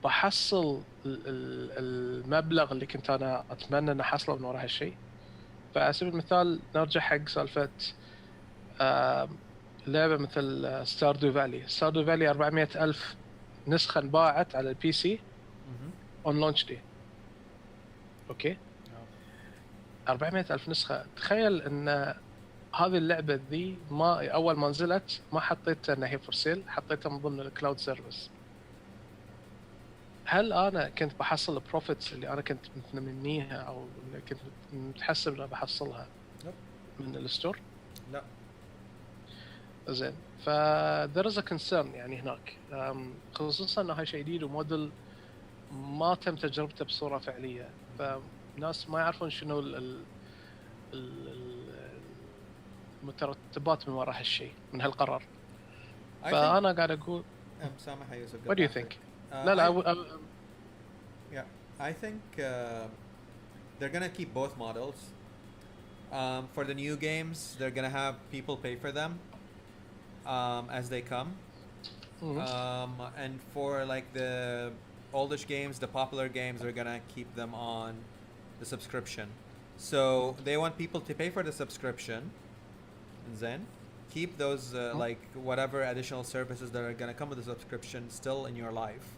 بحصل المبلغ اللي كنت انا اتمنى ان احصله من وراء هالشيء؟ فعلى سبيل المثال نرجع حق سالفه لعبه مثل ستاردو فالي 400,000 نسخه انباعت على البي سي اون لونش دي. اوكي 400,000 نسخه. تخيل ان هذه اللعبه ذي ما اول ما نزلت ما حطيتها انها هي فور سيل، حطيتها من ضمن الكلاود سيرفيس. هل انا كنت بحصل البروفيتس اللي انا كنت متمنيها او اللي كنت متحسب اني بحصلها من الستور؟ لا. زين ف there is a concern يعني هناك، خصوصا انه هاي شيء جديد وموديل ما تم تجربته بصوره فعليه، فناس ما يعرفون شنو المترتبات من وراء هالشيء من هالقرار. فانا قاعد اقول سامح يا يوسف. What do you think? لا Yeah, I think they're gonna keep both models. For the new games, they're gonna have people pay for them as they come. And for like the oldish games, the popular games, they're gonna keep them on the subscription. So they want people to pay for the subscription, and then keep those like whatever additional services that are gonna come with the subscription still in your life.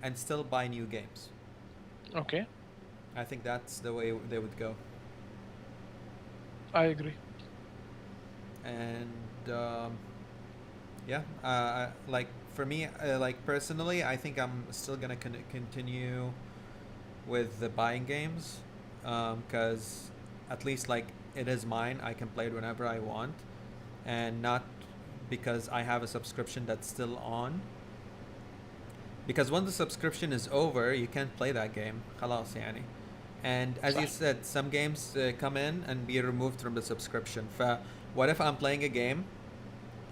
and still buy new games. Okay, I think that's the way they would go. I agree. And yeah, like for me, like personally, I think I'm still gonna continue with the buying games, because at least like it is mine. I can play it whenever I want, and not because I have a subscription that's still on. Because when the subscription is over, you can't play that game. خلاص يعني. And as you صح. said, some games come in and be removed from the subscription. What if I'm playing a game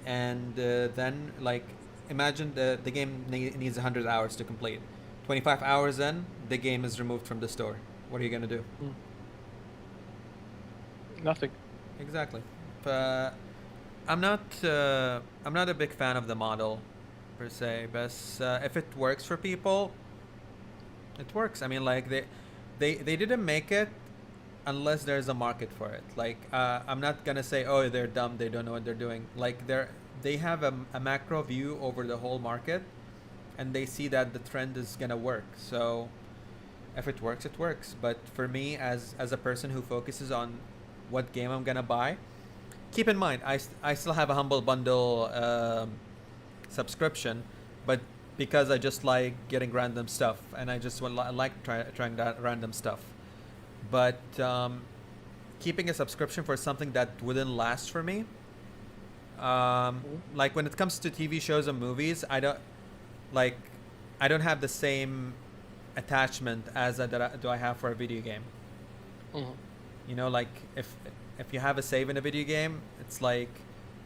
and then like imagine the game needs 100 hours to complete. 25 hours in, the game is removed from the store. What are you going to do? Mm. Nothing. Exactly. I'm not a big fan of the model per se, but if it works for people, it works. I mean, like they didn't make it unless there's a market for it. Like I'm not gonna say, oh, they're dumb, they don't know what they're doing. Like they have a macro view over the whole market, and they see that the trend is gonna work. So if it works, it works. But for me, as a person who focuses on what game I'm gonna buy, keep in mind I still have a Humble Bundle subscription, but because I just like getting random stuff and I just like trying that random stuff. But keeping a subscription for something that wouldn't last for me, like when it comes to TV shows and movies, I don't have the same attachment as do I have for a video game. Mhm. You know, like if you have a save in a video game, it's like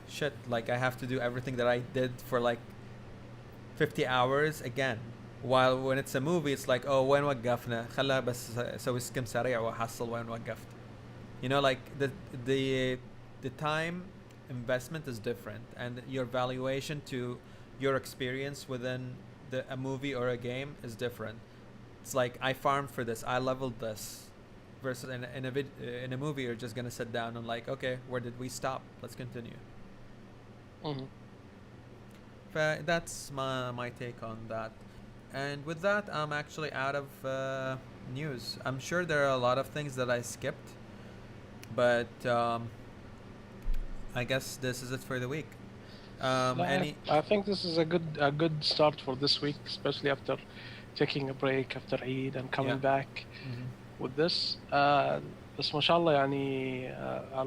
shit. Like I have to do everything that I did for like 50 hours again. While when it's a movie, it's like, oh, وين وقفنا؟ خلا بس سوي سكيم سريع وحصل وين وقفت. You know, like the time investment is different, and your valuation to your experience within a movie or a game is different. It's like I farmed for this, I leveled this, versus in a movie you're just gonna sit down and like, okay, where did we stop? Let's continue. Mhm. That's my take on that. And with that, I'm actually out of news. I'm sure there are a lot of things that I skipped, but I guess this is it for the week. I think this is a good start for this week, especially after taking a break after Eid and coming Yeah. back Mhm. with this. بس ما شاء الله يعني a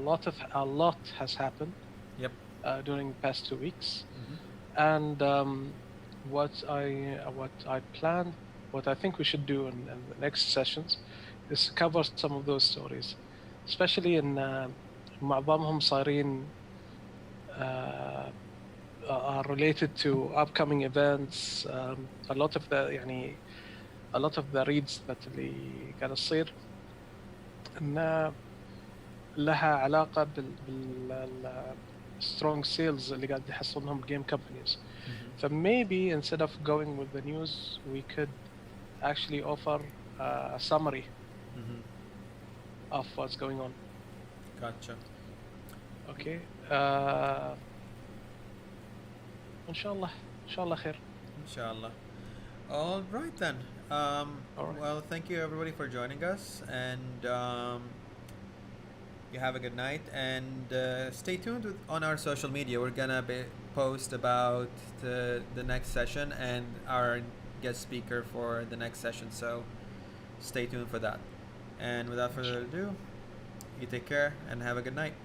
lot has happened Yep. during the past 2 weeks. Mhm. And what I plan, what I think we should do in the next sessions is cover some of those stories, especially in معظمهم صايرين are related to upcoming events. A lot of the reads that اللي قاعد تصير إن لها علاقة بال strong sales اللي قاعد يحصلونهم game companies. Mhm. So maybe instead of going with the news, we could actually offer a summary Mhm. of what's going on. Gotcha. Okay. إن شاء الله خير. Inshallah. All right then. All right. Well, thank you everybody for joining us, and you have a good night. And stay tuned on our social media. We're gonna post about the next session and our guest speaker for the next session. So stay tuned for that. And without further ado, you take care and have a good night.